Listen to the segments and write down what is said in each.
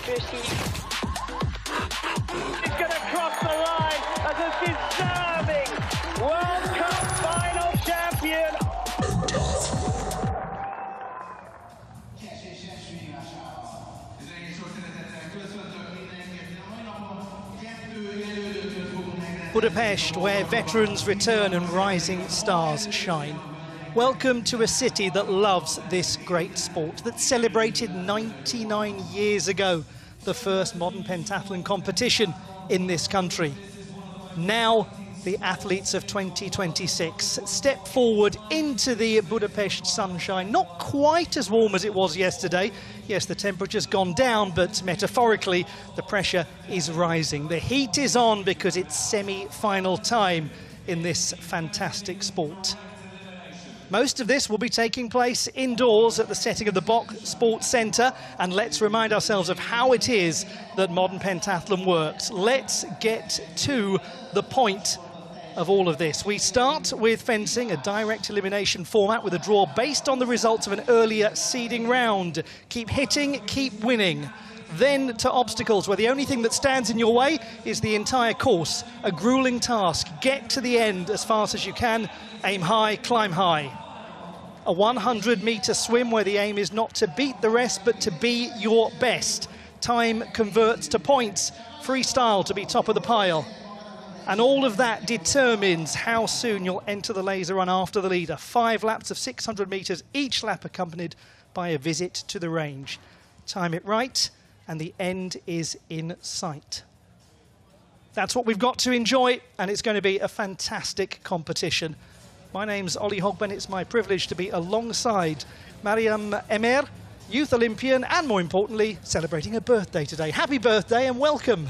She's going to cross the line as a deserving World Cup final champion. Budapest, where veterans return and rising stars shine. Welcome to a city that loves this great sport, that celebrated 99 years ago the first modern pentathlon competition in this country. Now the athletes of 2026 step forward into the Budapest sunshine, not quite as warm as it was yesterday. Yes, the temperature's gone down, but metaphorically, the pressure is rising. The heat is on because it's semi-final time in this fantastic sport. Most of this will be taking place indoors at the setting of the Bock Sports Centre, and let's remind ourselves of how it is that modern pentathlon works. Let's get to the point of all of this. We start with fencing, a direct elimination format with a draw based on the results of an earlier seeding round. Keep hitting, keep winning. Then to obstacles, where the only thing that stands in your way is the entire course. A grueling task. Get to the end as fast as you can. Aim high, climb high. A 100-metre swim where the aim is not to beat the rest, but to be your best. Time converts to points. Freestyle to be top of the pile. And all of that determines how soon you'll enter the laser run after the leader. 5 laps of 600 metres, each lap accompanied by a visit to the range. Time it right, and the end is in sight. That's what we've got to enjoy, and it's going to be a fantastic competition. My name's Ollie Hogben. It's my privilege to be alongside Mariam Emer, youth Olympian, and more importantly, celebrating a birthday today. Happy birthday and welcome.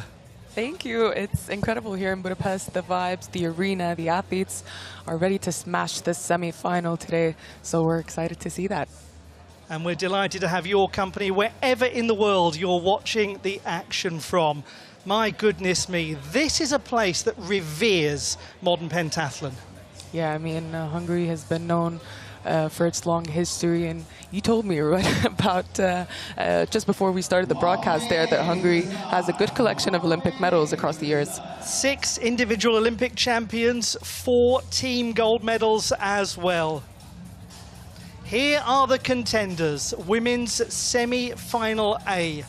Thank you. It's incredible here in Budapest. The vibes, the arena, the athletes are ready to smash this semi-final today. So we're excited to see that. And we're delighted to have your company wherever in the world you're watching the action from. My goodness me, this is a place that reveres modern pentathlon. Yeah, I mean, Hungary has been known for its long history, and you told me right about just before we started the broadcast there that Hungary has a good collection of Olympic medals across the years. 6 individual Olympic champions, 4 team gold medals as well. Here are the contenders, women's semi-final A.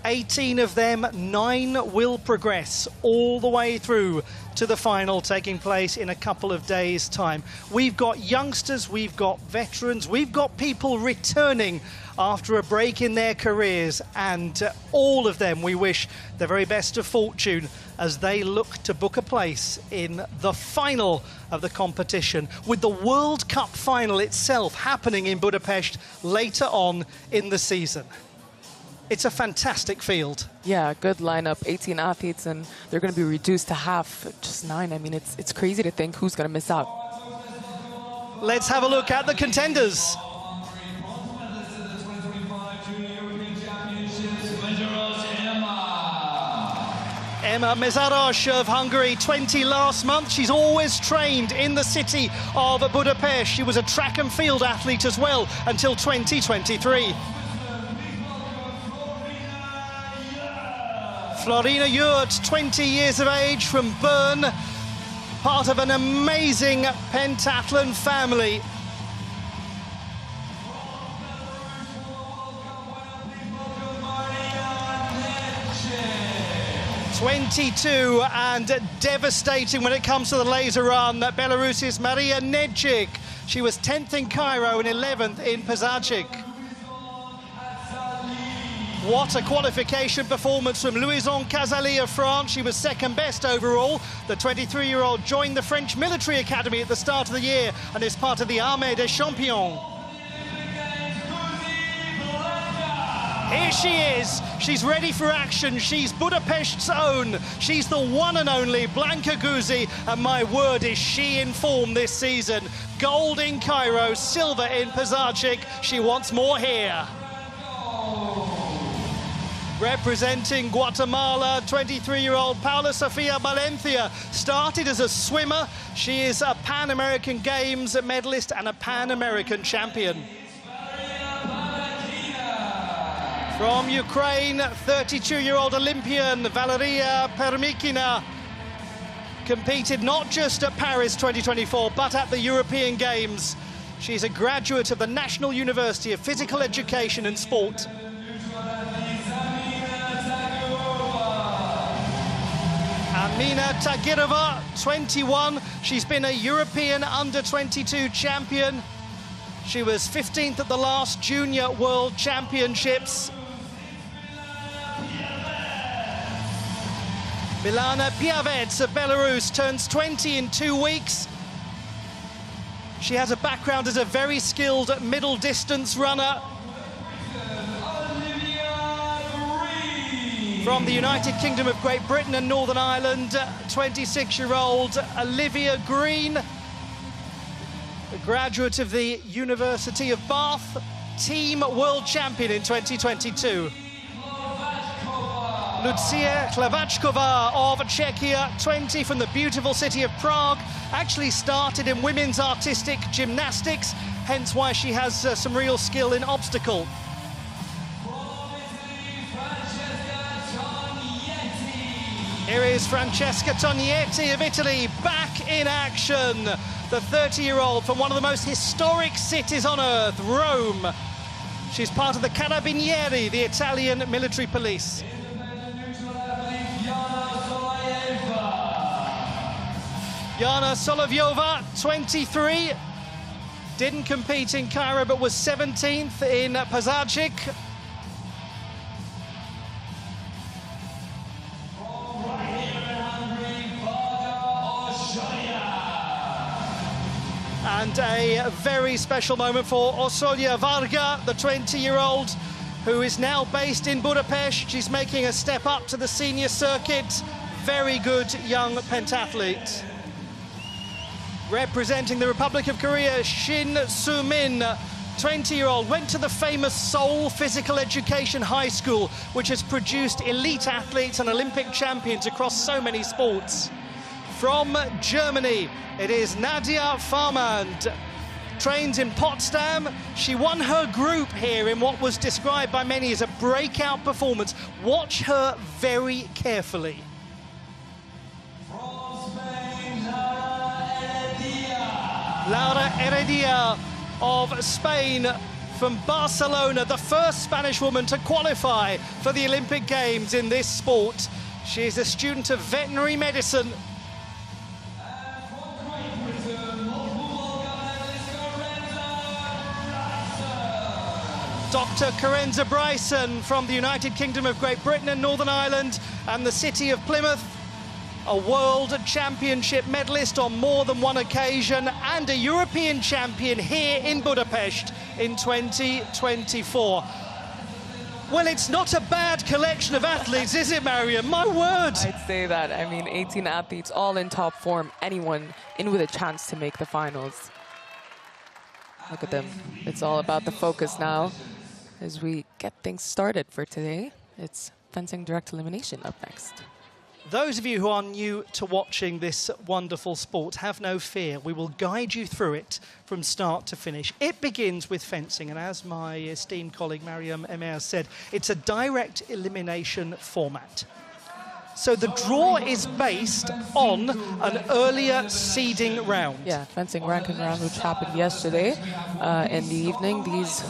18 of them, 9 will progress all the way through to the final, taking place in a couple of days' time. We've got youngsters, we've got veterans, we've got people returning after a break in their careers, and all of them we wish the very best of fortune as they look to book a place in the final of the competition, with the World Cup final itself happening in Budapest later on in the season. It's a fantastic field. Yeah, good lineup, 18 athletes, and they're going to be reduced to half, just 9. I mean, it's crazy to think who's going to miss out. Let's have a look at the contenders. Emma Mészáros of Hungary, 20 last month. She's always trained in the city of Budapest. She was a track and field athlete as well until 2023. Florina Yurt, 20 years of age, from Bern, part of an amazing pentathlon family. (22) and devastating when it comes to the laser run. Belarus's Maria Nedchik. She was 10th in Cairo and 11th in Pesachik. What a qualification performance from Louison Cazaly of France. She was second best overall. The 23-year-old joined the French military academy at the start of the year and is part of the Armée des Champions. Here she is. She's ready for action. She's Budapest's own. She's the one and only Blanka Guzzi, and my word, is she in form this season. Gold in Cairo, silver in Pesachik. She wants more here. Representing Guatemala, 23-year-old Paula Sofia Valencia started as a swimmer. She is a Pan American Games medalist and a Pan American champion. From Ukraine, 32-year-old Olympian Valeria Permykina competed not just at Paris 2024, but at the European Games. She's a graduate of the National University of Physical Education and Sport. Amina Tagirova, 21. She's been a European under-22 champion. She was 15th at the last Junior World Championships. Milana Piavets of Belarus turns 20 in 2 weeks. She has a background as a very skilled middle distance runner. From the United Kingdom of Great Britain and Northern Ireland, 26-year-old Olivia Green, a graduate of the University of Bath, team world champion in 2022. Lucia Klavachkova of Czechia, 20, from the beautiful city of Prague, actually started in women's artistic gymnastics, hence why she has some real skill in obstacle. Here is Francesca Tognetti of Italy, back in action. The 30-year-old from one of the most historic cities on earth, Rome. She's part of the Carabinieri, the Italian military police. Yana Solovyova, 23, didn't compete in Cairo but was 17th in Pazajic. And a very special moment for Osolia Varga, the 20-year-old, who is now based in Budapest. She's making a step up to the senior circuit. Very good young pentathlete. Representing the Republic of Korea, Shin Soo-min, 20-year-old, went to the famous Seoul Physical Education High School, which has produced elite athletes and Olympic champions across so many sports. From Germany, it is Nadia Farmand. Trains in Potsdam. She won her group here in what was described by many as a breakout performance. Watch her very carefully. Laura Heredia of Spain, from Barcelona, the first Spanish woman to qualify for the Olympic Games in this sport. She is a student of veterinary medicine. Dr. Carenza Bryson from the United Kingdom of Great Britain and Northern Ireland and the city of Plymouth. A World Championship medalist on more than one occasion and a European champion here in Budapest in 2024. Well, it's not a bad collection of athletes, is it, Mariam? My word! I'd say that. I mean, 18 athletes, all in top form, anyone in with a chance to make the finals. Look at them. It's all about the focus now as we get things started for today. It's fencing direct elimination up next. Those of you who are new to watching this wonderful sport, have no fear. We will guide you through it from start to finish. It begins with fencing, and as my esteemed colleague Mariam Emer said, it's a direct elimination format. So the draw is based on an earlier seeding round. Yeah, fencing ranking round, which happened yesterday in the evening. These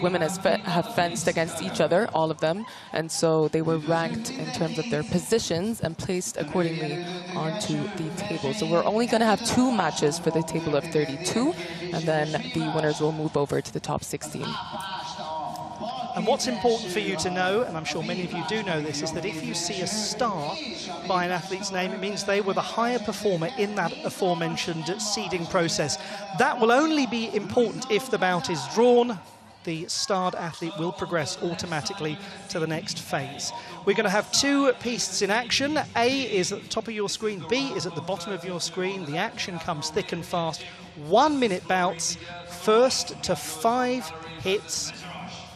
women have fenced against each other, all of them, and so they were ranked in terms of their positions and placed accordingly onto the table. So we're only going to have 2 matches for the table of 32, and then the winners will move over to the top 16. And what's important for you to know, and I'm sure many of you do know this, is that if you see a star by an athlete's name, it means they were the higher performer in that aforementioned seeding process. That will only be important if the bout is drawn. The starred athlete will progress automatically to the next phase. We're going to have 2 pistes in action. A is at the top of your screen, B is at the bottom of your screen. The action comes thick and fast. 1-minute bouts, first to 5 hits,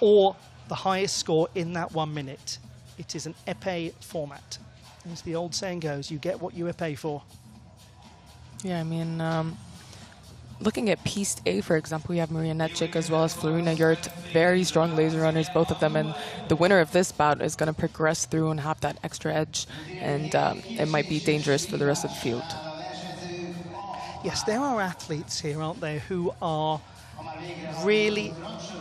or the highest score in that 1 minute. It is an épée format. As the old saying goes, you get what you épée for. Yeah, I mean, looking at Piste A, for example, we have Maria Netchik as well as Florina Yurt, very strong laser runners, both of them. And the winner of this bout is going to progress through and have that extra edge. And it might be dangerous for the rest of the field. Yes, there are athletes here, aren't there, who are really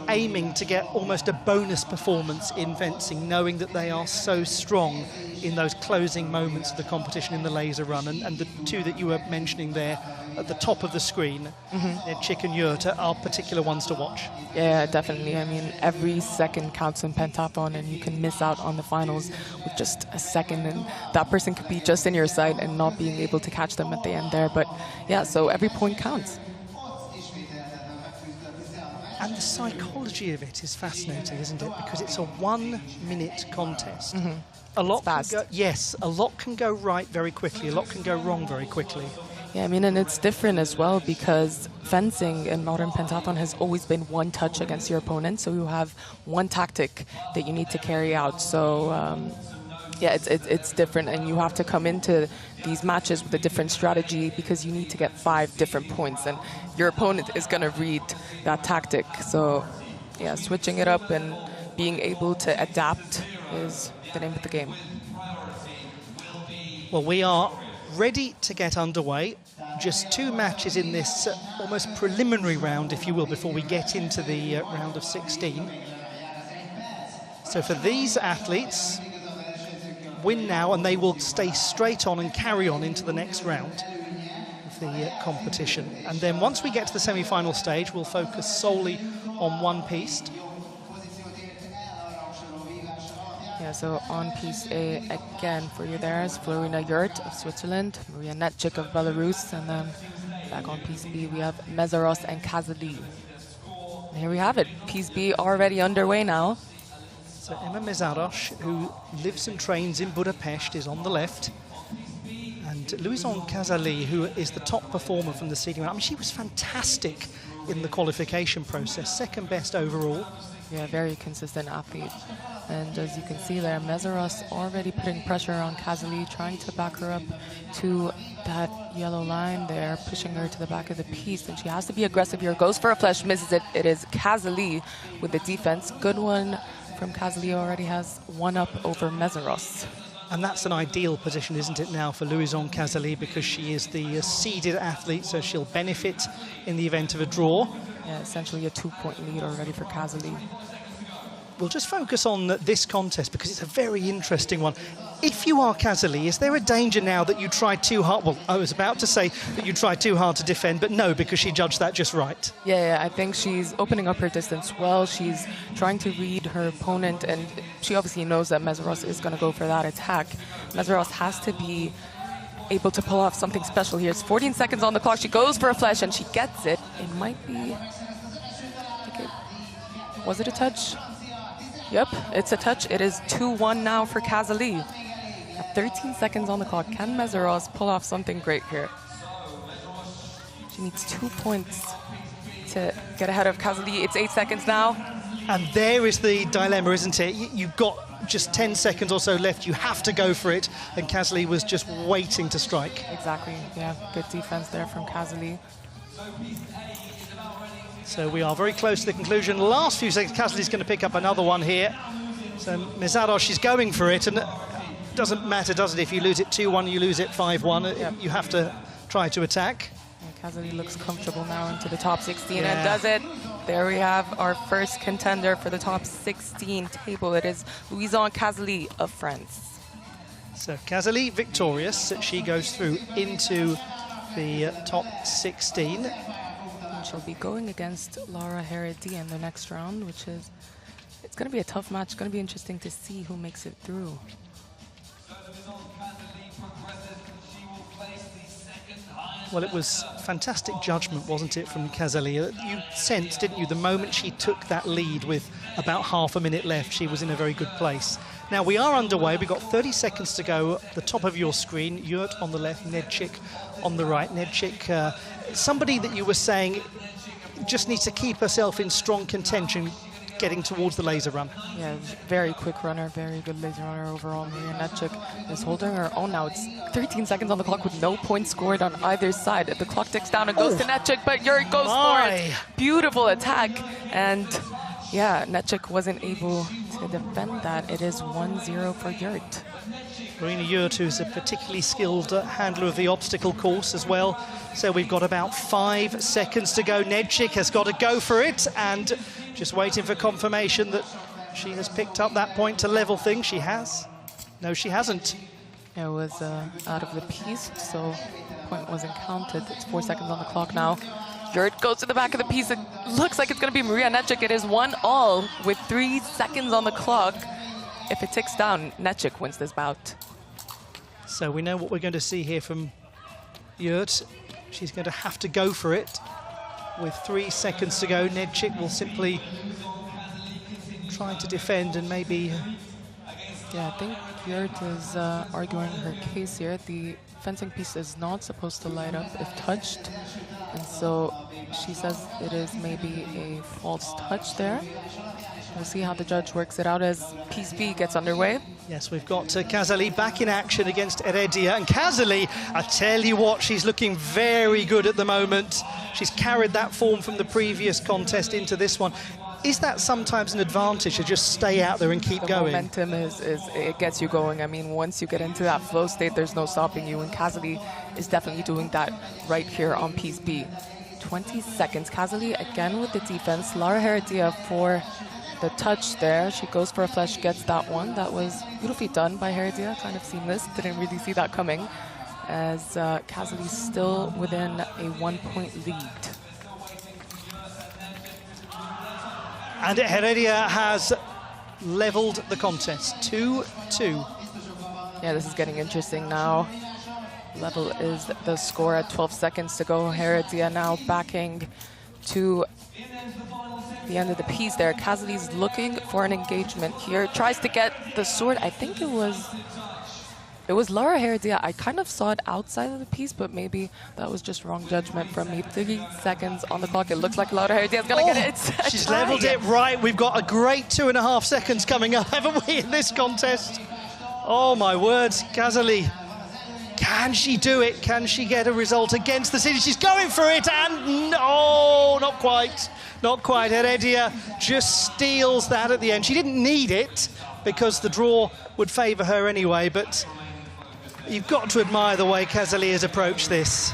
aiming to get almost a bonus performance in fencing, knowing that they are so strong in those closing moments of the competition in the laser run. And the two that you were mentioning there at the top of the screen, Netchik and Yurt, are particular ones to watch. Yeah, definitely. I mean, every second counts in pentathlon, and you can miss out on the finals with just a second, and that person could be just in your sight and not being able to catch them at the end there. But yeah, so every point counts. And the psychology of it is fascinating, isn't it? Because it's a 1-minute contest. A lot can go, yes, a lot can go right very quickly. A lot can go wrong very quickly. Yeah, I mean, and it's different as well because fencing in modern pentathlon has always been one touch against your opponent. So you have one tactic that you need to carry out. So yeah, it's different, and you have to come into these matches with a different strategy because you need to get 5 different points, and your opponent is going to read that tactic. So yeah, switching it up and being able to adapt is the name of the game. Well, we are ready to get underway. Just 2 matches in this almost preliminary round, if you will, before we get into the round of 16. So for these athletes, win now and they will stay straight on and carry on into the next round of the competition. And then once we get to the semi-final stage, we'll focus solely on one piste. Yeah, so on Piste A again for you there is Florina Yurt of Switzerland, Maria Netchik of Belarus, and then back on Piste B we have Mezaros and Kazali. And here we have it, Piste B already underway now. So Emma Mezaros, who lives and trains in Budapest, is on the left. And Louison Kazali, who is the top performer from the seeding round. I mean, she was fantastic in the qualification process, second best overall. Yeah, very consistent athlete. And as you can see there, Mezaros already putting pressure on Kazali, trying to back her up to that yellow line there, pushing her to the back of the piste. And she has to be aggressive here. Goes for a flesh, misses it. It is Kazali with the defense. Good one from Kazali, already has 1 up over Mezaros. And that's an ideal position, isn't it, now for Louison Kazali, because she is the seeded athlete, so she'll benefit in the event of a draw. Yeah, essentially a 2-point lead already for Kazali. We'll just focus on this contest because it's a very interesting one. If you are Kazali, is there a danger now that you tried too hard? Well, I was about to say that you tried too hard to defend, but no, because she judged that just right. Yeah, I think she's opening up her distance well. She's trying to read her opponent, and she obviously knows that Mezaros is going to go for that attack. Mezaros has to be able to pull off something special here. It's 14 seconds on the clock. She goes for a flesh, and she gets it. It might be... Was it a touch? Yep, it's a touch. It is 2-1 now for Kazali. 13 seconds on the clock. Can Mezaros pull off something great here? She needs 2 points to get ahead of Kazali. It's 8 seconds now. And there is the dilemma, isn't it? You've got just 10 seconds or so left. You have to go for it. And Kazali was just waiting to strike. Exactly. Yeah, good defense there from Kazali. So we are very close to the conclusion. Last few seconds, Kazali's going to pick up another one here. So Mezaros, she's going for it, and it doesn't matter, does it? If you lose it 2-1, you lose it 5-1. Yep. You have to try to attack. And Kazali looks comfortable now into the top 16 and does it. There we have our first contender for the top 16 table. It is Louison Kazali of France. So Kazali victorious. She goes through into the top 16. She'll be going against Laura Heredi in the next round, which is, it's going to be a tough match. It's going to be interesting to see who makes it through. Well, it was fantastic judgment, wasn't it, from Kazali? You sensed, didn't you, the moment she took that lead with about half a minute left, she was in a very good place. Now, we are underway. We've got 30 seconds to go. At the top of your screen, Yurt on the left, Netchik on the right. Netchik, somebody that you were saying just needs to keep herself in strong contention. getting towards the laser run. Yeah, very quick runner, very good laser runner overall. Maria Neček is holding her own now. It's 13 seconds on the clock with no points scored on either side. The clock ticks down and goes to Neček, but Jurt goes for it. Beautiful attack. And yeah, Neček wasn't able to defend that. It is 1-0 for Jurt. Marina Jurt, who's a particularly skilled handler of the obstacle course as well. So we've got about 5 seconds to go. Neček has got to go for it, and just waiting for confirmation that she has picked up that point to level things. She has. No, she hasn't. It was out of the piece, so point wasn't counted. It's 4 seconds on the clock now. Jurt goes to the back of the piece. It looks like it's going to be Maria Neček. It is 1-1 with 3 seconds on the clock. If it ticks down, Neček wins this bout. So we know what we're going to see here from Jurt. She's going to have to go for it. With 3 seconds to go, Neček will simply try to defend and maybe... Yeah, I think Jurt is arguing her case here. The fencing piece is not supposed to light up if touched. And so she says it is maybe a false touch there. We'll see how the judge works it out as piece B gets underway. Yes, we've got Kazali back in action against Heredia. And Kazali, I tell you what, she's looking very good at the moment. She's carried that form from the previous contest into this one. Is that sometimes an advantage to just stay out there and keep going? Momentum it gets you going. I mean, once you get into that flow state, there's no stopping you. And Kazali is definitely doing that right here on piece B. 20 seconds. Kazali again with the defense. Lara Heredia for the touch there. She goes for a flash, gets that one. That was beautifully done by Heredia, kind of seamless. Didn't really see that coming, as Kazali's still within a 1-point lead. And Heredia has leveled the contest, 2-2. Yeah, this is getting interesting now. Level is the score at 12 seconds to go. Heredia now backing to the end of the piece there. Kazali's looking for an engagement here. Tries to get the sword. I think it was Lara Heredia. I kind of saw it outside of the piece, but maybe that was just wrong judgment from me. 3 seconds on the clock. It looks like Lara Heredia is going to get it. She's leveled it right. We've got a great 2.5 seconds coming up, haven't we, in this contest? Oh, my words. Kazali, can she do it? Can she get a result against the city? She's going for it, and no, not quite. Not quite. Heredia just steals that at the end. She didn't need it because the draw would favour her anyway, but you've got to admire the way Kazali has approached this.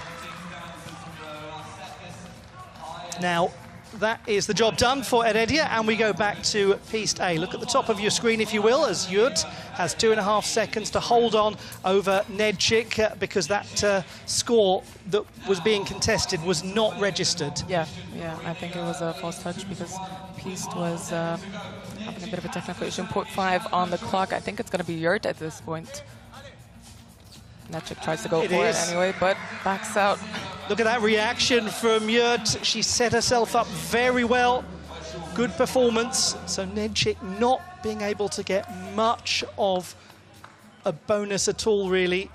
Now, that is the job done for Heredia, and we go back to piece A. Look at the top of your screen, if you will, as Jurt has 2.5 seconds to hold on over Neček because that score that was being contested was not registered. Yeah, I think it was a false touch because Piest was having a bit of a technical issue. 0.5 on the clock. I think it's going to be Jurt at this point. Neček tries to go for it anyway, but backs out. Look at that reaction from Jurt. She set herself up very well. Good performance. So Neček not being able to get much of a bonus at all, really.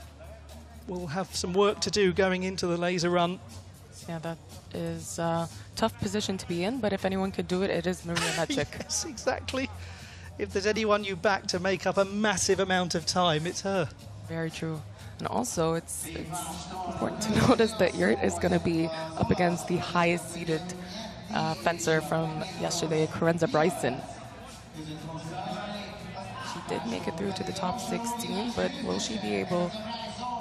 We'll have some work to do going into the laser run. Yeah, that is a tough position to be in, but if anyone could do it, it is Maria Neček. Yes, exactly. If there's anyone you back to make up a massive amount of time, it's her. Very true. And also, it's important to notice that Jurt is going to be up against the highest seeded fencer from yesterday, Carenza Bryson. She did make it through to the top 16, but will she be able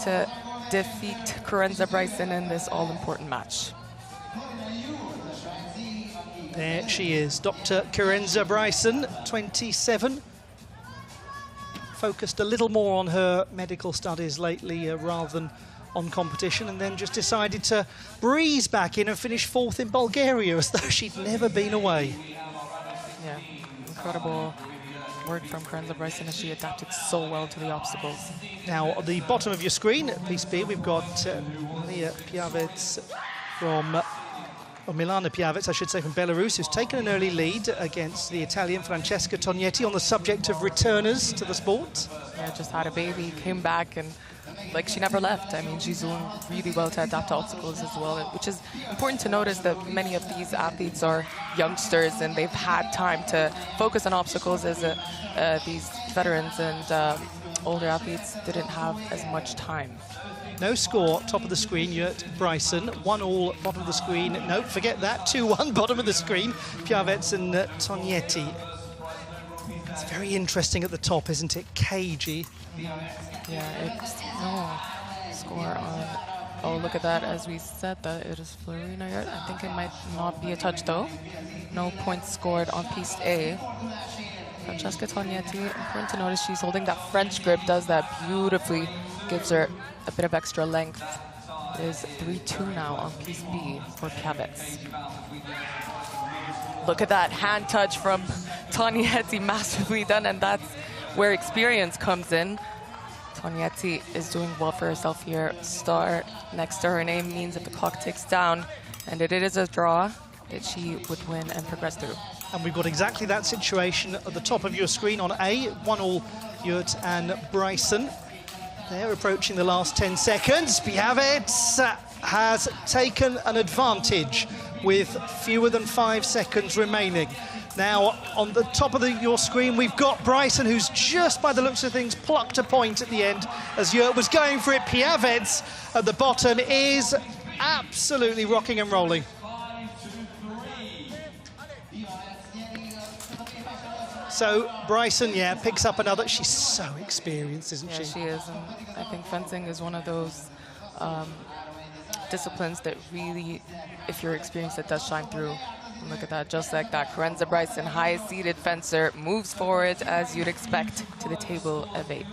to defeat Carenza Bryson in this all-important match? There she is, Dr. Carenza Bryson, 27. Focused a little more on her medical studies lately rather than on competition, and then just decided to breeze back in and finish 4th in Bulgaria as though she'd never been away. Yeah, incredible work from Carenza Bryson as she adapted so well to the obstacles. Now, at the bottom of your screen, at piece B, we've got Milana Piavets from... or Milana Piavets, I should say, from Belarus, who's taken an early lead against the Italian Francesca Tognetti on the subject of returners to the sport. Yeah, just had a baby, came back, and like she never left. I mean, she's doing really well to adapt to obstacles as well, which is important to notice that many of these athletes are youngsters and they've had time to focus on obstacles as these veterans and older athletes didn't have as much time. No score, top of the screen, Jurt Bryson. 1-1, bottom of the screen. No, forget that. 2-1, bottom of the screen. Piavets and Tognetti. It's very interesting at the top, isn't it? Cagey. Yeah, it's no score on. Oh, look at that. As we said, that it is Florina Jurt. I think it might not be a touch, though. No points scored on piste A. Francesca Tognetti, important to notice she's holding that French grip, does that beautifully, gives her a bit of extra length. It is 3-2 now on piste B for Piavets. Look at that hand touch from Tognetti, massively done, and that's where experience comes in. Tognetti is doing well for herself here. Star next to her name means if the clock ticks down and it is a draw, that she would win and progress through. And we've got exactly that situation at the top of your screen on A. 1-1, Jurt and Bryson. They're approaching the last 10 seconds. Piavets has taken an advantage with fewer than 5 seconds remaining. Now, on the top of your screen, we've got Bryson, who's just, by the looks of things, plucked a point at the end as Jurt was going for it. Piavets at the bottom is absolutely rocking and rolling. So Bryson, yeah, picks up another. She's so experienced, isn't she? Yeah, she is. And I think fencing is one of those disciplines that really, if you're experienced, it does shine through. And look at that, just like that. Karenza Bryson, highest seeded fencer, moves forward as you'd expect to the table of 8.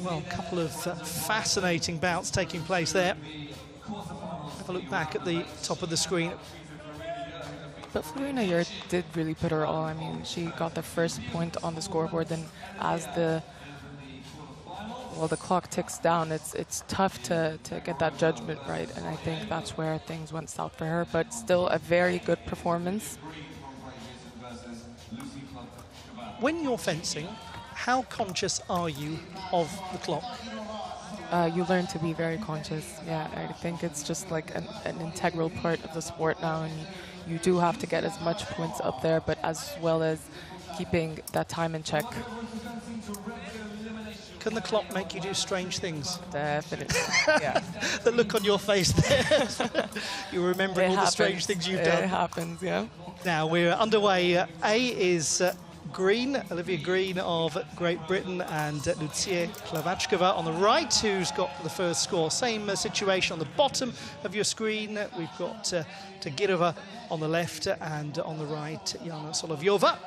Well, a couple of fascinating bouts taking place there. Have a look back at the top of the screen. But Florina Jurt did really put her all. I mean, she got the first point on the scoreboard, and as the clock ticks down, it's tough to get that judgment right, and I think that's where things went south for her, but still a very good performance. When you're fencing, how conscious are you of the clock? You learn to be very conscious. Yeah, I think it's just like an integral part of the sport now, and you do have to get as much points up there, but as well as keeping that time in check. Can the clock make you do strange things? Definitely, yeah. The look on your face there. You're remembering all the strange things you've done. It happens, yeah. Now we're underway. A is Green, Olivia Green of Great Britain, and Lucia Klavachkova on the right, who's got the first score. Same situation on the bottom of your screen. We've got Tagirova on the left, and on the right, Jana Solovyova.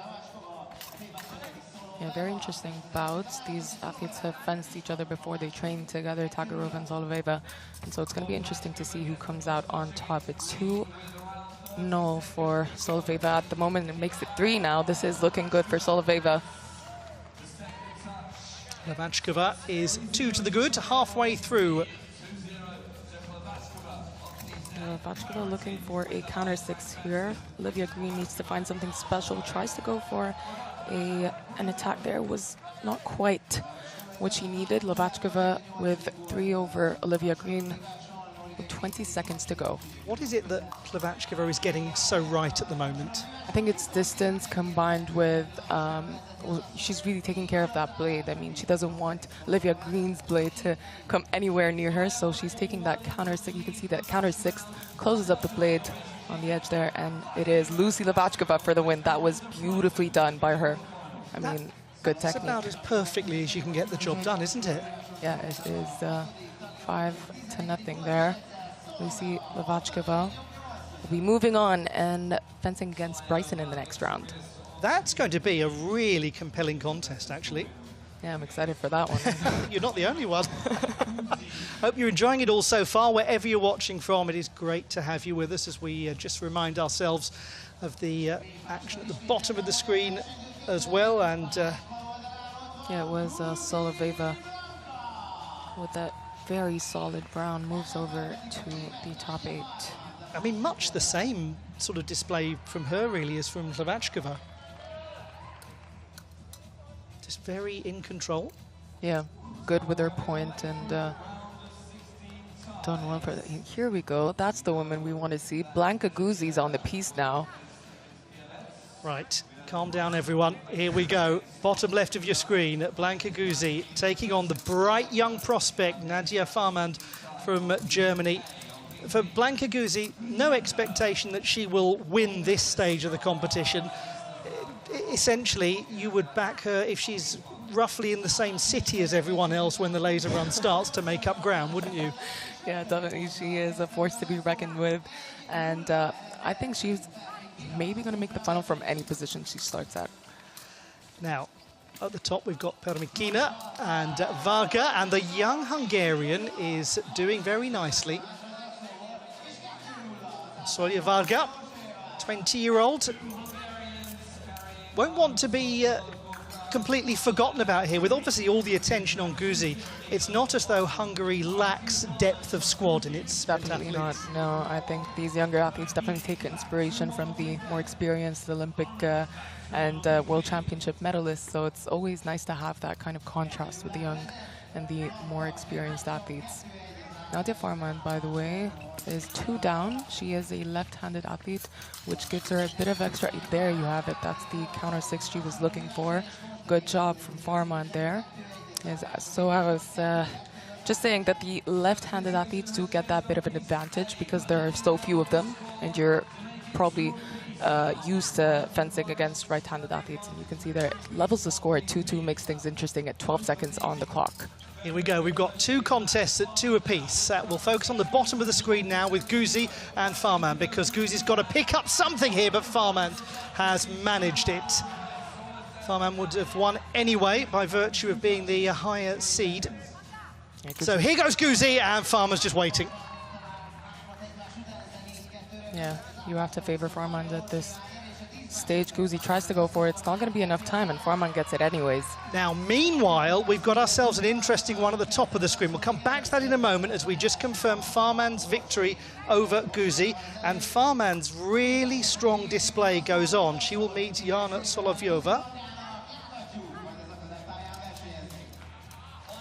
Yeah, very interesting bouts. These athletes have fenced each other before they trained together, Tagirova and Solovyova. And so it's going to be interesting to see who comes out on top. It's 2-0 for Solovyova at the moment. It makes it 3 now. This is looking good for Solovyova. Klavachkova is 2 to the good, halfway through. Klavachkova looking for a counter 6 here. Olivia Green needs to find something special. Tries to go for an attack there. Was not quite what she needed. Klavachkova with 3 over Olivia Green with 20 seconds to go. What is it that Klavachkova is getting so right at the moment? I think it's distance combined with, well, she's really taking care of that blade. I mean, she doesn't want Olivia Green's blade to come anywhere near her, so she's taking that counter 6. You can see that counter 6 closes up the blade on the edge there, and it is Lucy Klavachkova for the win. That was beautifully done by her. I mean, good technique. It's about as perfectly as you can get the job done, isn't it? Yeah, it is 5-0 there. Lucy Klavachkova will be moving on and fencing against Bryson in the next round. That's going to be a really compelling contest, actually. Yeah, I'm excited for that one. You're not the only one. Hope you're enjoying it all so far, wherever you're watching from. It is great to have you with us as we just remind ourselves of the action at the bottom of the screen as well. And yeah, it was Solovyova with that very solid brown, moves over to the top 8. I mean, much the same sort of display from her, really, as from Klavachkova. Just very in control. Yeah. good with her point and done well for that. Here we go. That's the woman we want to see. Blanca Guzzi's on the piece now. Right, calm down everyone. Here we go. Bottom left of your screen, Blanca Guzzi taking on the bright young prospect Nadia Farmand from Germany. For Blanca Guzzi, no expectation that she will win this stage of the competition. Essentially, you would back her if she's roughly in the same city as everyone else when the laser run starts to make up ground, wouldn't you? Yeah, definitely. She is a force to be reckoned with. And I think she's maybe going to make the final from any position she starts at. Now, at the top, we've got Permikina and Varga, and the young Hungarian is doing very nicely. Solia Varga, 20-year-old. Won't want to be completely forgotten about here. With obviously all the attention on Guzzi, it's not as though Hungary lacks depth of squad in its Definitely not. No, I think these younger athletes definitely take inspiration from the more experienced Olympic and World Championship medalists. So it's always nice to have that kind of contrast with the young and the more experienced athletes. Nadia Farmand, by the way, is 2 down. She is a left-handed athlete, which gives her a bit of extra. There you have it. That's the counter 6 she was looking for. Good job from Farmand there. Yes, so I was just saying that the left-handed athletes do get that bit of an advantage because there are so few of them, and you're probably used to fencing against right-handed athletes. And you can see there, levels the score at 2-2 makes things interesting at 12 seconds on the clock. Here we go. We've got 2 contests at 2 apiece. We'll focus on the bottom of the screen now with Guzzi and Farmand, because Guzzi's got to pick up something here, but Farmand has managed it. Farmand would have won anyway by virtue of being the higher seed. Yeah, so here goes Guzzi, and Farmand's just waiting. Yeah, you have to favour Farmand at this stage. Guzzi tries to go for it. It's not going to be enough time, and Farmand gets it anyways. Now, meanwhile, we've got ourselves an interesting one at the top of the screen. We'll come back to that in a moment as we just confirm Farmand's victory over Guzzi, and Farmand's really strong display goes on. She will meet Jana Solovyova.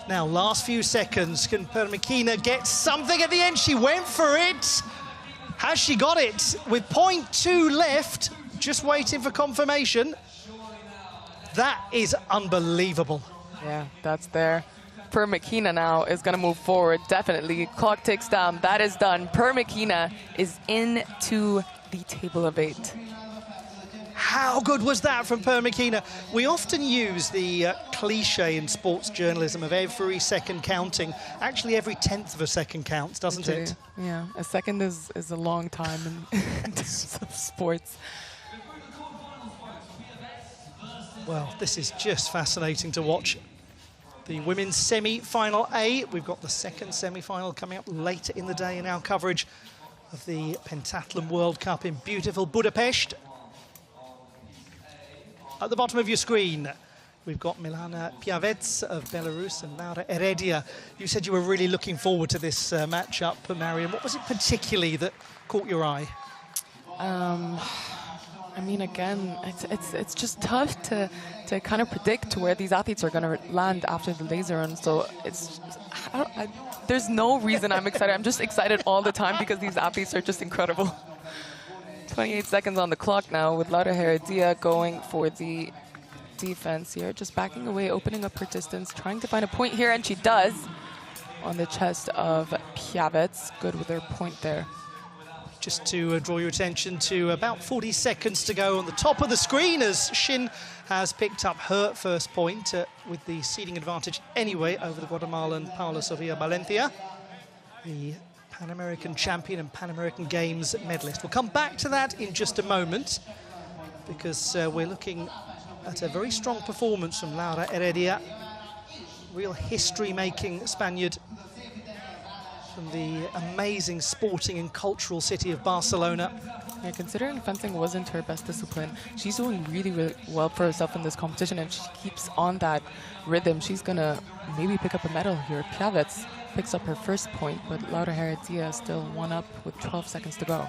Now, last few seconds, can Permikina get something at the end? She went for it. Has she got it? With 0.2 left, just waiting for confirmation. That is unbelievable. Yeah, that's there. Permikina now is going to move forward, definitely. Clock ticks down. That is done. Permikina is into the table of 8. How good was that from Permikina? We often use the cliche in sports journalism of every second counting. Actually, every 10th of a second counts, doesn't it? Yeah, a second is a long time in terms of sports. Well, this is just fascinating to watch. The women's semi-final A. We've got the second semi-final coming up later in the day in our coverage of the Pentathlon World Cup in beautiful Budapest. At the bottom of your screen, we've got Milana Piavets of Belarus and Laura Heredia. You said you were really looking forward to this matchup, Marion. What was it particularly that caught your eye? I mean, again, it's just tough to kind of predict where these athletes are going to land after the laser run. So it's there's no reason I'm excited. I'm just excited all the time because these athletes are just incredible. 28 seconds on the clock now with Laura Heredia going for the defense here, just backing away, opening up her distance, trying to find a point here, and she does on the chest of Piavets. Good with her point there. Just to draw your attention to about 40 seconds to go on the top of the screen as Shin has picked up her first point with the seeding advantage anyway over the Guatemalan Paula Sofia Valencia, the Pan American champion and Pan American Games medalist. We'll come back to that in just a moment because we're looking at a very strong performance from Laura Heredia, real history-making Spaniard from the amazing sporting and cultural city of Barcelona. Yeah, considering fencing wasn't her best discipline, she's doing really, really well for herself in this competition, and if she keeps on that rhythm, she's gonna maybe pick up a medal here. Piavets picks up her first point, but Laura Heredia is still 1 up with 12 seconds to go.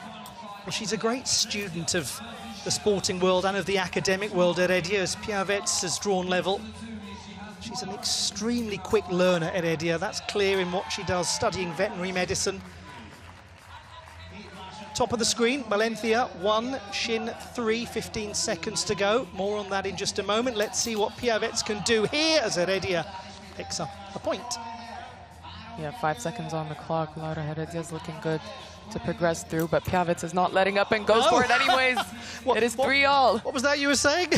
Well, she's a great student of the sporting world and of the academic world. Heredia, as Piavets has drawn level. She's an extremely quick learner, Heredia. That's clear in what she does, studying veterinary medicine. Top of the screen, Valencia 1, Shin 3, 15 seconds to go. More on that in just a moment. Let's see what Piavets can do here as Heredia picks up a point. Yeah, 5 seconds on the clock. Laura Heredia's looking good to progress through, but Piavets is not letting up and goes for it anyways. It is 3-all. What was that you were saying?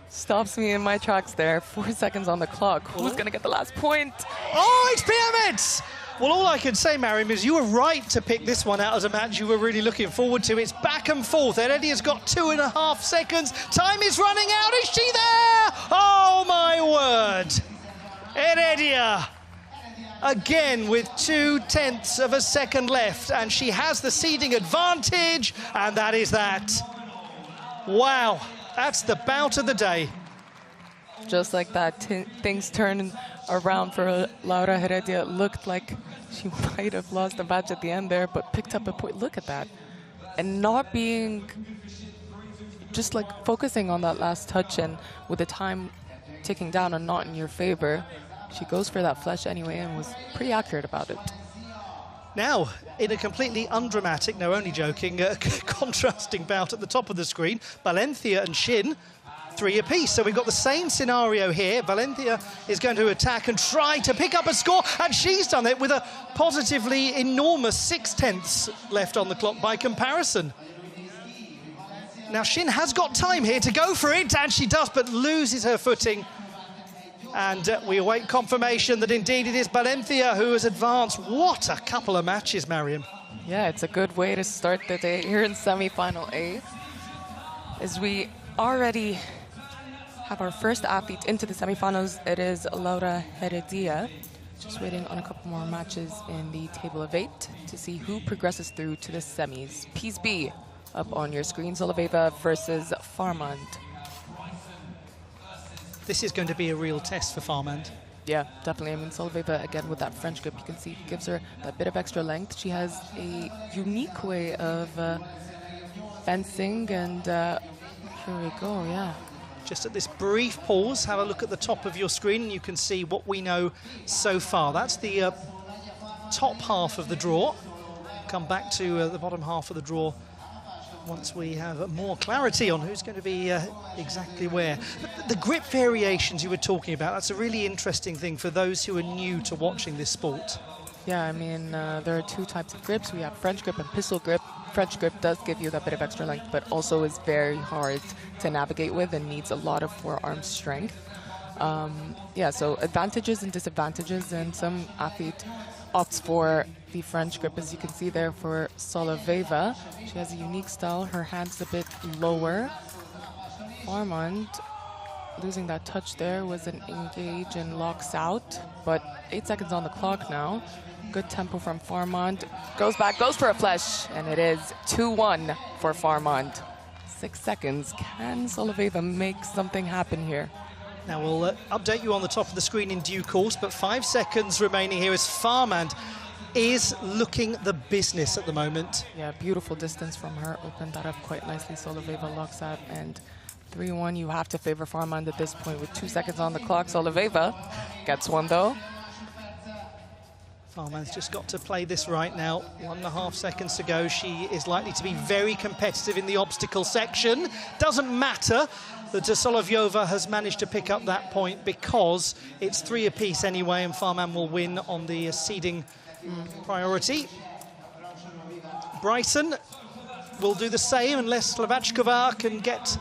Stops me in my tracks there. 4 seconds on the clock. Who's going to get the last point? Oh, it's Piavets! Well, all I can say, Mariam, is you were right to pick this one out as a match you were really looking forward to. It's back and forth. Heredia's got 2.5 seconds. Time is running out. Is she there? Oh, my word. Heredia, again with 0.2 of a second left, and she has the seeding advantage, and that is that. Wow, that's the bout of the day. Just like that, things turned around for Laura Heredia. It looked like she might have lost the match at the end there, but picked up a point. Look at that. And not being, just like focusing on that last touch, and with the time ticking down and not in your favor, she goes for that flesh anyway and was pretty accurate about it. Now, in a completely undramatic, no, only joking, contrasting bout at the top of the screen, Valencia and Shin, 3 apiece. So we've got the same scenario here. Valencia is going to attack and try to pick up a score, and she's done it with a positively enormous 0.6 left on the clock by comparison. Now, Shin has got time here to go for it, and she does, but loses her footing. And we await confirmation that indeed it is Valencia who has advanced. What a couple of matches, Mariam. Yeah, it's a good way to start the day here in semi-final A, as we already have our first athlete into the semi-finals. It is Laura Heredia. Just waiting on a couple more matches in the table of 8 to see who progresses through to the semis. Piece B up on your screen, Soloveva versus Farmand. This is going to be a real test for Farmand. Yeah, definitely. I mean, Soloveva, again, with that French grip, you can see gives her that bit of extra length. She has a unique way of fencing, and here we go, yeah. Just at this brief pause, have a look at the top of your screen and you can see what we know so far. That's the top half of the draw. Come back to the bottom half of the draw once we have more clarity on who's going to be exactly where. But the grip variations you were talking about, that's a really interesting thing for those who are new to watching this sport. Yeah, I mean, there are 2 types of grips. We have French grip and pistol grip. French grip does give you that bit of extra length, but also is very hard to navigate with and needs a lot of forearm strength. Yeah, so advantages and disadvantages, and some athlete opts for the French grip, as you can see there for Soloveva. She has a unique style. Her hand's a bit lower. Farmand, losing that touch there, was an engage and locks out, but 8 seconds on the clock now. Good tempo from Farmand. Goes back, goes for a flesh, and it is 2-1 for Farmand. 6 seconds. Can Soloveva make something happen here? Now we'll update you on the top of the screen in due course, but 5 seconds remaining here as Farmand is looking the business at the moment. Yeah, beautiful distance from her. Opened that up quite nicely. Soloveva locks out, and 3-1. You have to favor Farmand at this point with 2 seconds on the clock. Soloveva gets one though. Farmand's just got to play this right now. 1.5 seconds to go. She is likely to be very competitive in the obstacle section. Doesn't matter that Soloveva has managed to pick up that point, because it's 3 apiece anyway, and Farmand will win on the seeding priority. Bryson will do the same unless Slavachkova can get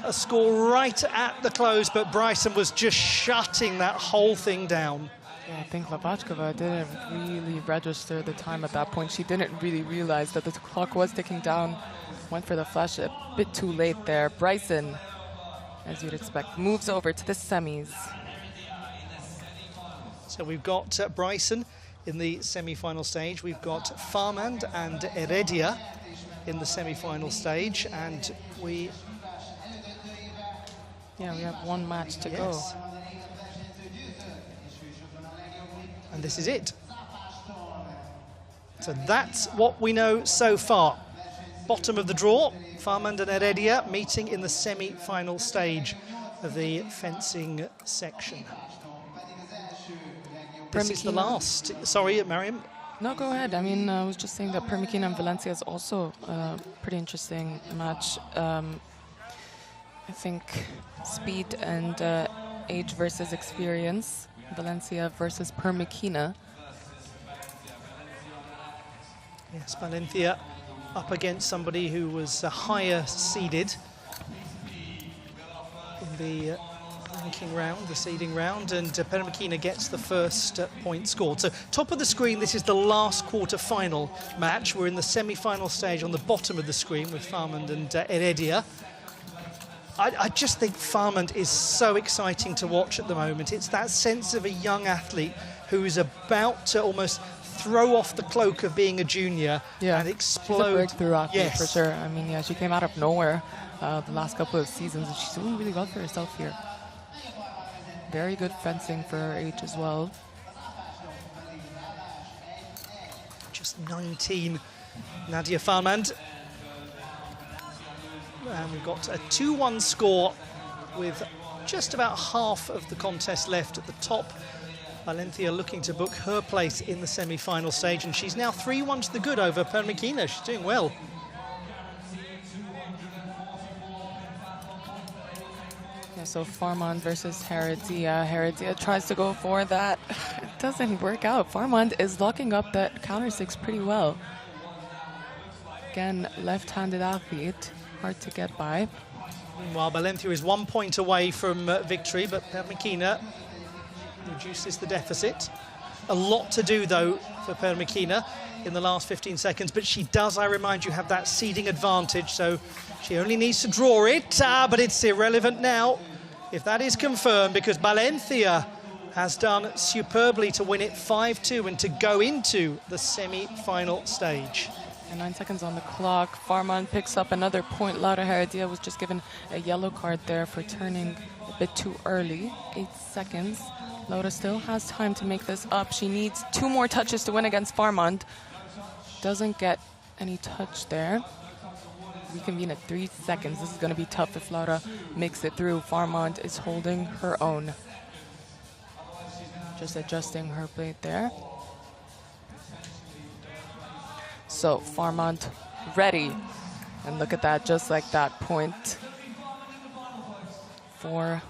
a score right at the close, but Bryson was just shutting that whole thing down. Yeah, I think Slavachkova didn't really register the time at that point. She didn't really realize that the clock was ticking down. Went for the flash a bit too late there. Bryson, as you'd expect, moves over to the semis. So we've got Bryson in the semi-final stage. We've got Farmand and Heredia in the semi-final stage, and we have 1 match to go. And this is it. So that's what we know so far. Bottom of the draw, Farmand and Heredia meeting in the semi-final stage of the fencing section. This is the last. Sorry, Mariam. No, go ahead. I mean, I was just saying that Permikina and Valencia is also a pretty interesting match. I think speed and age versus experience. Valencia versus Permikina. Yes, Valencia up against somebody who was higher seeded in the ranking round, the seeding round, and Permikina gets the first point scored. So top of the screen, this is the last quarter-final match. We're in the semi-final stage on the bottom of the screen with Farmand and Heredia. I just think Farmand is so exciting to watch at the moment. It's that sense of a young athlete who's about to almost throw off the cloak of being a junior and explode. She's a breakthrough athlete, yes, for sure. I mean, yeah, she came out of nowhere the last couple of seasons, and she's doing really well for herself here. Very good fencing for her age as well. Just 19, Nadia Farmand. And we've got a 2-1 score with just about half of the contest left at the top. Valencia looking to book her place in the semi-final stage, and she's now 3-1 to the good over Permikina. She's doing well. Yeah, so Farmand versus Heredia. Heredia tries to go for that. It doesn't work out. Farmand is locking up that counter six pretty well. Again, left-handed athlete, hard to get by. Meanwhile, Valencia is 1 point away from victory, but Permikina reduces the deficit. A lot to do, though, for Permikina in the last 15 seconds, but she does, I remind you, have that seeding advantage, so she only needs to draw it, but it's irrelevant now if that is confirmed, because Valencia has done superbly to win it 5-2 and to go into the semi-final stage. And 9 seconds on the clock. Farmand picks up another point. Laura Heredia was just given a yellow card there for turning a bit too early. 8 seconds. Laura still has time to make this up. She needs 2 more touches to win against Farmand. Doesn't get any touch there. Reconvene at 3 seconds. This is going to be tough if Laura makes it through. Farmand is holding her own. Just adjusting her blade there. So Farmand ready. And look at that, just like that point. 4-1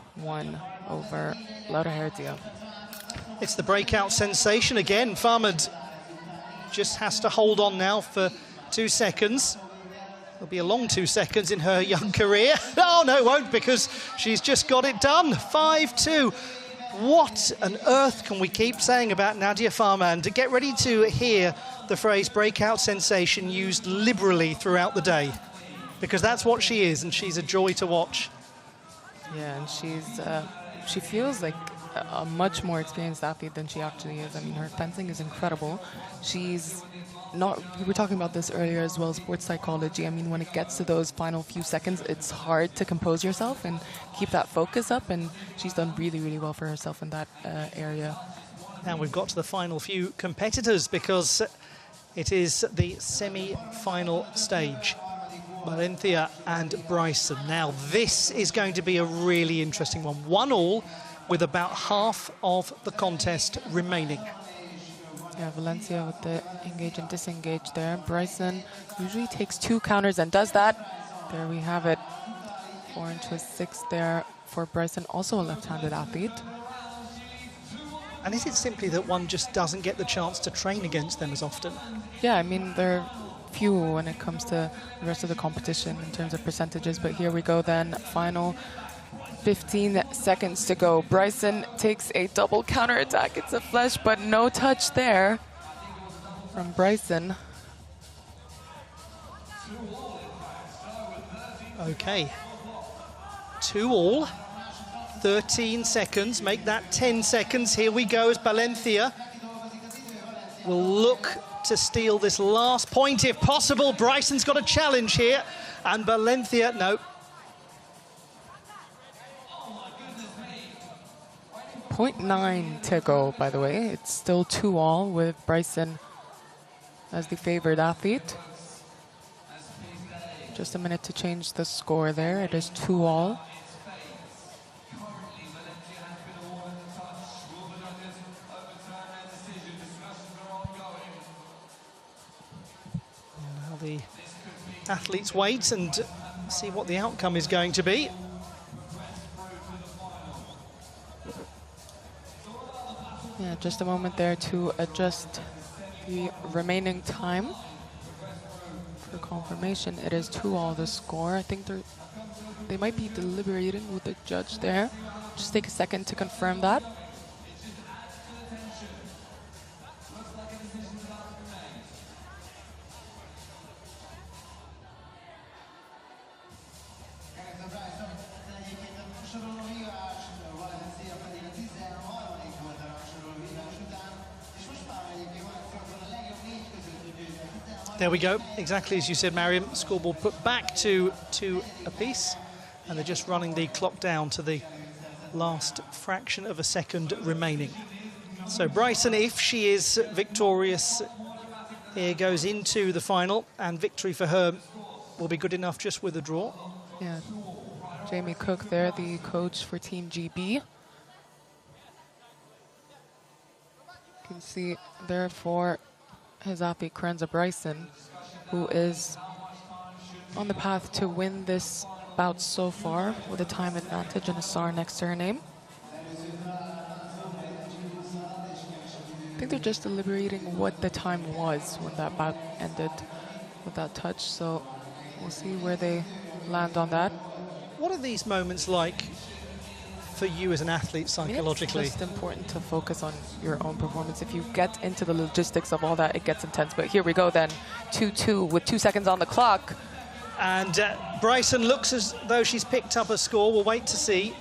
over Laura Heredia. It's the breakout sensation again. Farmand just has to hold on now for 2 seconds. It'll be a long 2 seconds in her young career. Oh, no, it won't, because she's just got it done. 5-2. What on earth can we keep saying about Nadia Farmand? Get ready to hear the phrase breakout sensation used liberally throughout the day, because that's what she is, and she's a joy to watch. Yeah, and she feels like a much more experienced athlete than she actually is. I mean, her fencing is incredible. She's not, we were talking about this earlier as well, sports psychology. I mean, when it gets to those final few seconds, it's hard to compose yourself and keep that focus up, and she's done really, really well for herself in that area. Now we've got to the final few competitors, because it is the semi-final stage. Valencia and Bryson. Now this is going to be a really interesting one. 1-1 with about half of the contest remaining. Yeah, Valencia with the engage and disengage there. Bryson usually takes 2 counters and does that. There we have it. 4 into a 6 there for Bryson, also a left-handed athlete. And is it simply that one just doesn't get the chance to train against them as often? Yeah, I mean, they're few when it comes to the rest of the competition in terms of percentages, but here we go then. Final 15 seconds to go. Bryson takes a double counterattack. It's a flush, but no touch there from Bryson. Okay. 2-2. 13 seconds. Make that 10 seconds. Here we go as Valencia will look to steal this last point if possible. Bryson's got a challenge here, and Valencia, no. 0.9 to go, by the way. It's still 2-2 with Bryson as the favored athlete. Just a minute to change the score there. It is 2-2. the athletes wait and see what the outcome is going to be. Yeah, just a moment there to adjust the remaining time. For confirmation, it is 2-all the score. I think they might be deliberating with the judge there. Just take a second to confirm that. There we go, exactly as you said, Mariam. Scoreboard put back to 2 apiece, and they're just running the clock down to the last fraction of a second remaining. So Bryson, if she is victorious, here goes into the final, and victory for her will be good enough just with a draw. Yeah, Jamie Cook there, the coach for Team GB. You can see therefore his athlete Karenza Bryson, who is on the path to win this bout so far with a time advantage and a star next to her name. I think they're just deliberating what the time was when that bout ended with that touch, so we'll see where they land on that. What are these moments like for you as an athlete psychologically? It's just important to focus on your own performance. If you get into the logistics of all that, it gets intense. But here we go then, 2-2 with 2 seconds on the clock. And Bryson looks as though she's picked up a score. We'll wait to see.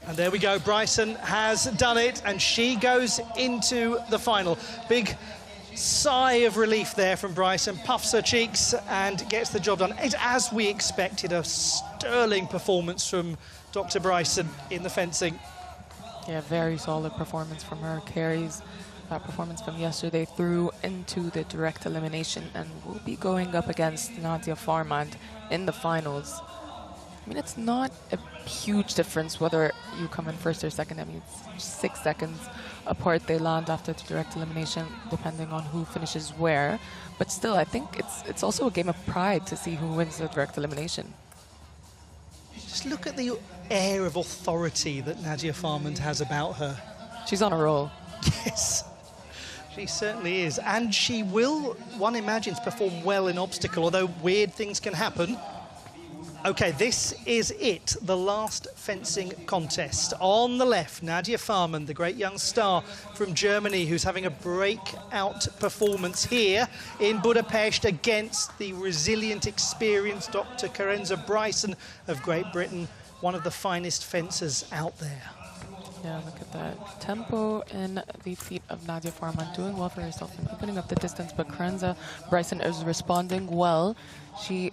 And there we go, Bryson has done it, and she goes into the final. Big sigh of relief there from Bryson, puffs her cheeks and gets the job done. It's as we expected, a sterling performance from Dr. Bryson in the fencing. Yeah, very solid performance from her. Carries that performance from yesterday through into the direct elimination, and will be going up against Nadia Farmand in the finals. I mean, it's not a huge difference whether you come in first or second. I mean, it's 6 seconds apart they land after the direct elimination, depending on who finishes where. But still, I think it's also a game of pride to see who wins the direct elimination. Just look at the air of authority that Nadia Farmand has about her. She's on a roll. Yes, she certainly is. And she will, one imagines, perform well in obstacle, although weird things can happen. Okay, this is it, the last fencing contest. On the left, Nadia Farmand, the great young star from Germany, who's having a breakout performance here in Budapest against the resilient, experienced Dr. Karenza Bryson of Great Britain, one of the finest fencers out there. Yeah, look at that. Tempo in the feet of Nadia Farmand, doing well for herself and opening up the distance, but Karenza Bryson is responding well. She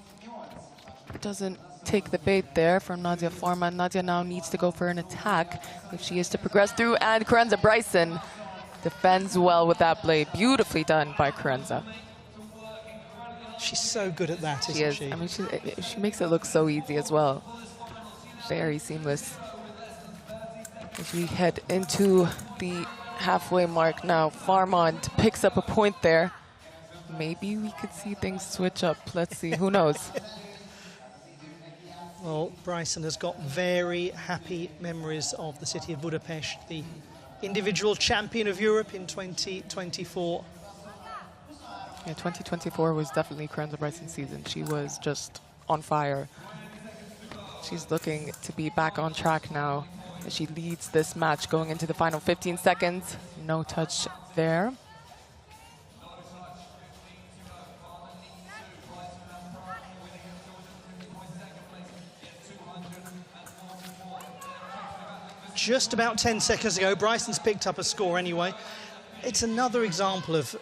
doesn't take the bait there from Nadia Farmand. Nadia now needs to go for an attack if she is to progress through, and Karenza Bryson defends well with that blade. Beautifully done by Karenza. She's so good at that, isn't she? I mean, she makes it look so easy as well. Very seamless. As we head into the halfway mark now, Farmand picks up a point there. Maybe we could see things switch up. Let's see, who knows? Well, Bryson has got very happy memories of the city of Budapest, the individual champion of Europe in 2024. Yeah, 2024 was definitely Karenza Bryson's season. She was just on fire. She's looking to be back on track now as she leads this match going into the final 15 seconds. No touch there. Just about 10 seconds ago, Bryson's picked up a score anyway. It's another example of,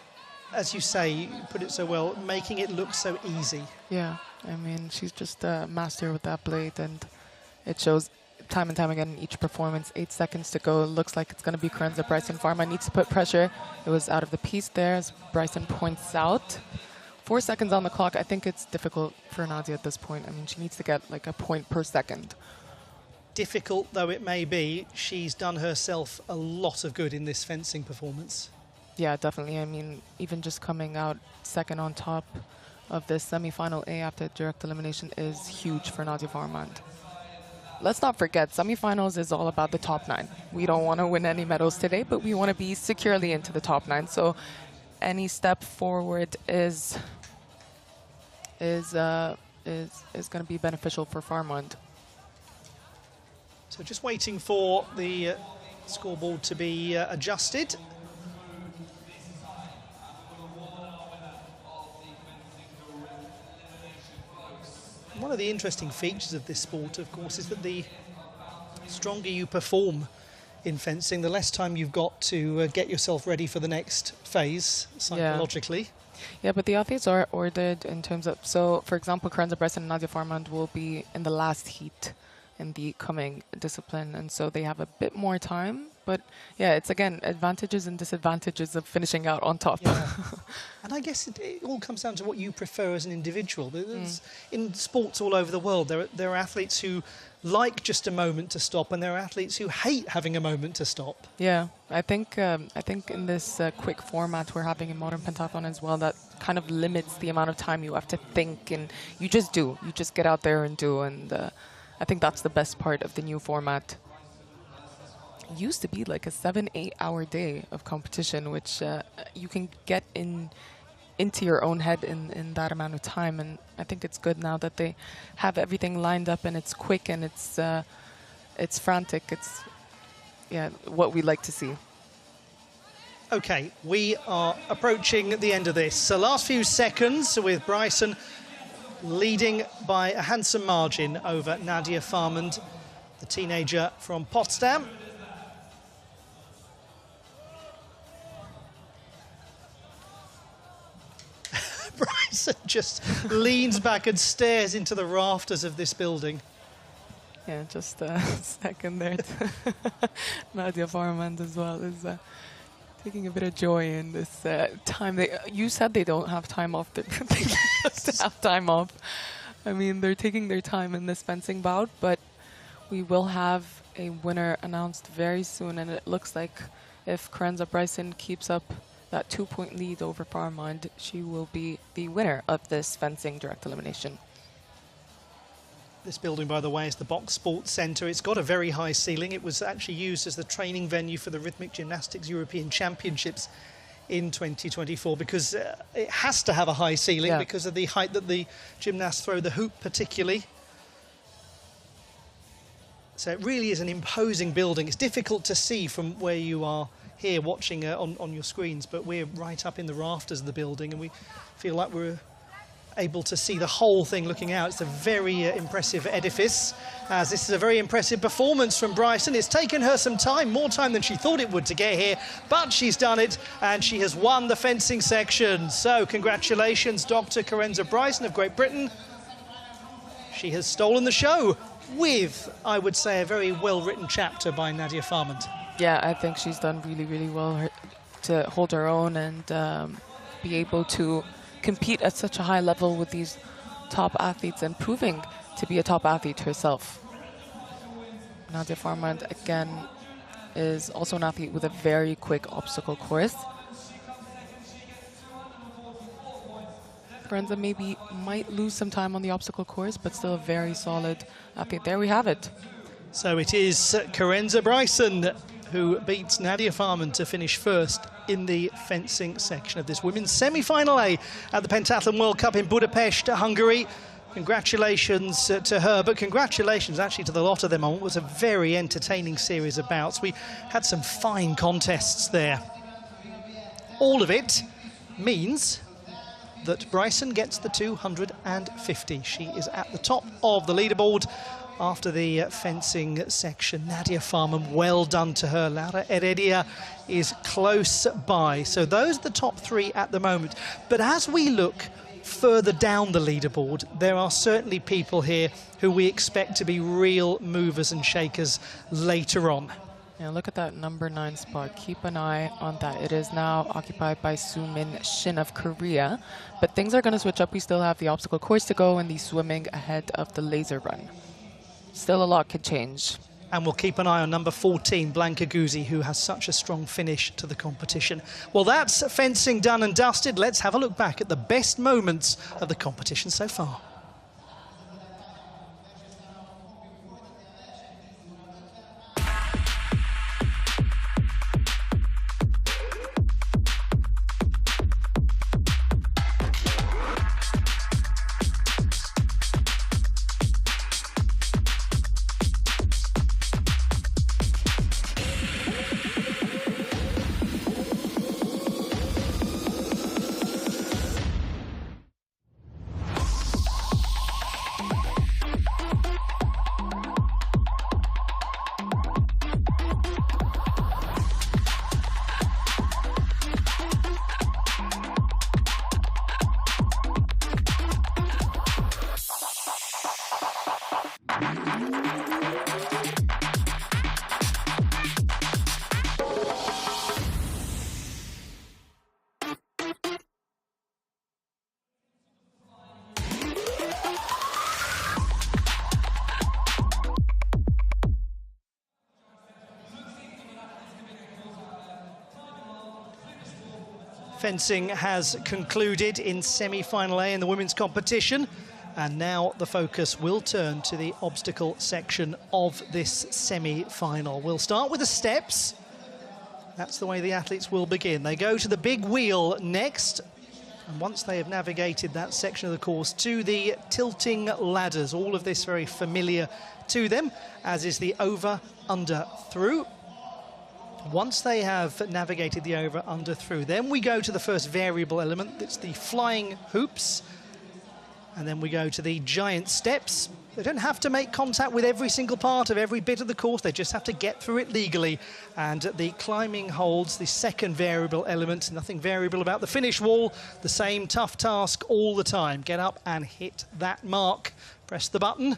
as you say, you put it so well, making it look so easy. Yeah, I mean, she's just a master with that blade, and it shows time and time again in each performance. 8 seconds to go. It looks like it's going to be Karenza Bryson. Farmand needs to put pressure. It was out of the piece there, as Bryson points out. 4 seconds on the clock. I think it's difficult for Nadia at this point. I mean, she needs to get like a point per second. difficult though it may be, she's done herself a lot of good in this fencing performance. Yeah, definitely. I mean, even just coming out second on top of this semi-final A after direct elimination is huge for Nadia Farmand. Let's not forget, semifinals is all about the top 9. We don't want to win any medals today, but we want to be securely into the top 9. So any step forward is going to be beneficial for Farmand. So just waiting for the scoreboard to be adjusted. One of the interesting features of this sport, of course, is that the stronger you perform in fencing, the less time you've got to get yourself ready for the next phase psychologically. Yeah, but the athletes are ordered in terms of, so for example, Karenza Bryson and Nadia Farmand will be in the last heat in the coming discipline, and so they have a bit more time. But yeah, it's again advantages and disadvantages of finishing out on top. Yeah. And I guess it all comes down to what you prefer as an individual. In sports all over the world, there are athletes who like just a moment to stop, and there are athletes who hate having a moment to stop. Yeah, I think in this quick format we're having in modern pentathlon as well, that kind of limits the amount of time you have to think, and you just get out there and do. And I think that's the best part of the new format. It used to be like a 7-8 hour day of competition, which you can get into your own head in that amount of time. And I think it's good now that they have everything lined up and it's quick and it's frantic. It's what we like to see. Okay, we are approaching the end of this. So last few seconds with Bryson leading by a handsome margin over Nadia Farmand, the teenager from Potsdam. Bryson just leans back and stares into the rafters of this building. Yeah, just a second there. Nadia Farmand as well is taking a bit of joy in this time. You said they don't have time off. They just have time off. I mean, they're taking their time in this fencing bout, but we will have a winner announced very soon, and it looks like if Karenza Bryson keeps up that 2-point lead over Farmand, she will be the winner of this fencing direct elimination. This building, by the way, is the Box Sports Centre. It's got a very high ceiling. It was actually used as the training venue for the Rhythmic Gymnastics European Championships in 2024 because it has to have a high ceiling because of the height that the gymnasts throw the hoop particularly. So it really is an imposing building. It's difficult to see from where you are here watching on your screens, but we're right up in the rafters of the building and we feel like we're able to see the whole thing looking out. It's a very impressive edifice, as this is a very impressive performance from Bryson. It's taken her some time, more time than she thought it would to get here, but she's done it and she has won the fencing section. So congratulations, Dr. Karenza Bryson of Great Britain. She has stolen the show with, I would say, a very well-written chapter by Nadia Farmand. Yeah, I think she's done really, really well to hold her own and be able to compete at such a high level with these top athletes and proving to be a top athlete herself. Nadia Farmand, again, is also an athlete with a very quick obstacle course. Karenza maybe might lose some time on the obstacle course, but still a very solid athlete. There we have it. So it is Karenza Bryson who beats Nadia Farmand to finish first in the fencing section of this women's semi-final A at the Pentathlon World Cup in Budapest, Hungary. Congratulations to her, but congratulations actually to the lot of them on what was a very entertaining series of bouts. We had some fine contests there. All of it means that Bryson gets the 250. She is at the top of the leaderboard after the fencing section. Nadia Farmand, well done to her. Laura Heredia is close by. So those are the top three at the moment. But as we look further down the leaderboard, there are certainly people here who we expect to be real movers and shakers later on. Yeah, look at that number 9 spot. Keep an eye on that. It is now occupied by Soo-min Shin of Korea. But things are going to switch up. We still have the obstacle course to go and the swimming ahead of the laser run. still a lot could change. And we'll keep an eye on number 14, Blanca Guzzi, who has such a strong finish to the competition. Well, that's fencing done and dusted. Let's have a look back at the best moments of the competition so far. Fencing has concluded in semi-final A in the women's competition, and now the focus will turn to the obstacle section of this semi-final. We'll start with the steps. That's the way the athletes will begin. They go to the big wheel next, and once they have navigated that section of the course, to the tilting ladders. All of this very familiar to them, as is the over, under, through. Once they have navigated the over, under, through, then we go to the first variable element. It's the flying hoops. And then we go to the giant steps. They don't have to make contact with every single part of every bit of the course. They just have to get through it legally. And the climbing holds the second variable element. Nothing variable about the finish wall. The same tough task all the time. Get up and hit that mark. Press the button,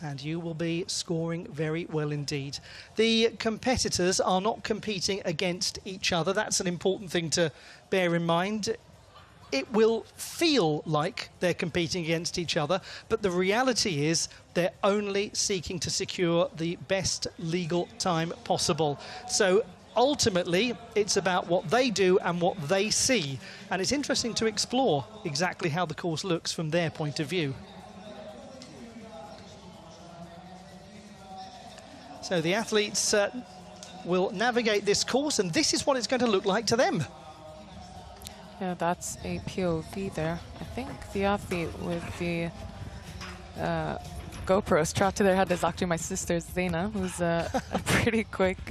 and you will be scoring very well indeed. The competitors are not competing against each other. That's an important thing to bear in mind. It will feel like they're competing against each other, but the reality is they're only seeking to secure the best legal time possible. So ultimately, it's about what they do and what they see. And it's interesting to explore exactly how the course looks from their point of view. So the athletes will navigate this course, and this is what it's going to look like to them. Yeah, that's a POV there. I think the athlete with the GoPro strapped to their head is actually my sister, Zaina, who's a pretty quick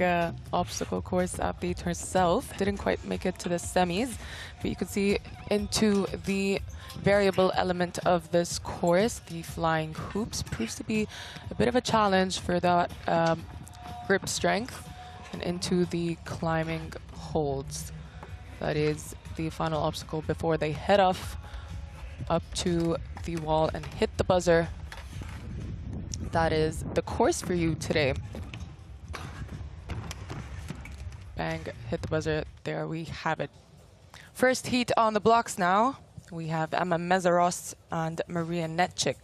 obstacle course athlete herself. Didn't quite make it to the semis, but you can see into the variable element of this course, the flying hoops, proves to be a bit of a challenge for that grip strength, and into the climbing holds. That is the final obstacle before they head off up to the wall and hit the buzzer. That is the course for you today. Bang, hit the buzzer. There we have it. First heat on the blocks now. We have Emma Mezaros and Maria Netchik.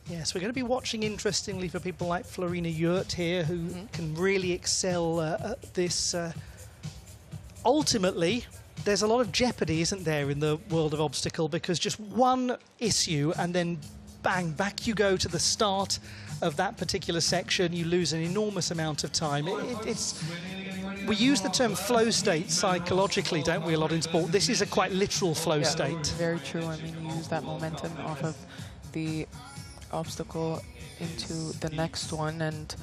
Yes, we're going to be watching, interestingly, for people like Florina Yurt here, who can really excel at this. Ultimately, there's a lot of jeopardy, isn't there, in the world of obstacle, because just one issue and then bang, back you go to the start of that particular section. You lose an enormous amount of time. We use the term flow state psychologically, don't we, a lot in sport? This is a quite literal flow state. Very true. I mean, you use that momentum off of the obstacle into the next one, and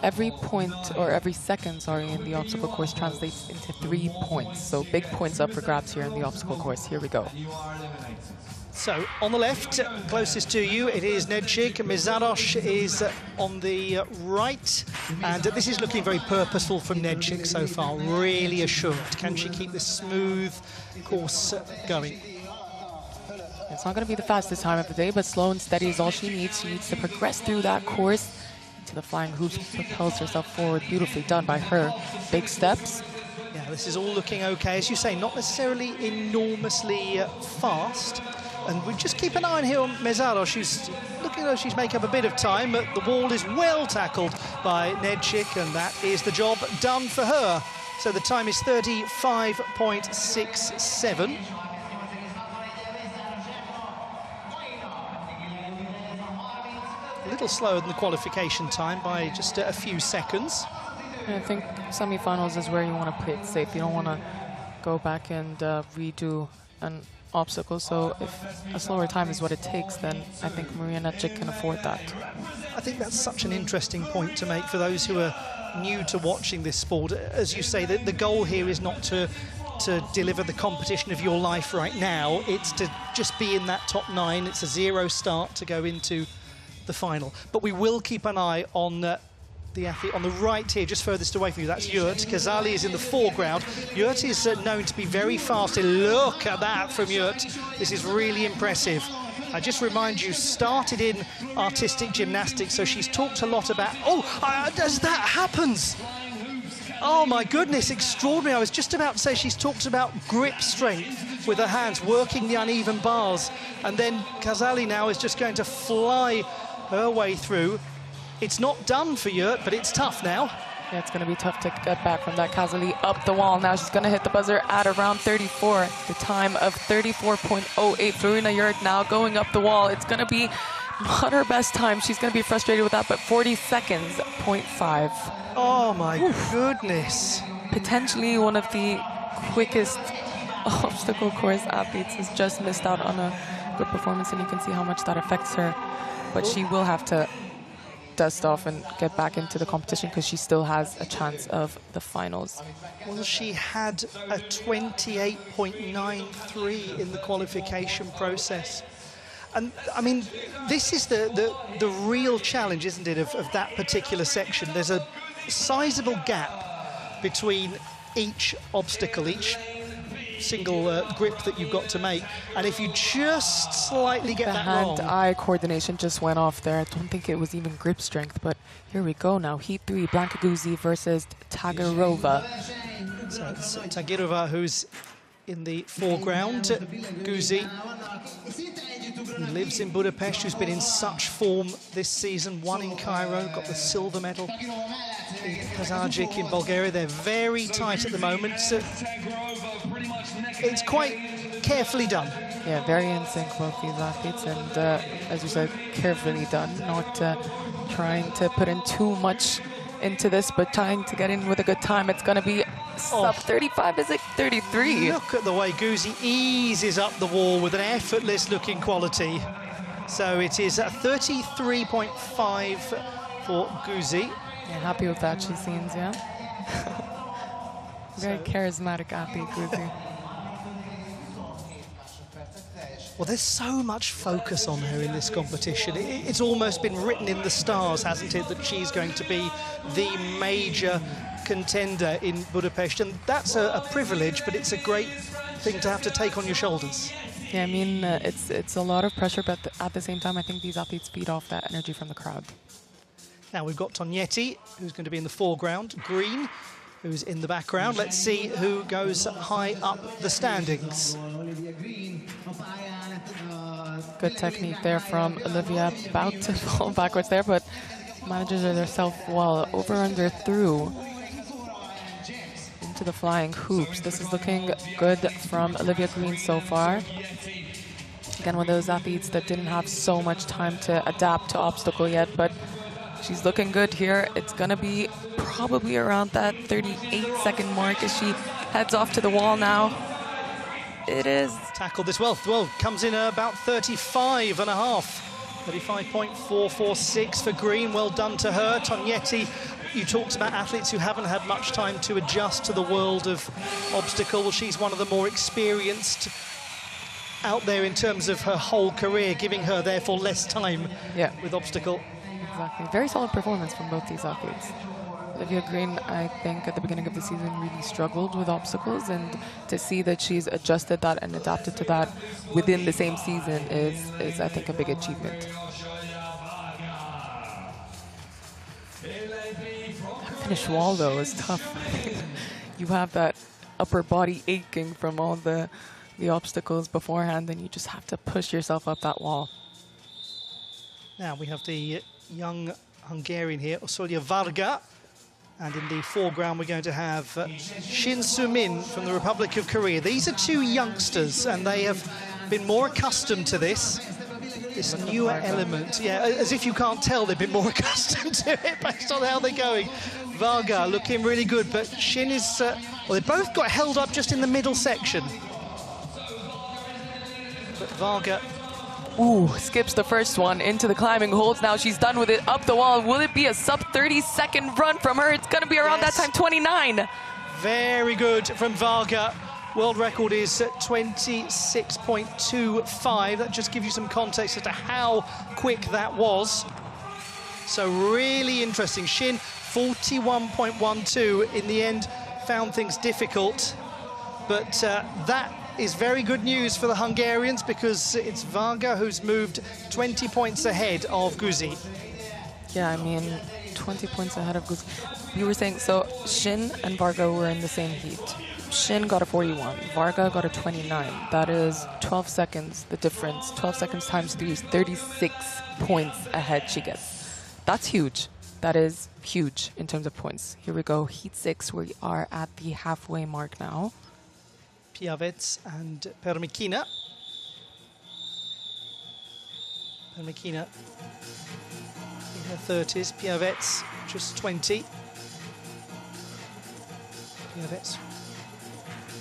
every point, or every second, sorry, in the obstacle course translates into 3 points. So big points up for grabs here in the obstacle course. Here we go. So on the left, closest to you, it is Nedchik. Mezaros is on the right, and this is looking very purposeful from Nedchik so far, really assured. Can she keep this smooth course going? It's not going to be the fastest time of the day, but slow and steady is all she needs. She needs to progress through that course to the flying hoops, propels herself forward. Beautifully done by her. Big steps. Yeah, this is all looking okay. As you say, not necessarily enormously fast, And we just keep an eye on here on Mezzaro. She's looking like she's making up a bit of time, but the wall is well tackled by Nedchik, and that is the job done for her. So the time is 35.67. A little slower than the qualification time by just a few seconds. I think semi-finals is where you want to play it safe. You don't want to go back and redo an obstacle. So if a slower time is what it takes, then I think Maria Nedchik can afford that. I think that's such an interesting point to make for those who are new to watching this sport. As you say, the goal here is not to deliver the competition of your life right now. It's to just be in that top 9. It's a 0 start to go into the final. But we will keep an eye on the athlete on the right here, just furthest away from you. That's Yurt. Kazali is in the foreground. Yurt is known to be very fast. Look at that from Yurt. This is really impressive. I just remind you, started in artistic gymnastics, so she's talked a lot about... as that happens! Oh my goodness, extraordinary. I was just about to say she's talked about grip strength with her hands, working the uneven bars. And then Kazali now is just going to fly her way through. It's not done for Yurt, but it's tough now. Yeah, it's going to be tough to get back from that. Kazali up the wall. Now she's going to hit the buzzer at around 34. The time of 34.08. Florina Yurt now going up the wall. It's going to be not her best time. She's going to be frustrated with that, but 40 seconds, 0.5. Oh, my goodness. Potentially one of the quickest obstacle course athletes has just missed out on a good performance, and you can see how much that affects her. But she will have to dust off and get back into the competition because she still has a chance of the finals. Well, she had a 28.93 in the qualification process. And, I mean, this is the real challenge, isn't it, of that particular section. There's a sizable gap between each obstacle, each single grip that you've got to make, and if you just slightly get that wrong... The hand-eye coordination just went off there. I don't think it was even grip strength, but here we go now. Heat 3, Blanka Guzzi versus Tagarova. So it's Tagirova who's in the foreground. Guzzi, who lives in Budapest, who's been in such form this season, won in Cairo, got the silver medal. Kazajic in Bulgaria, they're very tight at the moment. So it's quite carefully done. Yeah, very in sync, both these athletes, and as you said, carefully done. Not trying to put in too much into this, but trying to get in with a good time. It's going to be sub 35, is it 33? Look at the way Guzzi eases up the wall with an effortless looking quality. So it is 33.5 for Guzzi. Yeah, happy with that, she seems, yeah. Very charismatic athlete, Guzzi. Well, there's so much focus on her in this competition. It's almost been written in the stars, hasn't it, that she's going to be the major contender in Budapest. And that's a privilege, but it's a great thing to have to take on your shoulders. Yeah, I mean, it's a lot of pressure, but at the same time, I think these athletes feed off that energy from the crowd. Now we've got Tognetti, who's going to be in the foreground, Green, who's in the background. Let's see who goes high up the standings. Good technique there from Olivia, about to fall backwards there, but manages herself well. Over, under, through into the flying hoops. This is looking good from Olivia Green so far. Again, one of those athletes that didn't have so much time to adapt to obstacle yet, but she's looking good here. It's going to be probably around that 38-second mark as she heads off to the wall now. It is. Tackled this well. Well, comes in about 35.5. 35.446 for Green. Well done to her. Tognetti, you talked about athletes who haven't had much time to adjust to the world of obstacle. Well, she's one of the more experienced out there in terms of her whole career, giving her, therefore, less time with obstacle. Exactly. Very solid performance from both these athletes. Olivia Green, I think, at the beginning of the season really struggled with obstacles, and to see that she's adjusted that and adapted to that within the same season is I think, a big achievement. That finish wall, though, is tough. You have that upper body aching from all the the obstacles beforehand, then you just have to push yourself up that wall. Now we have the young Hungarian here, Osolia Varga. And in the foreground, we're going to have Shin Soo-min from the Republic of Korea. These are two youngsters, and they have been more accustomed to this newer element. Yeah, as if you can't tell they've been more accustomed to it based on how they're going. Varga looking really good, but Shin is... well, they both got held up just in the middle section. But Varga... Ooh, skips the first one into the climbing holds. Now she's done with it up the wall. Will it be a sub 30-second run from her? It's going to be around that time, 29. Very good from Varga. World record is 26.25. That just gives you some context as to how quick that was. So really interesting. Shin, 41.12. In the end, found things difficult. But that is very good news for the Hungarians, because it's Varga who's moved 20 points ahead of Guzi. Yeah, I mean, 20 points ahead of Guzi. You were saying, so Shin and Varga were in the same heat. Shin got a 41, Varga got a 29. That is 12 seconds, the difference. 12 seconds times 3 is 36 points ahead she gets. That's huge. That is huge in terms of points. Here we go, heat 6. We are at the halfway mark now. Piavets and Permikina. Permikina in her 30s, Piavets just 20. Piavets,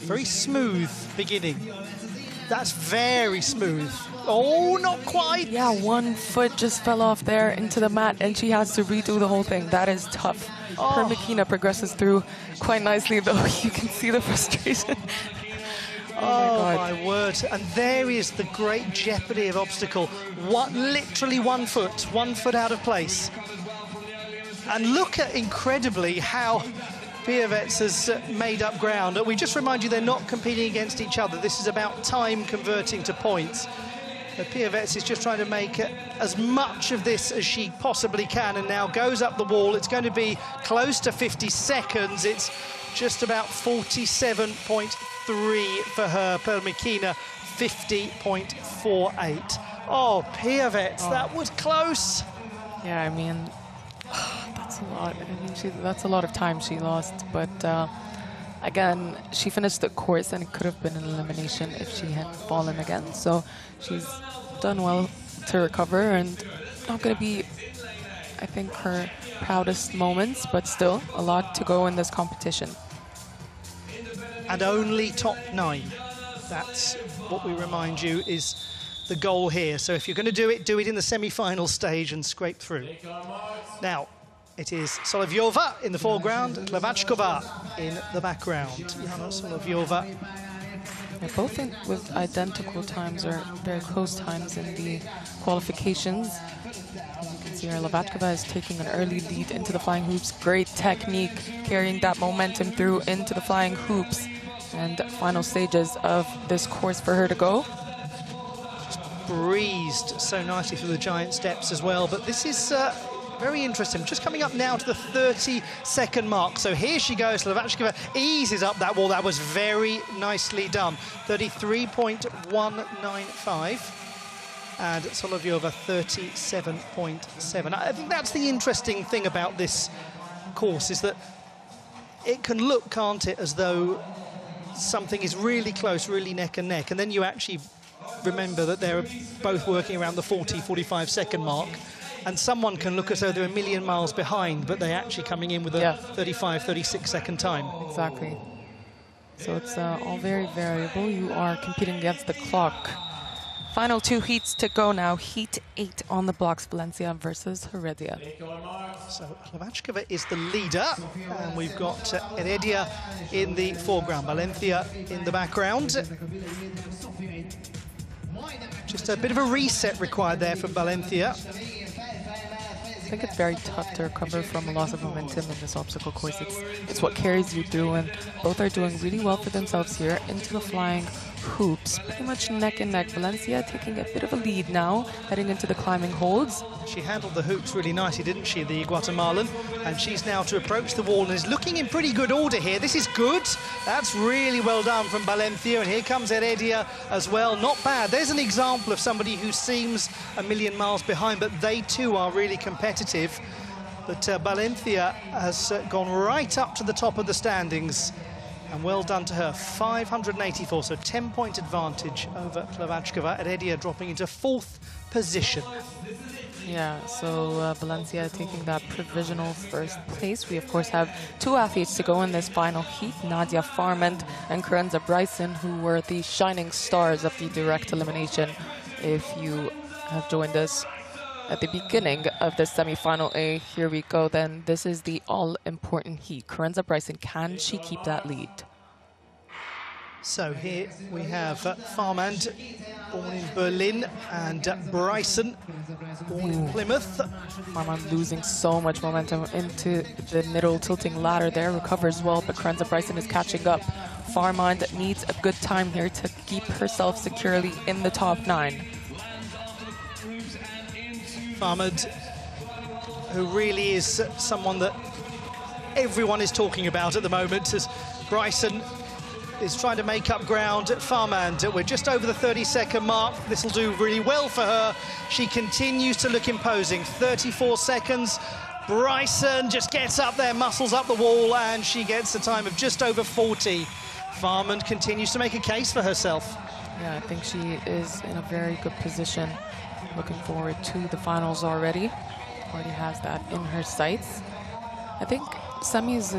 very smooth beginning. That's very smooth. Oh, not quite. Yeah, 1 foot just fell off there into the mat, and she has to redo the whole thing. That is tough. Oh. Permikina progresses through quite nicely, though. You can see the frustration. Oh my word. And there is the great jeopardy of obstacle. Literally 1 foot out of place. And look at, incredibly, how Piavets has made up ground. We just remind you, they're not competing against each other. This is about time converting to points. Piavets is just trying to make as much of this as she possibly can, and now goes up the wall. It's going to be close to 50 seconds. It's just about 47.3 for her. Permikina, 50.48. Oh, Piavets, that was close. Yeah, I mean, that's a lot. I mean, that's a lot of time she lost. But again, she finished the course, and it could have been an elimination if she had fallen again. So she's done well to recover, and not going to be, I think, her proudest moments, but still a lot to go in this competition. And only top 9. That's what we remind you is the goal here. So if you're going to do it in the semi-final stage and scrape through. Now, it is Solovyova in the foreground, Hlavackova in the background. Jana Solovyova. They're both with identical times, or very close times in the qualifications. As you can see, our Hlavackova is taking an early lead into the flying hoops. Great technique, carrying that momentum through into the flying hoops. And final stages of this course for her to go. Just breezed so nicely through the giant steps as well. But this is very interesting. Just coming up now to the 30-second mark. So here she goes. Hlavackova eases up that wall. That was very nicely done. 33.195. And Solovyova 37.7. I think that's the interesting thing about this course, is that it can look, can't it, as though something is really close, really neck and neck, and then you actually remember that they're both working around the 40-45 second mark, and someone can look as though they're a million miles behind, but they're actually coming in with a 35-36 second time. Exactly. So it's all very variable. You are competing against the clock. Final 2 heats to go now. Heat 8 on the blocks, Valencia versus Heredia. So Hlavackova is the leader, and we've got Heredia in the foreground, Valencia in the background. Just a bit of a reset required there from Valencia. I think it's very tough to recover from a loss of momentum in this obstacle course. It's what carries you through, and both are doing really well for themselves here. Into the flying hoops, pretty much neck and neck. Valencia taking a bit of a lead now, heading into the climbing holds. She handled the hoops really nicely, didn't she, the Guatemalan? And she's now to approach the wall and is looking in pretty good order here. This is good. That's really well done from Valencia. And here comes Heredia as well. Not bad. There's an example of somebody who seems a million miles behind, but they too are really competitive. But Valencia has gone right up to the top of the standings. And well done to her. 584, so 10-point advantage over Hlavackova. Heredia dropping into 4th position. Yeah, so Valencia taking that provisional 1st place. We, of course, have 2 athletes to go in this final heat, Nadia Farmand and Karenza Bryson, who were the shining stars of the direct elimination. If you have joined us at the beginning of the semi-final A, here we go then. This is the all-important heat. Karenza Bryson, can she keep that lead? So here we have Farmand, born in Berlin, and Bryson, born in Plymouth. Farmand losing so much momentum into the middle tilting ladder there, recovers well, but Karenza Bryson is catching up. Farmand needs a good time here to keep herself securely in the top 9. Farmand, who really is someone that everyone is talking about at the moment, as Bryson is trying to make up ground. Farmand, we're just over the 30-second mark. This will do really well for her. She continues to look imposing. 34 seconds. Bryson just gets up there, muscles up the wall, and she gets a time of just over 40. Farmand continues to make a case for herself. Yeah, I think she is in a very good position. Looking forward to the finals already. Already has that in her sights. I think semis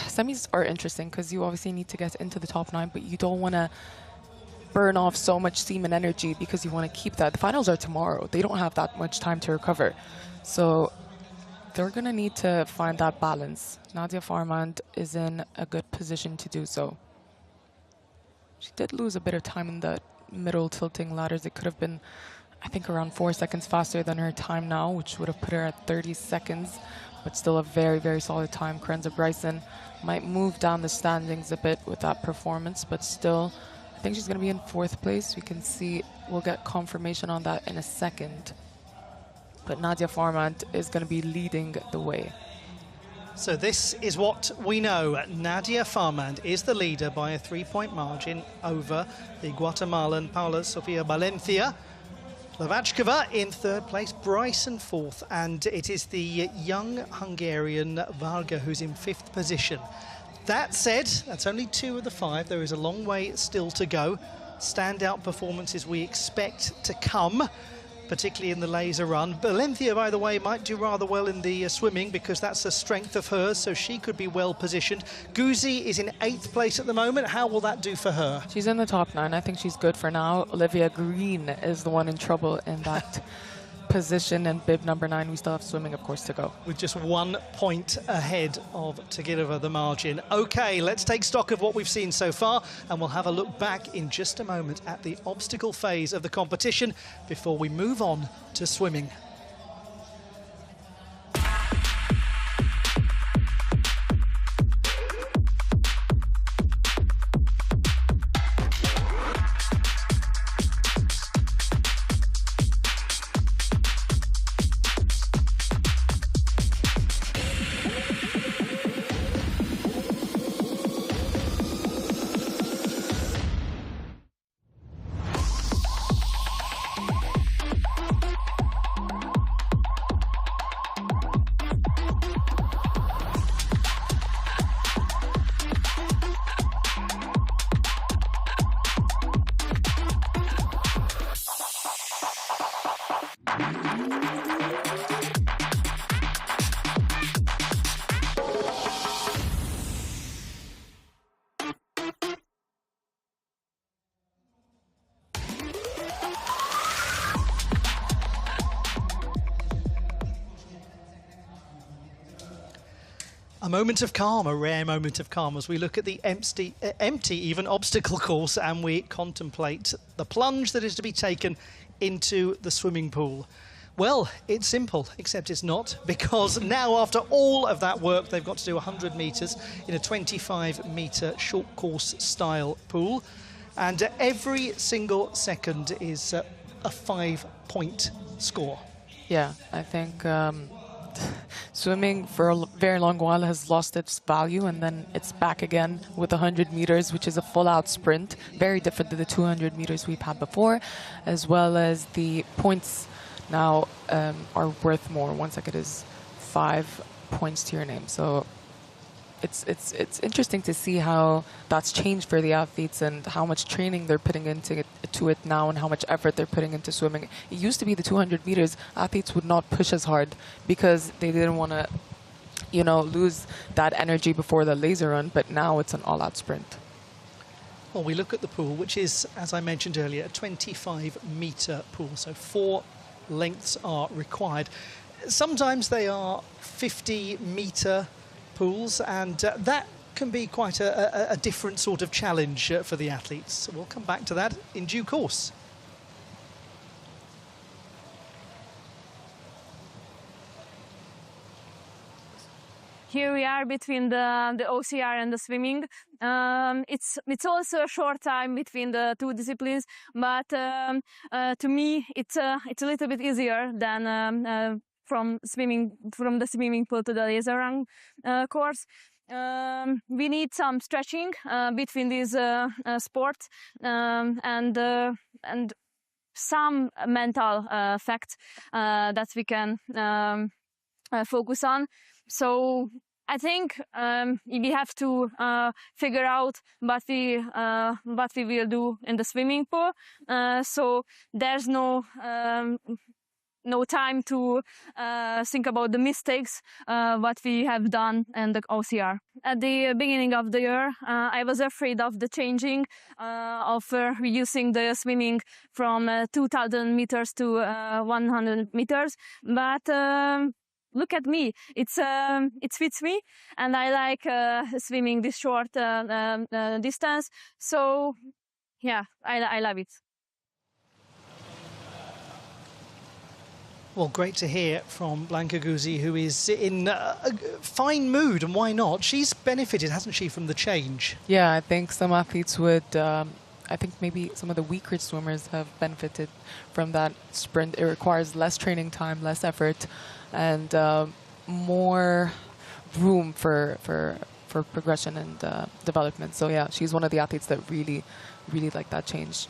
semis are interesting because you obviously need to get into the top 9, but you don't want to burn off so much steam and energy because you want to keep that. The finals are tomorrow. They don't have that much time to recover. So they're going to need to find that balance. Nadia Farmand is in a good position to do so. She did lose a bit of time in the middle tilting ladders. It could have been, I think, around 4 seconds faster than her time now, which would have put her at 30 seconds, but still a very, very solid time. Karenza Bryson might move down the standings a bit with that performance, but still, I think she's going to be in 4th place. We can see, we'll get confirmation on that in a second. But Nadia Farmand is going to be leading the way. So this is what we know. Nadia Farmand is the leader by a 3-point margin over the Guatemalan Paula Sofia Valencia. Hlavackova in 3rd place, Bryson 4th, and it is the young Hungarian Varga who's in 5th position. That said, that's only 2 of the 5. There is a long way still to go. Standout performances we expect to come, particularly in the laser run. Valencia, by the way, might do rather well in the swimming because that's a strength of hers, so she could be well positioned. Guzzi is in 8th place at the moment. How will that do for her? She's in the top 9. I think she's good for now. Olivia Green is the one in trouble in that position, and bib number 9. We still have swimming, of course, to go. With just 1 point ahead of Tagirova, the margin. Okay, let's take stock of what we've seen so far, and we'll have a look back in just a moment at the obstacle phase of the competition before we move on to swimming. A moment of calm, a rare moment of calm, as we look at the empty even obstacle course and we contemplate the plunge that is to be taken into the swimming pool. Well, it's simple, except it's not, because now after all of that work, they've got to do 100 metres in a 25-metre short course style pool. And every single second is a 5-point score. Yeah, I think swimming for a very long while has lost its value, and then it's back again with 100 meters, which is a full-out sprint, very different than the 200 meters we've had before, as well as the points now are worth more. 1 second is 5 points to your name. So it's interesting to see how that's changed for the athletes and how much training they're putting into it now and how much effort they're putting into swimming. It used to be the 200 meters, athletes would not push as hard because they didn't want to, you know, lose that energy before the laser run, but now it's an all-out sprint. Well, we look at the pool, which is, as I mentioned earlier, a 25-metre pool, so 4 lengths are required. Sometimes they are 50-metre pools, and that can be quite a different sort of challenge for the athletes. So we'll come back to that in due course. Here we are between the OCR and the swimming. It's also a short time between the two disciplines, but to me it's a little bit easier than from the swimming pool to the laser run course. We need some stretching between these sports and some mental facts that we can focus on. So I think we have to figure out what we will do in the swimming pool. So there's no time to think about the mistakes what we have done in the OCR. At the beginning of the year, I was afraid of the changing of reducing the swimming from 2,000 meters to 100 meters, but look at me, it fits me, and I like swimming this short distance. So yeah, I love it. Well, great to hear from Blanca Guzzi, who is in a fine mood, and why not? She's benefited, hasn't she, from the change? Yeah, I think some athletes would, I think maybe some of the weaker swimmers have benefited from that sprint. It requires less training time, less effort, and more room for progression and development. So yeah, she's one of the athletes that really like that change.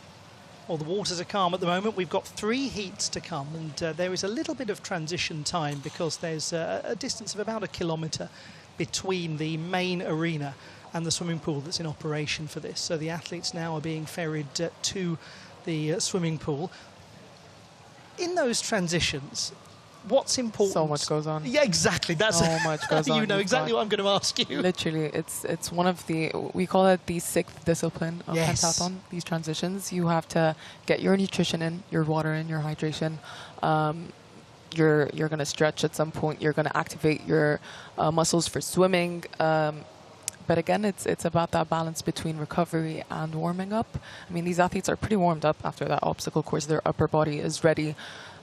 Well, the waters are calm at the moment. We've got 3 heats to come, and there is a little bit of transition time because there's a distance of about 1 kilometre between the main arena and the swimming pool that's in operation for this. So the athletes now are being ferried to the swimming pool. In those transitions, what's important? So much goes on. Yeah, exactly. That's so much goes on. You know exactly what I'm going to ask you. Literally, it's one of the, we call it the 6th discipline of pentathlon. These transitions, you have to get your nutrition in, your water in, your hydration. You're going to stretch at some point. You're going to activate your muscles for swimming. But again, it's about that balance between recovery and warming up. I mean, these athletes are pretty warmed up after that obstacle course. Their upper body is ready.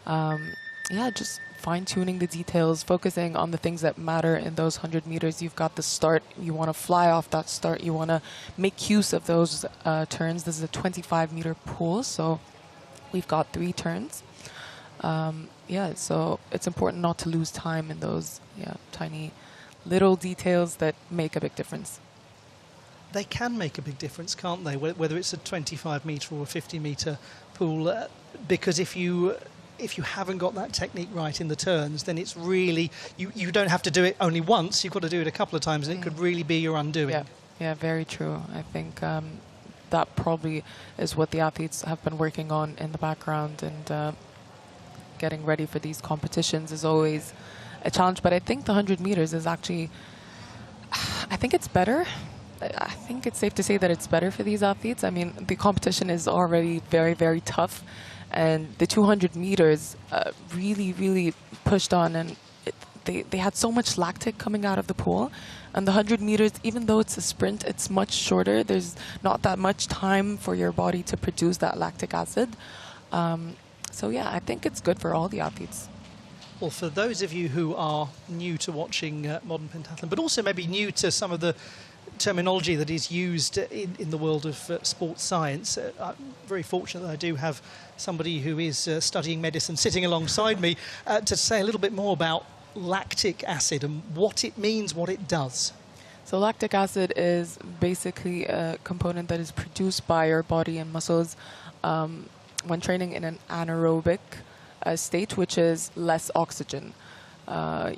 Yeah, just fine-tuning the details, focusing on the things that matter in those 100 meters. You've got the start. You want to fly off that start. You want to make use of those turns. This is a 25-meter pool, so we've got 3 turns. Yeah, so it's important not to lose time in those tiny little details that make a big difference. They can make a big difference, can't they? Whether it's a 25-metre or a 50-metre pool, because if you haven't got that technique right in the turns, then it's really, you don't have to do it only once, you've got to do it a couple of times, and it could really be your undoing. Yeah, very true. I think that probably is what the athletes have been working on in the background, and getting ready for these competitions is always a challenge. But I think the 100 meters is actually, I think it's better. I think it's safe to say that it's better for these athletes. I mean, the competition is already very, very tough. And the 200 meters really pushed on, and they had so much lactic coming out of the pool. And the 100 meters, even though it's a sprint, it's much shorter. There's not that much time for your body to produce that lactic acid. So yeah, I think it's good for all the athletes. Well, for those of you who are new to watching modern pentathlon, but also maybe new to some of the terminology that is used in the world of sports science, I'm very fortunate that I do have somebody who is studying medicine sitting alongside me to say a little bit more about lactic acid and what it means, what it does. So lactic acid is basically a component that is produced by your body and muscles when training in an anaerobic state, which is less oxygen.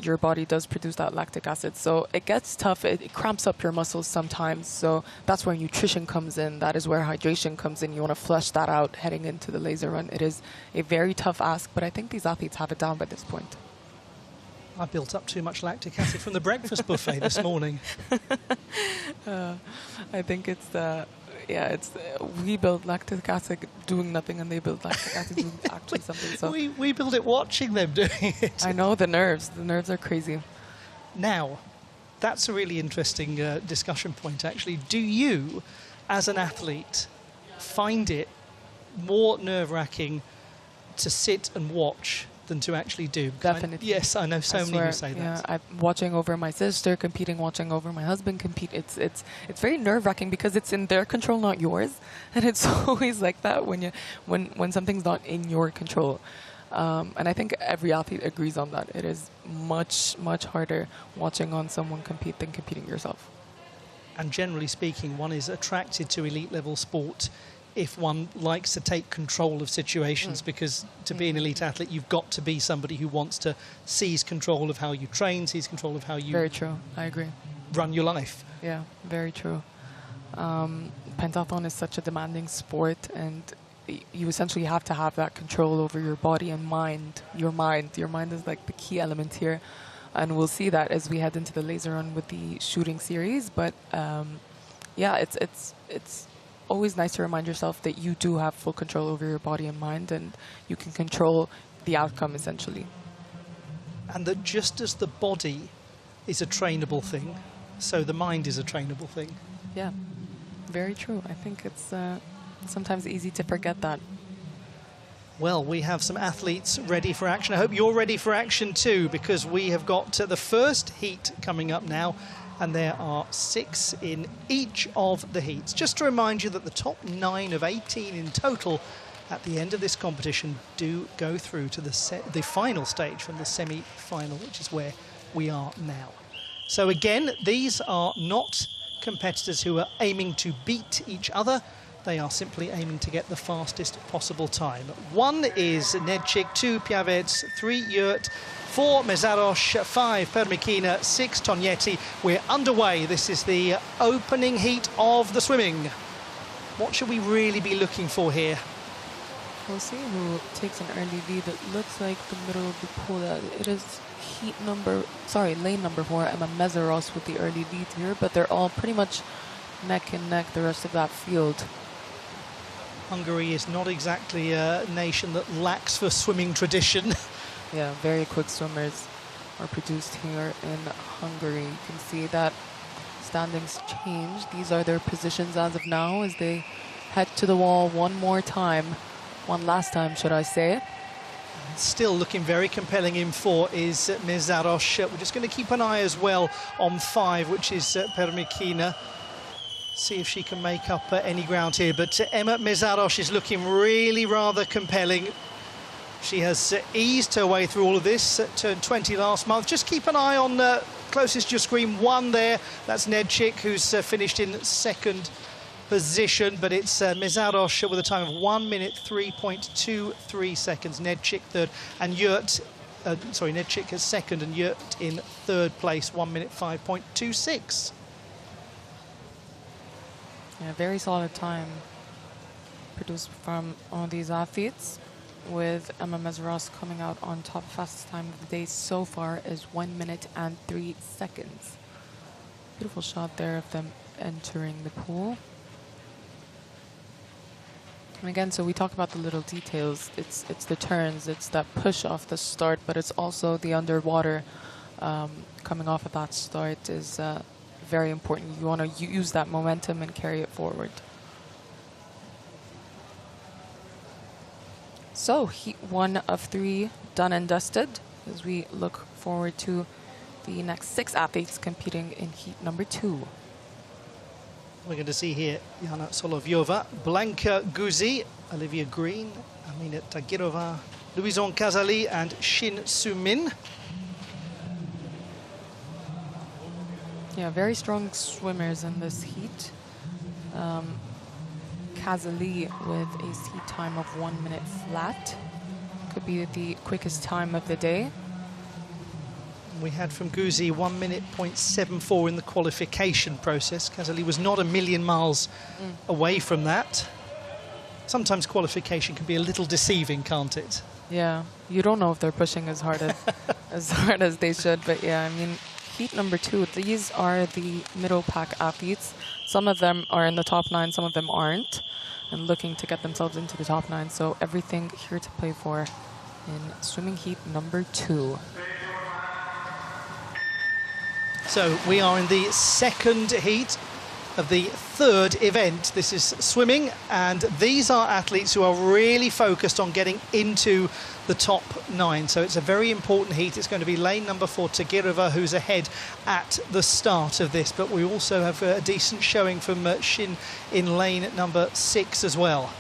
Your body does produce that lactic acid. So it gets tough, it cramps up your muscles sometimes. So that's where nutrition comes in. That is where hydration comes in. You want to flush that out heading into the laser run. It is a very tough ask, but I think these athletes have it down by this point. I built up too much lactic acid from the breakfast buffet this morning. I think it's we build lactic acid doing nothing, and they build lactic acid doing actually something. So we build it watching them doing it. I know the nerves are crazy. Now, that's a really interesting discussion point, actually. Do you, as an athlete, find it more nerve-wracking to sit and watch than to actually do? Definitely. Yes, I know so many who say that. Yeah, I'm watching over my sister competing, watching over my husband compete. It's very nerve-wracking because it's in their control, not yours, and it's always like that when something's not in your control. And I think every athlete agrees on that. It is much harder watching on someone compete than competing yourself. And generally speaking, one is attracted to elite level sport if one likes to take control of situations, because to be an elite athlete, you've got to be somebody who wants to seize control of how you train, seize control of how you very true. I agree. Run your life. Yeah, very true. Pentathlon is such a demanding sport, and you essentially have to have that control over your body and mind. Your mind is like the key element here, and we'll see that as we head into the laser run with the shooting series. But yeah, it's always nice to remind yourself that you do have full control over your body and mind, and you can control the outcome essentially. And that just as the body is a trainable thing, so the mind is a trainable thing. Yeah, very true. I think it's sometimes easy to forget that. Well, we have some athletes ready for action. I hope you're ready for action too, because we have got the first heat coming up now, and there are 6 in each of the heats. Just to remind you that the top 9 of 18 in total at the end of this competition do go through to the final stage from the semi-final, which is where we are now. So again, these are not competitors who are aiming to beat each other. They are simply aiming to get the fastest possible time. 1 is Nedchik, 2 Piavets, 3 Yurt, 4 Mezaros, 5 Permikina, 6 Tognetti. We're underway. This is the opening heat of the swimming. What should we really be looking for here? We'll see who takes an early lead. It looks like the middle of the pool. It is lane number 4, Emma Mezaros with the early lead here, but they're all pretty much neck and neck, the rest of that field. Hungary is not exactly a nation that lacks for swimming tradition. Yeah, very quick swimmers are produced here in Hungary. You can see that standings change. These are their positions as of now as they head to the wall one last time, should I say. Still looking very compelling in 4 is Mezaros. We're just going to keep an eye as well on 5, which is Permikina. See if she can make up any ground here. But Emma Mezaros is looking really rather compelling. She has eased her way through all of this, turned 20 last month. Just keep an eye on closest to your screen, 1 there. That's Nedchik, who's finished in 2nd position. But it's Mezaros with a time of 1 minute 3.23 seconds. Nedchik 3rd, and Nedchik is 2nd, and Yurt in 3rd place, 1 minute 5.26. Yeah, very solid time produced from all these athletes, with Emma Mezaros coming out on top. Fastest time of the day so far is 1 minute and 3 seconds. Beautiful shot there of them entering the pool. And again, so we talk about the little details. It's the turns, it's that push off the start, but it's also the underwater coming off of that start is very important. You want to use that momentum and carry it forward. So, heat 1 of 3 done and dusted, as we look forward to the next 6 athletes competing in heat number 2. We're going to see here Jana Solovyova, Blanka Guzi, Olivia Green, Amina Tagirova, Louison Kazali and Shin Su-min. Yeah, very strong swimmers in this heat. Kazali with a seat time of 1 minute flat. Could be the quickest time of the day. We had from Guzi 1 minute .74 in the qualification process. Kazali was not a million miles away from that. Sometimes qualification can be a little deceiving, can't it? Yeah, you don't know if they're pushing as hard as they should, but yeah, I mean, heat number 2, these are the middle pack athletes. Some of them are in the top 9, some of them aren't, and looking to get themselves into the top 9. So everything here to play for in swimming heat number 2. So we are in the second heat of the third event. This is swimming, and these are athletes who are really focused on getting into the top 9. So it's a very important heat. It's going to be lane number 4, Tagirova, who's ahead at the start of this. But we also have a decent showing from Shin in lane number 6 as well.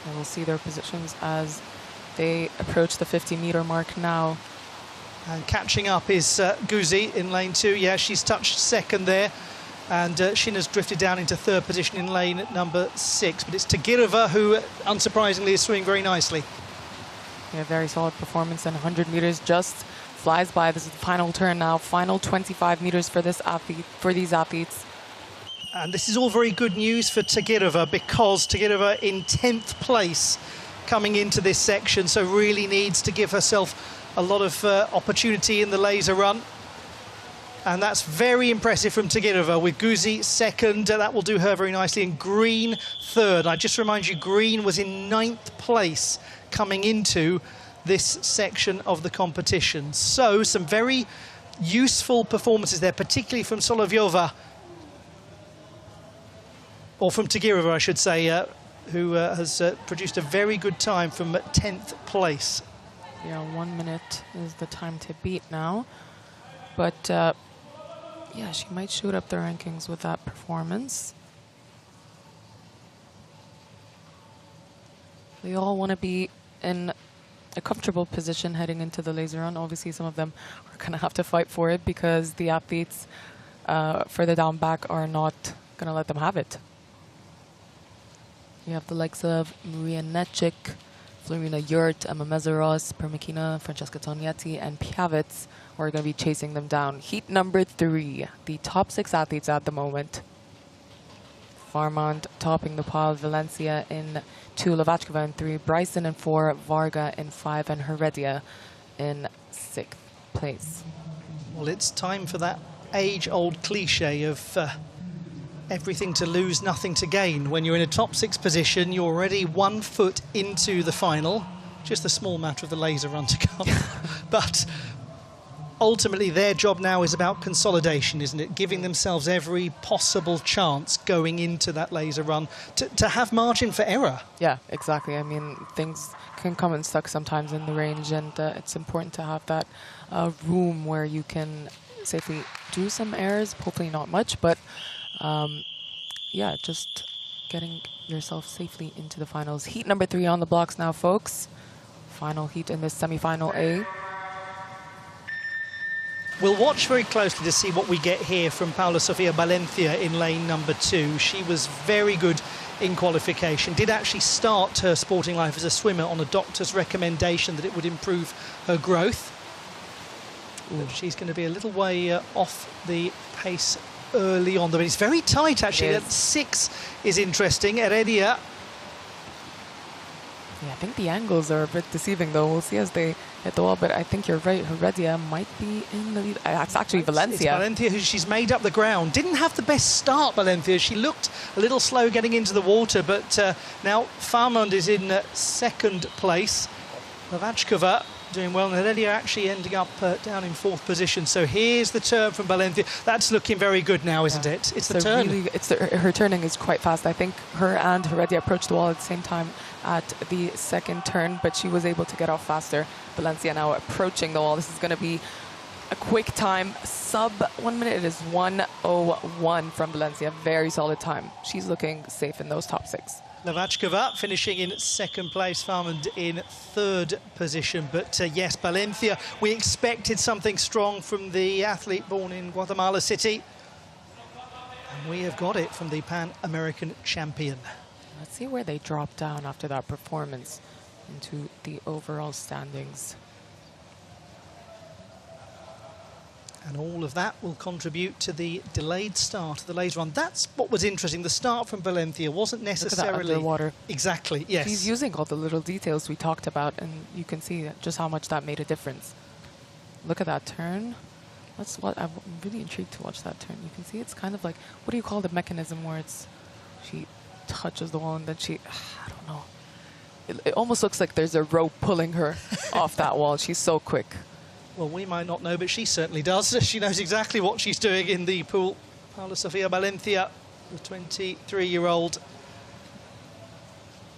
And we'll see their positions as they approach the 50-meter mark now. And catching up is Guzi in lane 2. Yeah, she's touched second there. And Shin has drifted down into third position in lane number 6. But it's Tagirova who, unsurprisingly, is swimming very nicely. Yeah, very solid performance, and 100 meters just flies by. This is the final turn now. Final 25 meters for this athlete, for these athletes. And this is all very good news for Tagirova, because Tagirova in 10th place coming into this section, so really needs to give herself a lot of opportunity in the laser run. And that's very impressive from Tagirova, with Guzi second. That will do her very nicely. And Green third. I just remind you, Green was in 9th place coming into this section of the competition. So some very useful performances there, particularly from Solovyova, or from Tagirova, I should say, who has produced a very good time from 10th place. Yeah, 1 minute is the time to beat now. But yeah, she might shoot up the rankings with that performance. They all want to be in a comfortable position heading into the laser run. Obviously, some of them are going to have to fight for it, because the athletes further down back are not going to let them have it. You have the likes of Maria Nechik, Florina Yurt, Emma Mezaros, Permikina, Francesca Tognetti, and Piavitz, who are going to be chasing them down. Heat number 3, the top 6 athletes at the moment. Farmand topping the pile, Valencia in 2, Lavachkova in 3, Bryson in 4, Varga in 5, and Heredia in 6th place. Well, it's time for that age-old cliche of everything to lose, nothing to gain. When you're in a top 6 position, you're already 1 foot into the final. Just a small matter of the laser run to come. But ultimately, their job now is about consolidation, isn't it? Giving themselves every possible chance going into that laser run to have margin for error. Yeah, exactly. I mean, things can come unstuck sometimes in the range, and it's important to have that room where you can safely do some errors, hopefully not much, but yeah, just getting yourself safely into the finals. Heat number 3 on the blocks now, folks. Final heat in this semi-final A. We'll watch very closely to see what we get here from Paula Sofia Valencia in lane number 2. She was very good in qualification, did actually start her sporting life as a swimmer on a doctor's recommendation that it would improve her growth. But she's going to be a little way off the pace early on, but it's very tight actually. That 6 is interesting. Heredia. Yeah, I think the angles are a bit deceiving though. We'll see as they hit the wall, but I think you're right. Heredia might be in the lead. It's actually Valencia. It's Valencia who she's made up the ground. Didn't have the best start, Valencia. She looked a little slow getting into the water, but now Farmand is in 2nd place. Lavachkova doing well. Heredia actually ending up down in 4th position. So here's the turn from Valencia. That's looking very good now, isn't it? It's the turn. Her turning is quite fast. I think her and Heredia approached the wall at the same time at the second turn, but she was able to get off faster. Valencia now approaching the wall. This is going to be a quick time, sub 1 minute. It is 1:01 from Valencia. Very solid time. She's looking safe in those top 6. Lavachkova finishing in 2nd place, Farmand in 3rd position. But yes, Valencia, we expected something strong from the athlete born in Guatemala City. And we have got it from the Pan-American champion. Let's see where they drop down after that performance into the overall standings. And all of that will contribute to the delayed start of the laser run. That's what was interesting. The start from Valencia wasn't necessarily... Look at that underwater. Exactly, yes. She's using all the little details we talked about, and you can see just how much that made a difference. Look at that turn. I'm really intrigued to watch that turn. You can see it's kind of like, what do you call the mechanism where she touches the wall and then I don't know. It almost looks like there's a rope pulling her off that wall. She's so quick. Well, we might not know, but she certainly does. She knows exactly what she's doing in the pool. Paula Sofia Valencia, the 23-year-old.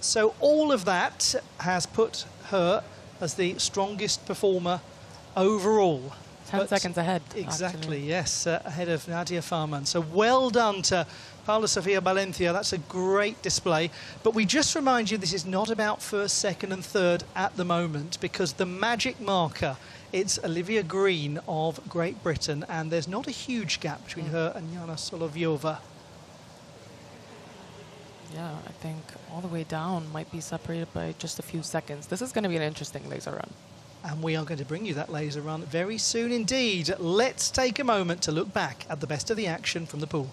So all of that has put her as the strongest performer overall. 10 seconds ahead. Exactly, actually. Yes, ahead of Nadia Farman. So well done to Paula Sofia Valencia. That's a great display. But we just remind you this is not about 1st, 2nd and 3rd at the moment, because the magic marker, it's Olivia Green of Great Britain, and there's not a huge gap between her and Jana Solovyova. Yeah, I think all the way down might be separated by just a few seconds. This is going to be an interesting laser run. And we are going to bring you that laser run very soon indeed. Let's take a moment to look back at the best of the action from the pool.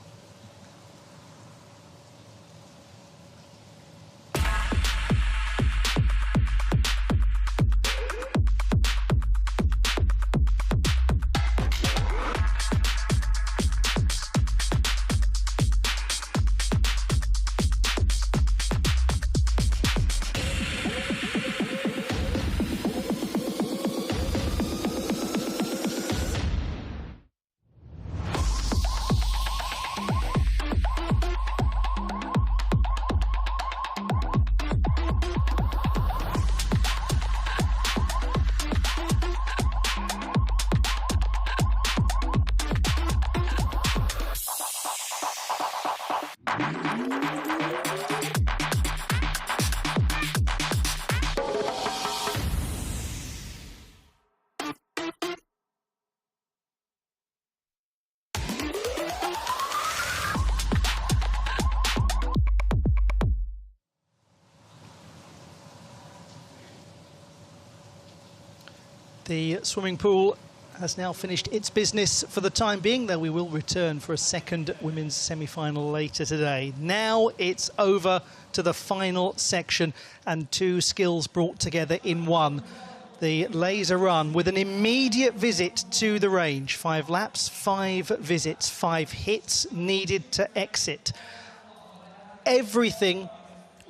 The swimming pool has now finished its business for the time being, though we will return for a 2nd women's semi-final later today. Now it's over to the final section and 2 skills brought together in one. The laser run with an immediate visit to the range. 5 laps, 5 visits, 5 hits needed to exit. Everything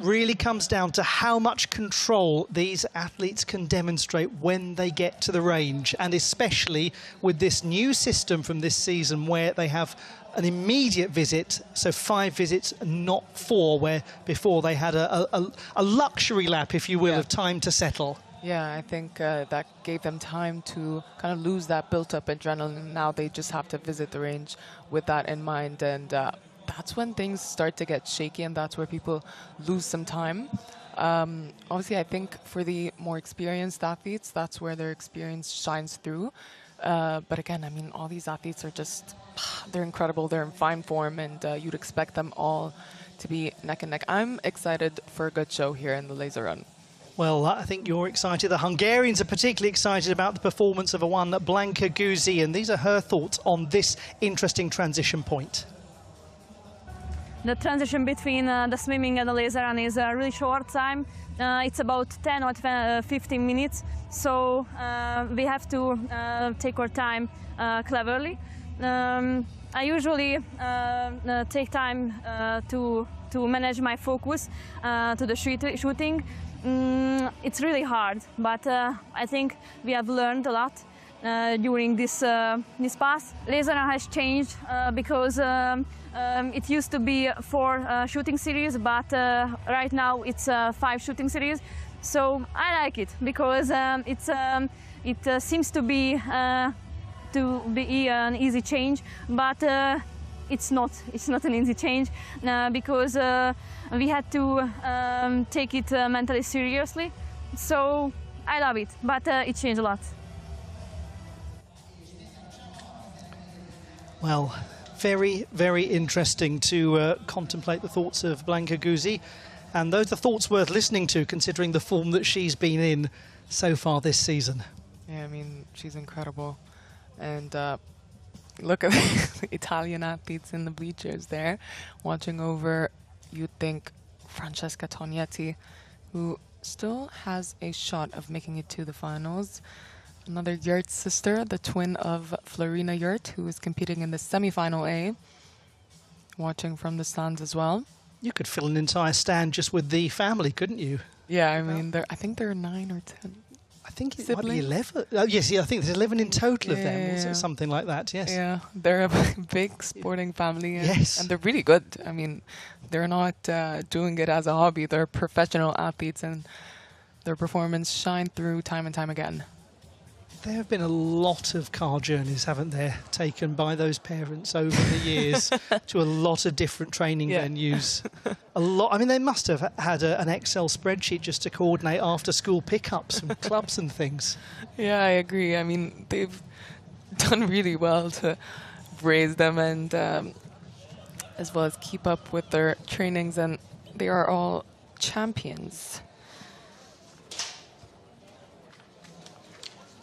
really comes down to how much control these athletes can demonstrate when they get to the range, and especially with this new system from this season where they have an immediate visit, so 5 visits, not 4, where before they had a luxury lap, if you will, of time to settle. Yeah, I think that gave them time to kind of lose that built-up adrenaline. Now they just have to visit the range with that in mind, and that's when things start to get shaky, and that's where people lose some time. Obviously, I think for the more experienced athletes, that's where their experience shines through. But again, I mean, all these athletes are just, they're incredible. They're in fine form, and you'd expect them all to be neck and neck. I'm excited for a good show here in the laser run. Well, I think you're excited. The Hungarians are particularly excited about the performance of one Blanka Guzzi, and these are her thoughts on this interesting transition point. The transition between the swimming and the laser run is a really short time. It's about 10 or 15 minutes, so we have to take our time cleverly. I usually take time to manage my focus to the shooting. it's really hard, but I think we have learned a lot during this pass. Laser run has changed because it used to be 4 shooting series, but right now it's 5 shooting series. So I like it because it seems to be an easy change, but it's not an easy change because we had to take it mentally seriously. So I love it, but it changed a lot. Well, very, very interesting to contemplate the thoughts of Blanka Guzzi. And those are thoughts worth listening to, considering the form that she's been in so far this season. Yeah, I mean, she's incredible. And look at the Italian athletes in the bleachers there, watching over, you'd think, Francesca Tognetti, who still has a shot of making it to the finals. Another Yurt sister, the twin of Florina Yurt, who is competing in the semi-final A, watching from the stands as well. You could fill an entire stand just with the family, couldn't you? Yeah, I mean, I think there are 9 or 10. I think it siblings? might be 11. Oh, yes, yeah, I think there's 11 in total of them, Yeah. or something like that, yes. Yeah, they're a big sporting family. And, Yes. and they're really good. I mean, they're not doing it as a hobby. They're professional athletes, and their performance shine through time and time again. There have been a lot of car journeys, haven't there, taken by those parents over the years to a lot of different training Yeah. venues. A lot. I mean, they must have had an Excel spreadsheet just to coordinate after-school pickups and clubs and things. Yeah, I agree. I mean, they've done really well to raise them and as well as keep up with their trainings, and they are all champions.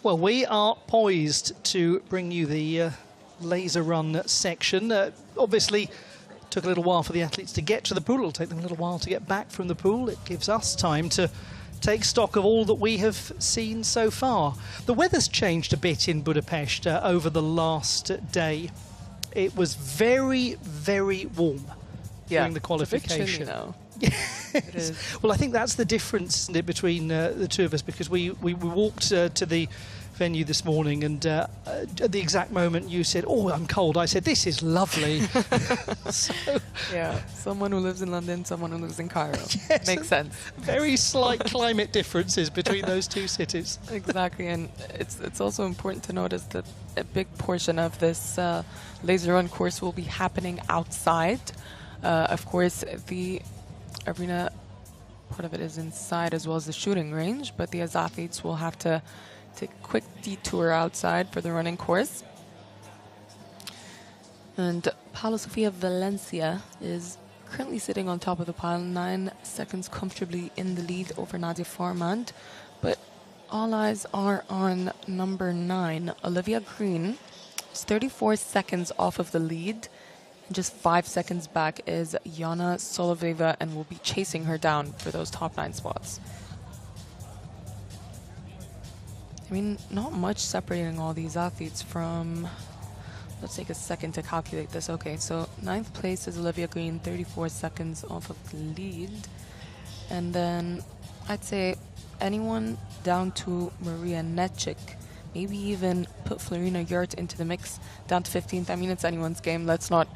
Well, we are poised to bring you the laser run section. Obviously, took a little while for the athletes to get to the pool. It'll take them a little while to get back from the pool. It gives us time to take stock of all that we have seen so far. The weather's changed a bit in Budapest over the last day. It was very, very warm during the qualification. It's a bit chilly now. It is. Well, I think that's the difference, isn't it, between the two of us, because we walked to the venue this morning, and at the exact moment you said, "Oh, I'm cold," I said, "This is lovely." So, Yeah, someone who lives in London, someone who lives in Cairo. Yes, Makes sense. very slight climate differences between those two cities. Exactly, and it's also important to notice that a big portion of this laser run course will be happening outside. Of course, the arena part of it is inside as well as the shooting range, but the athletes will have to take a quick detour outside for the running course. And Paula Sofia Valencia is currently sitting on top of the pile, 9 seconds comfortably in the lead over Nadia Formand, but all eyes are on number 9, Olivia Green. It's 34 seconds off of the lead. And just 5 seconds back is Jana Soloveva, and will be chasing her down for those top 9 spots. I mean, not much separating all these athletes from... Let's take a second to calculate this. Okay, so 9th place is Olivia Green, 34 seconds off of the lead. And then I'd say anyone down to Maria Nečik, maybe even put Florina Yurt into the mix, down to 15th. I mean, it's anyone's game. Let's not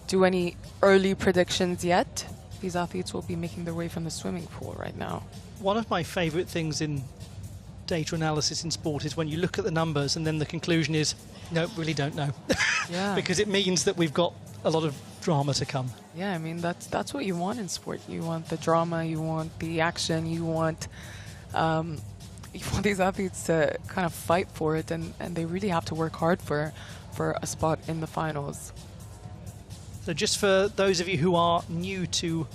do any early predictions yet. These athletes will be making their way from the swimming pool right now. One of my favourite things in data analysis in sport is when you look at the numbers and then the conclusion is, no, really don't know. Yeah. Because it means that we've got a lot of drama to come. Yeah, I mean, that's what you want in sport. You want the drama, you want the action, you want these athletes to kind of fight for it, and they really have to work hard for a spot in the finals. So just for those of you who are new to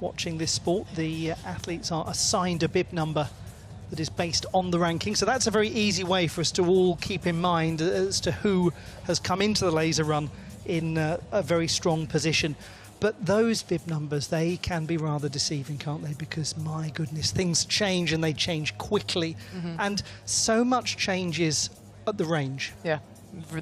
watching this sport, the athletes are assigned a bib number that is based on the ranking. So that's a very easy way for us to all keep in mind as to who has come into the laser run in a very strong position. But those bib numbers, they can be rather deceiving, can't they? Because, my goodness, things change, and they change quickly. And so much changes at the range. Yeah.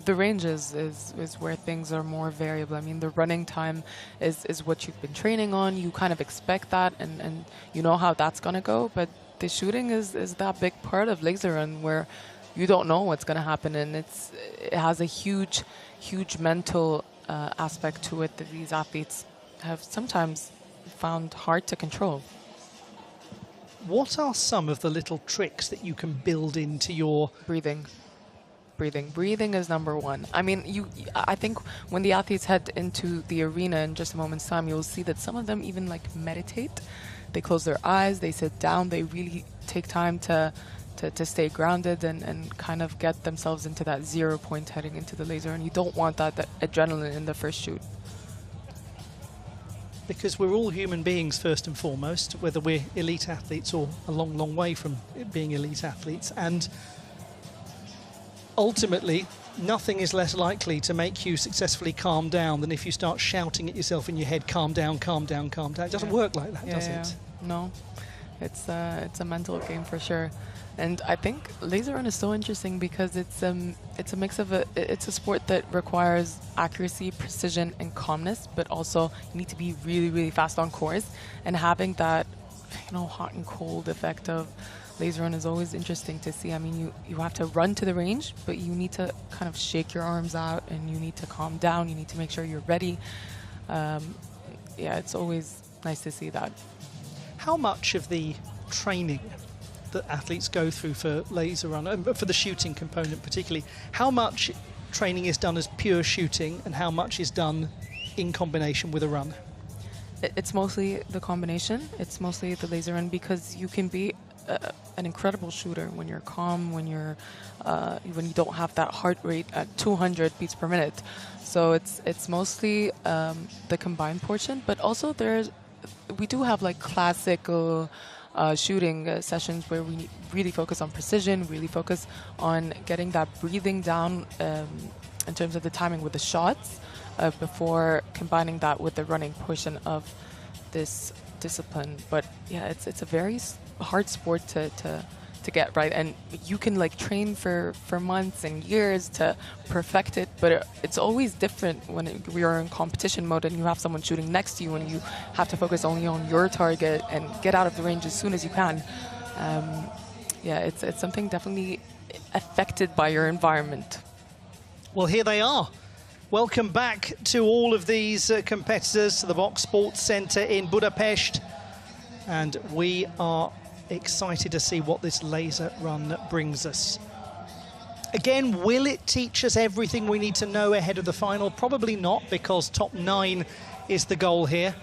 the range is where things are more variable. I mean, the running time is what you've been training on. You kind of expect that, and you know how that's going to go. But the shooting is that big part of laser run where you don't know what's going to happen, and it has a huge mental aspect to it that these athletes have sometimes found hard to control. What are some of the little tricks that you can build into your Breathing is number one. I mean, I think when the athletes head into the arena in just a moment's time, you'll see that some of them even like meditate. They close their eyes, they sit down, they really take time to stay grounded and kind of get themselves into that 0 point heading into the laser. And you don't want that adrenaline in the first shoot. Because we're all human beings first and foremost, whether we're elite athletes or a long, long way from being elite athletes. And ultimately, nothing is less likely to make you successfully calm down than if you start shouting at yourself in your head, calm down, calm down, calm down. It doesn't work like that, does it? No, it's a mental game for sure. And I think laser run is so interesting because it's a mix of it's a sport that requires accuracy, precision, and calmness, but also you need to be really, really fast on course. And having that, hot and cold effect of laser run is always interesting to see. I mean, you have to run to the range, but you need to kind of shake your arms out, and you need to calm down. You need to make sure you're ready. It's always nice to see that. How much of the training that athletes go through for laser run, for the shooting component particularly, how much training is done as pure shooting and how much is done in combination with a run? It's mostly the combination. It's mostly the laser run because you can be an incredible shooter when you're calm, when you don't have that heart rate at 200 beats per minute. So it's mostly the combined portion, but also we do have like classical shooting sessions where we really focus on precision, really focus on getting that breathing down in terms of the timing with the shots before combining that with the running portion of this discipline. But yeah, it's a very hard sport to get right, and you can like train for months and years to perfect it, but it's always different when we are in competition mode and you have someone shooting next to you and you have to focus only on your target and get out of the range as soon as you can. It's something definitely affected by your environment. Well, here they are. Welcome back to all of these competitors to the Box Sports Centre in Budapest, and we are excited to see what this laser run brings us. Again, will it teach us everything we need to know ahead of the final? Probably not, because top 9 is the goal here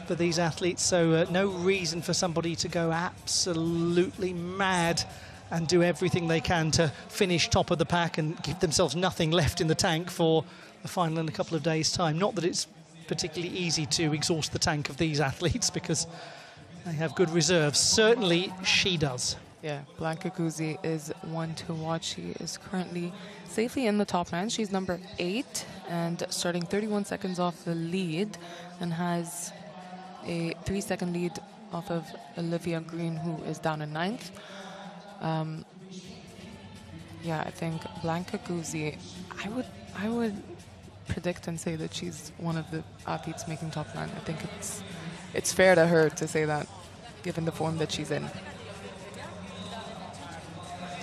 for these athletes, so no reason for somebody to go absolutely mad and do everything they can to finish top of the pack and give themselves nothing left in the tank for the final in a couple of days' time. Not that it's particularly easy to exhaust the tank of these athletes because they have good reserves. Certainly she does. Yeah, Blanca Guzzi is one to watch. She is currently safely in the top 9. She's number 8 and starting 31 seconds off the lead and has a 3-second lead off of Olivia Green, who is down in 9th. I think Blanca Guzzi, I would predict and say that she's one of the athletes making top 9. I think it's fair to her to say that, given the form that she's in.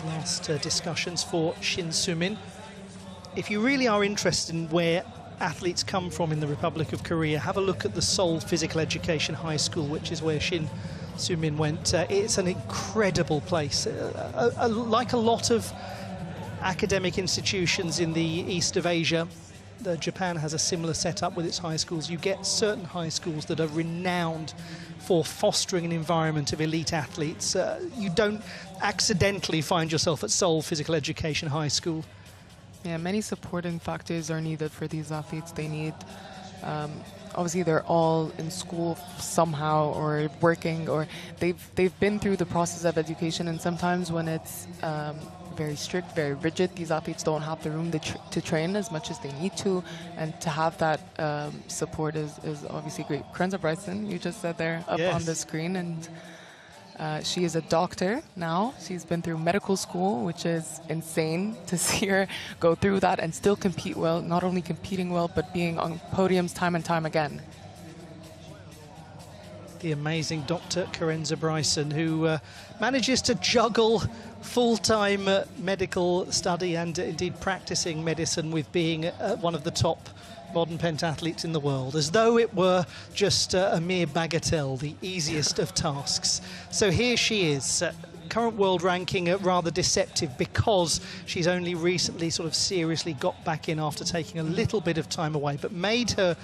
Last discussions for Shin Sumin. If you really are interested in where athletes come from in the Republic of Korea, have a look at the Seoul Physical Education High School, which is where Shin Sumin went. It's an incredible place. Like a lot of academic institutions in the east of Asia, Japan has a similar setup with its high schools. You get certain high schools that are renowned for fostering an environment of elite athletes. You don't accidentally find yourself at Seoul Physical Education High School. Yeah, many supporting factors are needed for these athletes. They need, obviously they're all in school somehow or working, or they've been through the process of education, and sometimes when it's very strict, very rigid, these athletes don't have the room to train as much as they need to, and to have that support is obviously great. Krenza Bryson, you just said there up yes. on the screen, and She is a doctor now. She's been through medical school, which is insane to see her go through that and still compete well, not only competing well, but being on podiums time and time again. The amazing Dr. Carenza Bryson, who manages to juggle full-time medical study and indeed practicing medicine with being one of the top modern pentathletes in the world, as though it were just a mere bagatelle, the easiest of tasks. So here she is, current world ranking rather deceptive because she's only recently sort of seriously got back in after taking a little bit of time away, but made her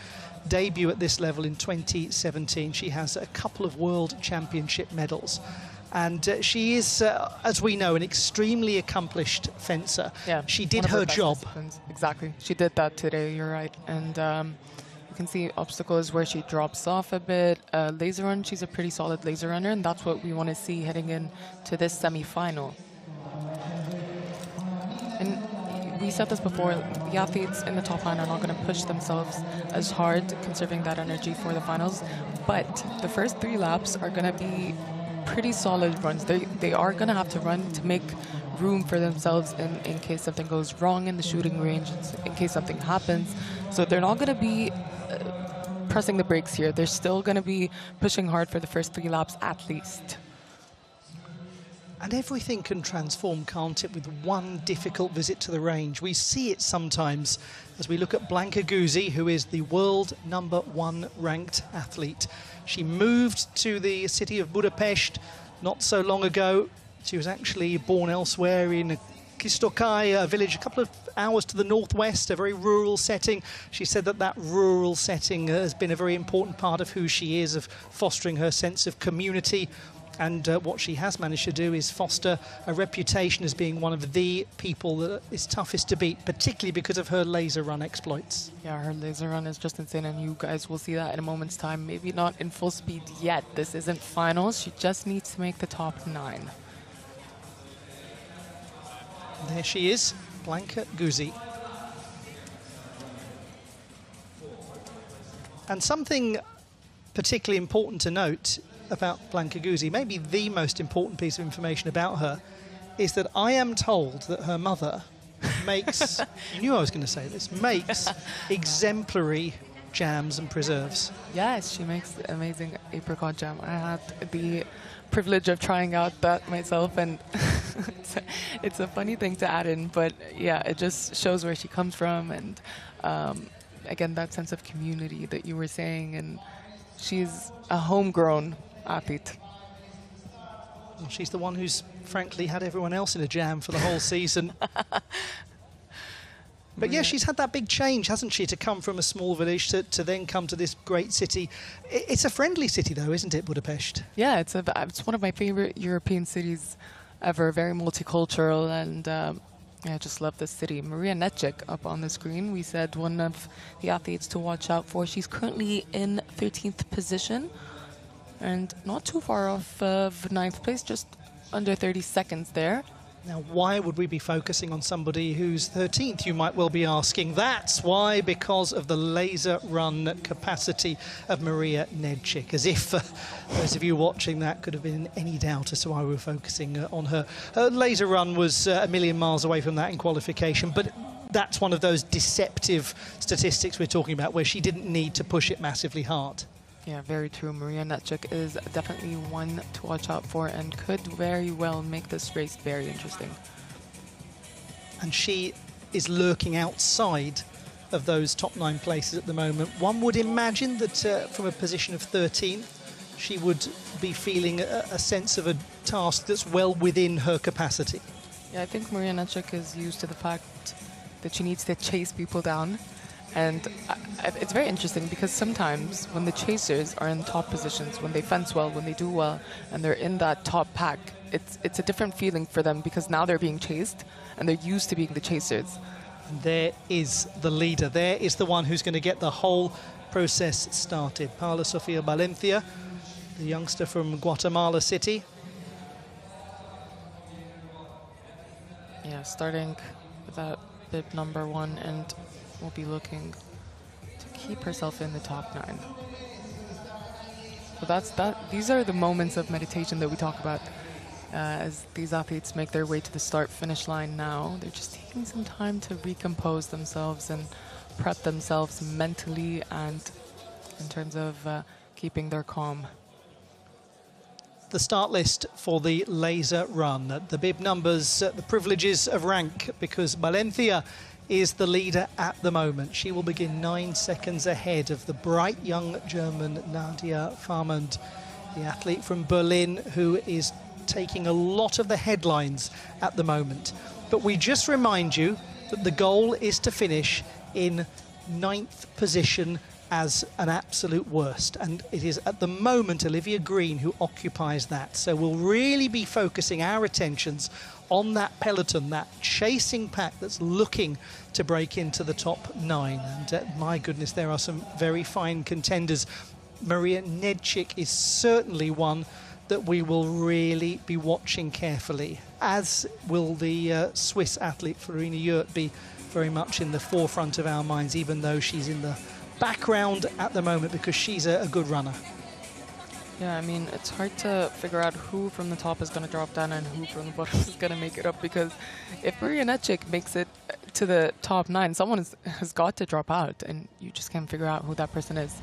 debut at this level in 2017. She has a couple of world championship medals. And she is, as we know, an extremely accomplished fencer. Yeah, she did her job. Exactly. She did that today, you're right. And you can see obstacles where she drops off a bit. Laser run, she's a pretty solid laser runner, and that's what we want to see heading into this semi-final. And we said this before, the athletes in the top line are not going to push themselves as hard, conserving that energy for the finals. But the first 3 laps are going to be pretty solid runs. They are going to have to run to make room for themselves in case something goes wrong in the shooting range, in case something happens. So they're not going to be pressing the brakes here. They're still going to be pushing hard for the first 3 laps at least. And everything can transform, can't it, with one difficult visit to the range. We see it sometimes as we look at Blanka Guzzi, who is the world #1 ranked athlete. She moved to the city of Budapest not so long ago. She was actually born elsewhere in Kistokai, a village a couple of hours to the northwest, a very rural setting. She said that that rural setting has been a very important part of who she is, of fostering her sense of community. And what she has managed to do is foster a reputation as being one of the people that is toughest to beat, particularly because of her laser run exploits. Yeah, her laser run is just insane, and you guys will see that in a moment's time. Maybe not in full speed yet. This isn't finals. She just needs to make the top 9. There she is, Blanka Guzzi. And something particularly important to note about Blanka Guzzi, maybe the most important piece of information about her, is that I am told that her mother makes, you knew I was going to say this, makes exemplary jams and preserves. Yes, she makes amazing apricot jam. I had the privilege of trying out that myself, and it's a funny thing to add in, but yeah, it just shows where she comes from, and again, that sense of community that you were saying, and she's a homegrown athlete. Well, she's the one who's frankly had everyone else in a jam for the whole season. But yeah, she's had that big change, hasn't she, to come from a small village to then come to this great city. It's a friendly city, though, isn't it, Budapest? Yeah, it's one of my favorite European cities ever, very multicultural, and I just love this city. Maria Netchik up on the screen. We said one of the athletes to watch out for. She's currently in 13th position and not too far off of 9th place, just under 30 seconds there. Now, why would we be focusing on somebody who's 13th, you might well be asking? That's why, because of the laser run capacity of Maria Nedchik. As if those of you watching that could have been in any doubt as to why we were focusing on her. Her laser run was a million miles away from that in qualification, but that's one of those deceptive statistics we're talking about, where she didn't need to push it massively hard. Yeah, very true. Maria Netchik is definitely one to watch out for and could very well make this race very interesting. And she is lurking outside of those top 9 places at the moment. One would imagine that from a position of 13, she would be feeling a sense of a task that's well within her capacity. Yeah, I think Maria Netchik is used to the fact that she needs to chase people down. And it's very interesting because sometimes when the chasers are in top positions, when they fence well, when they do well, and they're in that top pack, it's a different feeling for them because now they're being chased and they're used to being the chasers. There is the leader. There is the one who's going to get the whole process started. Paula Sofia Valencia, the youngster from Guatemala City. Yeah, starting with that bib number 1, and will be looking to keep herself in the top 9. So these are the moments of meditation that we talk about as these athletes make their way to the start-finish line now. They're just taking some time to recompose themselves and prep themselves mentally and in terms of keeping their calm. The start list for the laser run. The bib numbers, the privileges of rank, because Valencia is the leader at the moment. She will begin 9 seconds ahead of the bright young German Nadia Farmand, the athlete from Berlin who is taking a lot of the headlines at the moment. But we just remind you that the goal is to finish in 9th position as an absolute worst, and it is at the moment Olivia Green who occupies that. So we'll really be focusing our attentions on that peloton, that chasing pack that's looking to break into the top 9. And my goodness, there are some very fine contenders. Maria Nedchik is certainly one that we will really be watching carefully, as will the Swiss athlete Florina Yurt be very much in the forefront of our minds, even though she's in the background at the moment because she's a good runner. Yeah, I mean, it's hard to figure out who from the top is going to drop down and who from the bottom is going to make it up, because if Maria Nedchik makes it to the top 9, someone has got to drop out, and you just can't figure out who that person is.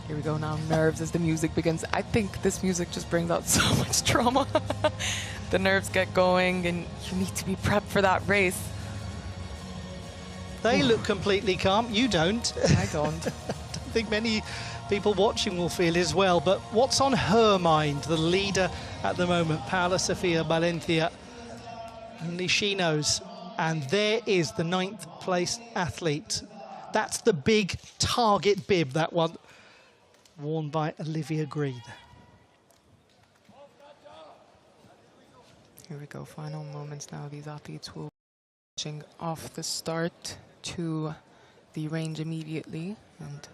Here we go now, nerves as the music begins. I think this music just brings out so much trauma. The nerves get going, and you need to be prepped for that race. They look completely calm. You don't. I don't. I don't think many people watching will feel as well. But what's on her mind, the leader at the moment, Paula Sofia Valencia? Only she knows. And there is the 9th place athlete. That's the big target bib, that one, worn by Olivia Green. Here we go, final moments now. These athletes will be pushing off the start to the range immediately, and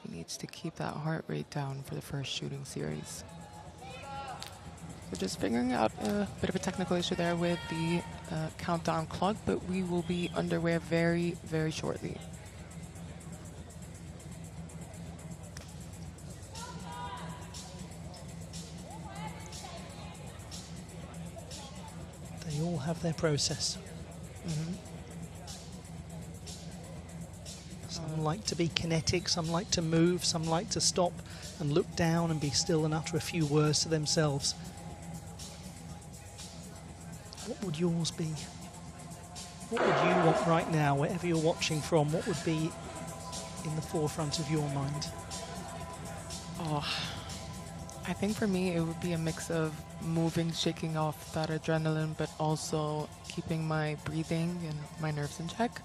she needs to keep that heart rate down for the first shooting series. We're just figuring out a bit of a technical issue there with the countdown clock, but we will be underway very, very shortly. They all have their process. Some like to be kinetic, some like to move, some like to stop and look down and be still and utter a few words to themselves. What would yours be? What would you want right now, wherever you're watching from? What would be in the forefront of your mind? Oh, I think for me it would be a mix of moving, shaking off that adrenaline, but also keeping my breathing and my nerves in check.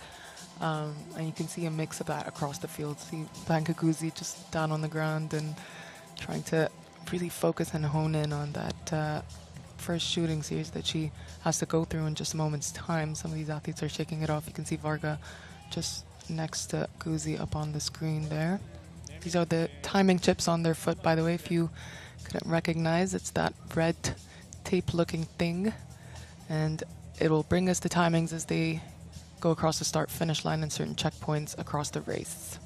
And you can see a mix of that across the field. See Blanca Guzzi just down on the ground and trying to really focus and hone in on that first shooting series that she has to go through in just a moment's time. Some of these athletes are shaking it off. You can see Varga just next to Guzzi up on the screen there. These are the timing chips on their foot, by the way, if you couldn't recognize. It's that red tape-looking thing, and it will bring us the timings as they go across the start-finish line and certain checkpoints across the race.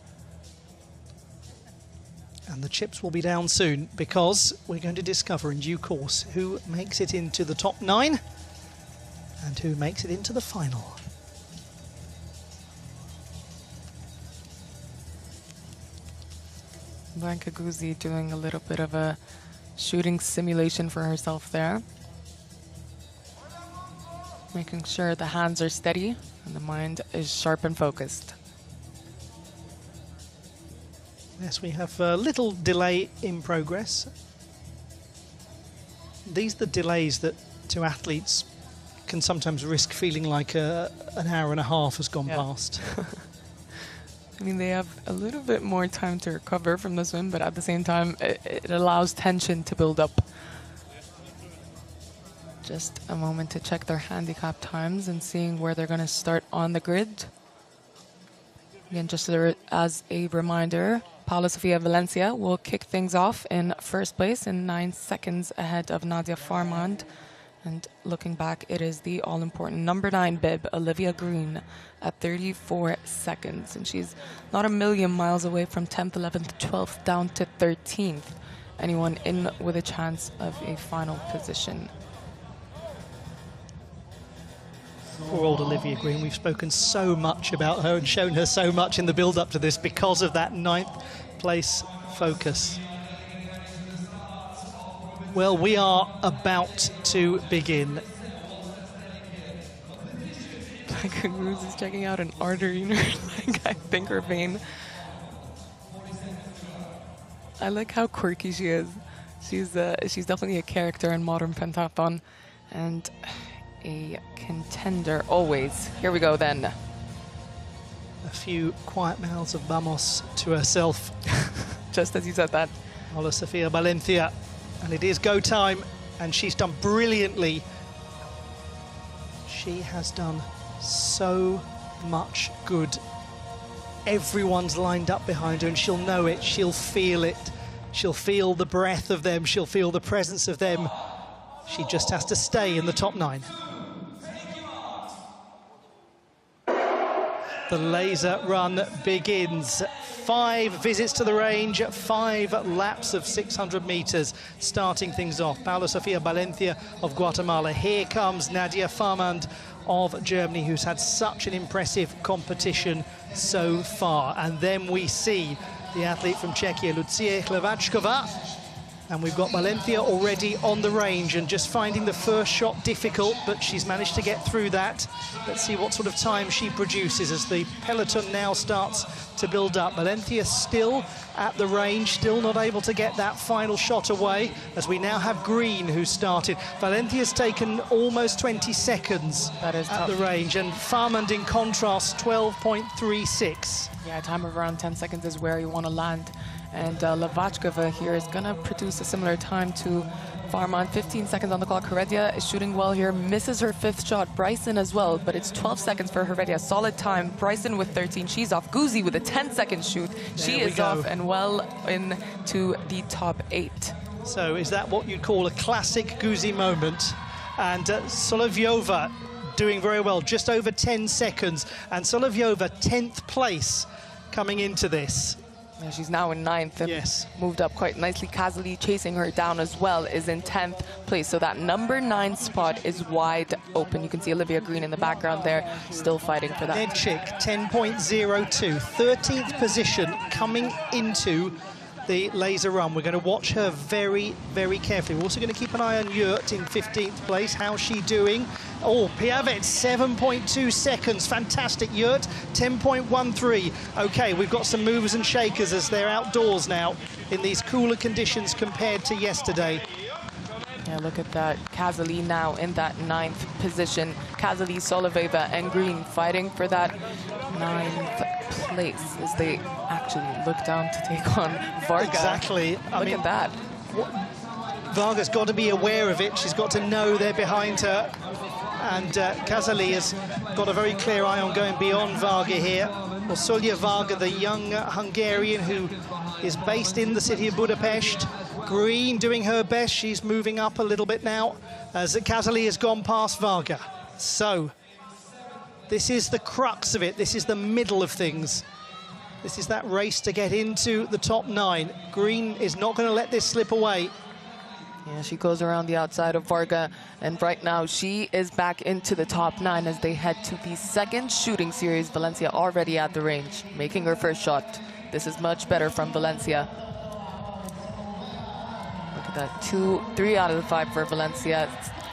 And the chips will be down soon, because we're going to discover in due course who makes it into the top 9 and who makes it into the final. Blanca Guzzi doing a little bit of a shooting simulation for herself there. Making sure the hands are steady and the mind is sharp and focused. Yes, we have a little delay in progress. These are the delays that to athletes can sometimes risk feeling like an hour and a half has gone past. I mean, they have a little bit more time to recover from the swim, but at the same time, it allows tension to build up. Just a moment to check their handicap times and seeing where they're going to start on the grid. Again, just as a reminder, Paula Sofia Valencia will kick things off in first place in 9 seconds ahead of Nadia Farmand. And looking back, it is the all-important number 9 bib, Olivia Green, at 34 seconds. And she's not a million miles away from 10th, 11th, 12th, down to 13th. Anyone in with a chance of a final position. Poor old Olivia Green. We've spoken so much about her and shown her so much in the build-up to this because of that 9th place focus. Well, we are about to begin. Cruz is checking out an artery in her leg, I think, her vein. I like how quirky she is. She's definitely a character in modern pentathlon and a contender always. Here we go then. A few quiet mouths of vamos to herself. Just as you said that. Paula Sofia Valencia. And it is go time, and she's done brilliantly. She has done so much good. Everyone's lined up behind her, and she'll know it, she'll feel it. She'll feel the breath of them, she'll feel the presence of them. She just has to stay in the top 9. The laser run begins. 5 visits to the range, 5 laps of 600 meters, starting things off. Paula Sofia Valencia of Guatemala. Here comes Nadia Farmand of Germany, who's had such an impressive competition so far. And then we see the athlete from Czechia, Lucia Hlavačková. And we've got Valencia already on the range and just finding the first shot difficult, but she's managed to get through that. Let's see what sort of time she produces as the peloton now starts to build up. Valencia still at the range, still not able to get that final shot away, as we now have Green who started. Valencia's taken almost 20 seconds at the range, and Farmand in contrast 12.36. Yeah, a time of around 10 seconds is where you want to land. And Hlavačková here is going to produce a similar time to Farmand. 15 seconds on the clock. Heredia is shooting well here, misses her 5th shot. Bryson as well, but it's 12 seconds for Heredia. Solid time. Bryson with 13. She's off. Guzi with a 10-second shoot. She is off and well into the top 8. So is that what you'd call a classic Guzi moment? And Solovyova doing very well, just over 10 seconds. And Solovyova 10th place coming into this. Yeah, she's now in 9th and moved up quite nicely. Kazali chasing her down as well is in 10th place. So that number 9 spot is wide open. You can see Olivia Green in the background there, still fighting for that. Nedchik, 10.02, 13th position coming into the laser run. We're going to watch her very, very carefully. We're also going to keep an eye on Yurt in 15th place. How's she doing? Oh, Piavet, 7.2 seconds. Fantastic. Yurt, 10.13. OK, we've got some movers and shakers as they're outdoors now in these cooler conditions compared to yesterday. Yeah, look at that. Kazali now in that 9th position. Kazali, Solovyova, and Green fighting for that 9th place as they actually look down to take on Varga. Exactly. Look at that. Varga's got to be aware of it. She's got to know they're behind her. And Kazali has got a very clear eye on going beyond Varga here. Well, Solja Varga, the young Hungarian who is based in the city of Budapest. Green doing her best. She's moving up a little bit now as Kazali has gone past Varga. So this is the crux of it. This is the middle of things. This is that race to get into the top 9. Green is not going to let this slip away. Yeah, she goes around the outside of Varga, and right now she is back into the top 9 as they head to the 2nd shooting series. Valencia already at the range, making her first shot. This is much better from Valencia. Look at that, 3 out of the 5 for Valencia.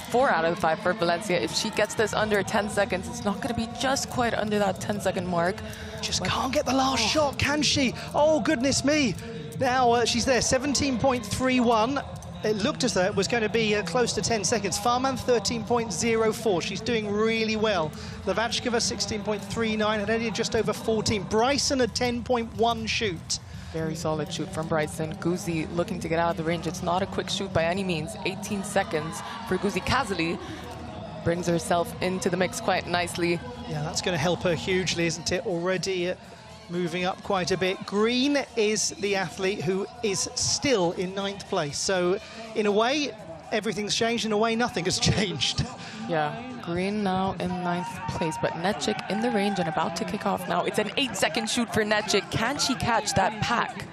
4 out of the 5 for Valencia. If she gets this under 10 seconds, it's not going to be just quite under that 10-second mark. Just can't get the last shot, can she? Oh, goodness me. Now she's there, 17.31. It looked as though it was going to be close to 10 seconds. Farmand, 13.04. She's doing really well. Hlavačková, 16.39. Heredia just over 14. Bryson, a 10.1 shoot. Very solid shoot from Bryson. Guzi looking to get out of the range. It's not a quick shoot by any means. 18 seconds for Guzi. Kazali brings herself into the mix quite nicely. Yeah, that's going to help her hugely, isn't it? Already moving up quite a bit. Green is the athlete who is still in 9th place. So, in a way, everything's changed. In a way, nothing has changed. Yeah, Green now in 9th place, but Netchik in the range and about to kick off now. It's an 8-second shoot for Netchik. Can she catch that pack?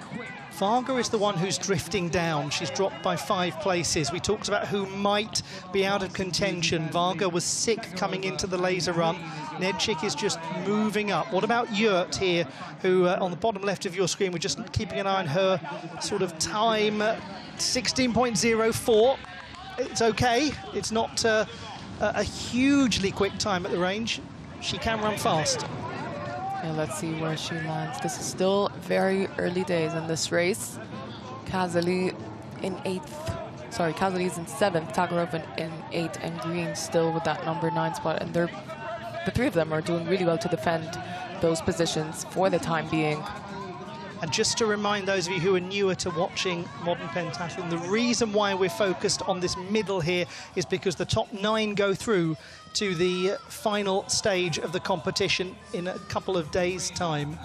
Varga is the one who's drifting down. She's dropped by 5 places. We talked about who might be out of contention. Varga was sick coming into the laser run. Netchik is just moving up. What about Yurt here, who on the bottom left of your screen, we're just keeping an eye on her sort of time, 16.04. It's okay. It's not a hugely quick time at the range. She can run fast. Yeah, let's see where she lands. This is still very early days in this race. Kazali in 8th. Sorry, Kazali's in 7th, Tagarova in 8th, and Green still with that number 9 spot. And the 3 of them are doing really well to defend those positions for the time being. And just to remind those of you who are newer to watching modern pentathlon, the reason why we're focused on this middle here is because the top 9 go through to the final stage of the competition in a couple of days' time.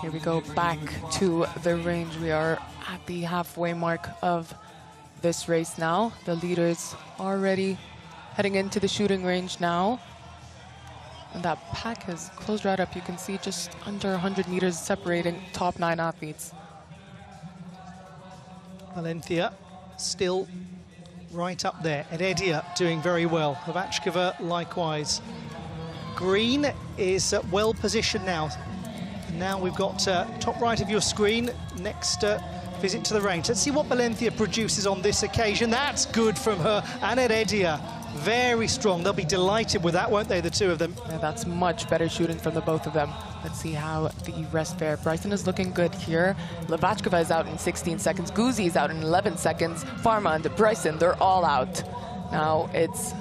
Here we go back to the range. We are at the halfway mark of this race now. The leaders already heading into the shooting range now. And that pack has closed right up. You can see just under 100 meters separating top 9 athletes. Valencia still right up there. Eredia doing very well. Hovachkova likewise. Green is well positioned now. Now we've got top right of your screen, next visit to the range. Let's see what Valencia produces on this occasion. That's good from her. And Eredia, very strong. They'll be delighted with that, won't they, the 2 of them? Yeah, that's much better shooting from the both of them. Let's see how the rest fare. Bryson is looking good here. Hovachkova is out in 16 seconds. Guzzi is out in 11 seconds. Pharma and Bryson, they're all out. Now it's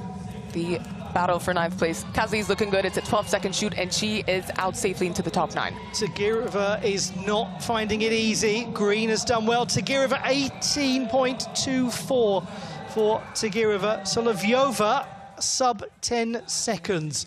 the battle for 9th place. Kazli's looking good. It's a 12-second shoot, and she is out safely into the top 9. Tagirova is not finding it easy. Green has done well. Tagirova 18.24 for Tagirova. Solovyova sub 10 seconds.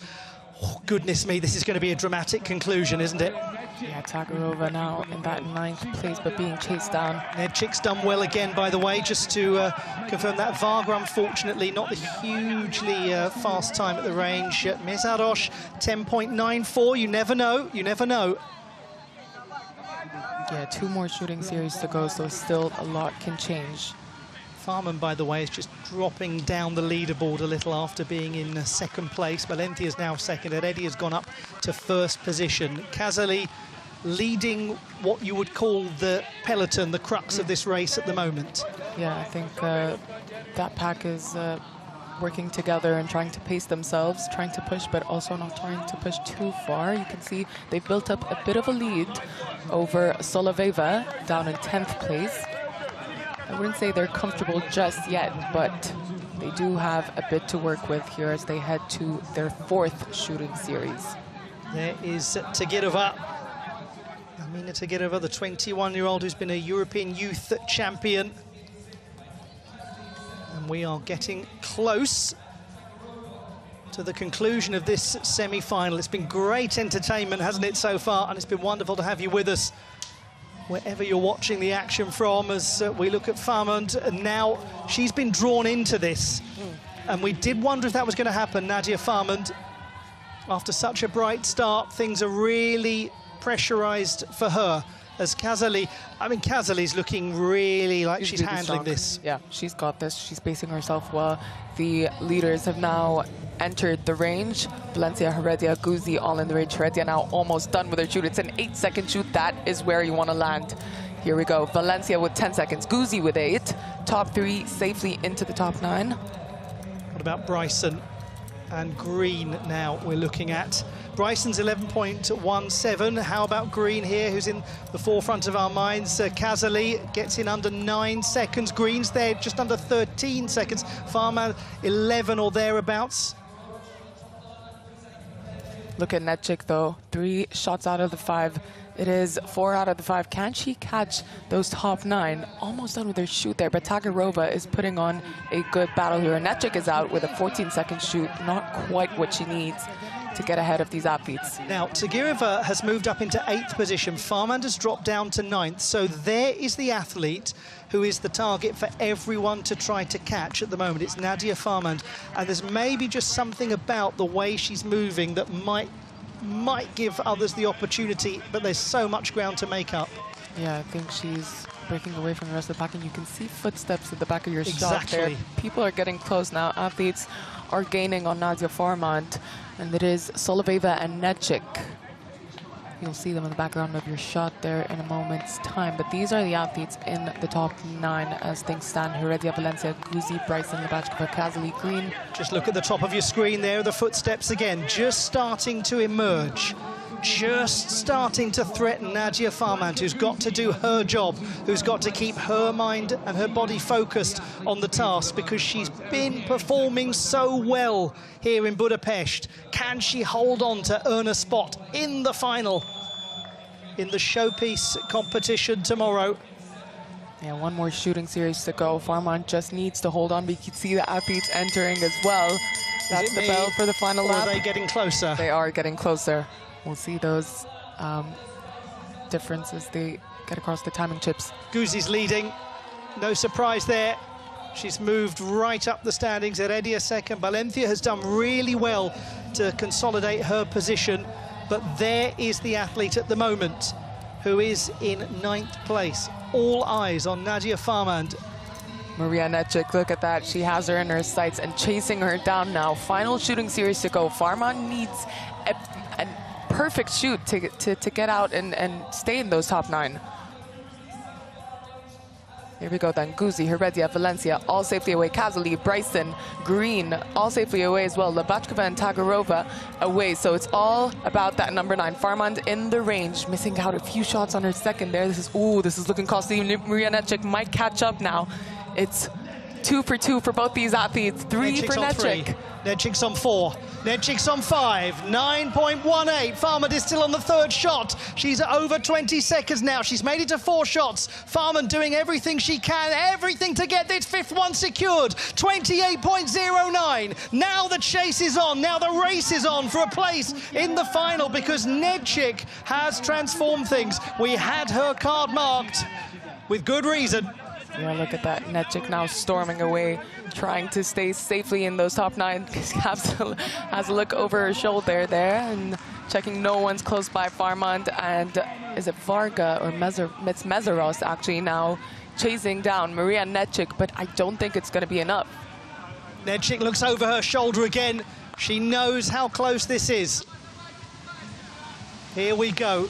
Oh, goodness me, this is going to be a dramatic conclusion, isn't it? Yeah, Tagarova now in that 9th place, but being chased down. Nedchik's done well again, by the way, just to confirm that. Varga, unfortunately, not the hugely fast time at the range. Mezaros, 10.94. You never know. You never know. Yeah, 2 more shooting series to go, so still a lot can change. Farman, by the way, is just dropping down the leaderboard a little after being in 2nd place. Valencia is now 2nd. Eredia has gone up to 1st position. Kazali leading what you would call the peloton, the crux of this race at the moment. Yeah, I think that pack is working together and trying to pace themselves, trying to push, but also not trying to push too far. You can see they've built up a bit of a lead over Solovyova down in 10th place. I wouldn't say they're comfortable just yet, but they do have a bit to work with here as they head to their 4th shooting series. There is Tagirova. Amina Tagirova, the 21-year-old who's been a European youth champion. And we are getting close to the conclusion of this semi-final. It's been great entertainment, hasn't it, so far? And it's been wonderful to have you with us wherever you're watching the action from, as we look at Farmand. And now she's been drawn into this. And we did wonder if that was going to happen, Nadia Farmand. After such a bright start, things are really pressurized for her. As Kazali, I mean, Kazali's looking really like she's really handling this. Yeah, she's got this. She's pacing herself well. The leaders have now entered the range. Valencia, Heredia, Guzzi all in the range. Heredia now almost done with her shoot. It's an 8-second shoot. That is where you want to land. Here we go. Valencia with 10 seconds. Guzzi with 8. Top 3 safely into the top 9. What about Bryson and Green now we're looking at? Bryson's 11.17. How about Green here, who's in the forefront of our minds? Kazali gets in under 9 seconds. Green's there just under 13 seconds. Farman 11 or thereabouts. Look at Netchik though, 3 shots out of the 5. It is 4 out of the 5. Can she catch those top 9? Almost done with her shoot there, but Tagarova is putting on a good battle here. Netchik is out with a 14-second shoot, not quite what she needs. to get ahead of these athletes. Now, Tagirova has moved up into 8th position. Farmand has dropped down to 9th. So there is the athlete who is the target for everyone to try to catch at the moment. It's Nadia Farmand. And there's maybe just something about the way she's moving that might give others the opportunity, but there's so much ground to make up. Yeah, I think she's breaking away from the rest of the pack, and you can see footsteps at the back of your shot there. People are getting close now. Athletes are gaining on Nadia Farmand, and it is Soloveva and Nechik. You'll see them in the background of your shot there in a moment's time. But these are the athletes in the top 9 as things stand. Heredia, Valencia, Guzi, Bryson, Levachkova, Kazali, Green. Just look at the top of your screen there, the footsteps again, just starting to emerge. Just starting to threaten Nadia Farmand, who's got to do her job, who's got to keep her mind and her body focused on the task, because she's been performing so well here in Budapest. Can she hold on to earn a spot in the final in the showpiece competition tomorrow? Yeah, one more shooting series to go. Farmand just needs to hold on. We can see the athletes entering as well. That's the bell for the final lap. Or are they getting closer? They are getting closer. We'll see those differences they get across the timing chips. Guzi's leading. No surprise there. She's moved right up the standings. Heredia second. Valencia has done really well to consolidate her position. But there is the athlete at the moment who is in 9th place. All eyes on Nadia Farmand. Maria Nechik, look at that. She has her in her sights and chasing her down now. Final shooting series to go. Farmand needs a perfect shoot to get out and stay in those top 9. Here we go then. Guzi, Heredia, Valencia, all safely away. Kazali, Bryson, Green, all safely away as well. Levachkova and Tagirova away. So it's all about that number 9. Farmand in the range, missing out a few shots on her second there. This is looking costly. Maria Nechik might catch up now. It's 2 for 2 for both these athletes. 3 for Nechik. Nechik's on 4. Nechik's on 5. 9.18. Farmand is still on the 3rd shot. She's at over 20 seconds now. She's made it to 4 shots. Farmand doing everything she can, everything to get this 5th one secured. 28.09. Now the chase is on. Now the race is on for a place in the final, because Nechik has transformed things. We had her card marked with good reason. Yeah, look at that. Nechik now storming away, trying to stay safely in those top 9. Has a look over her shoulder there and checking no one's close by. Farmand and is it Varga or it's Mezaros actually now chasing down Maria Nechik, but I don't think it's going to be enough. Nechik looks over her shoulder again. She knows how close this is. Here we go.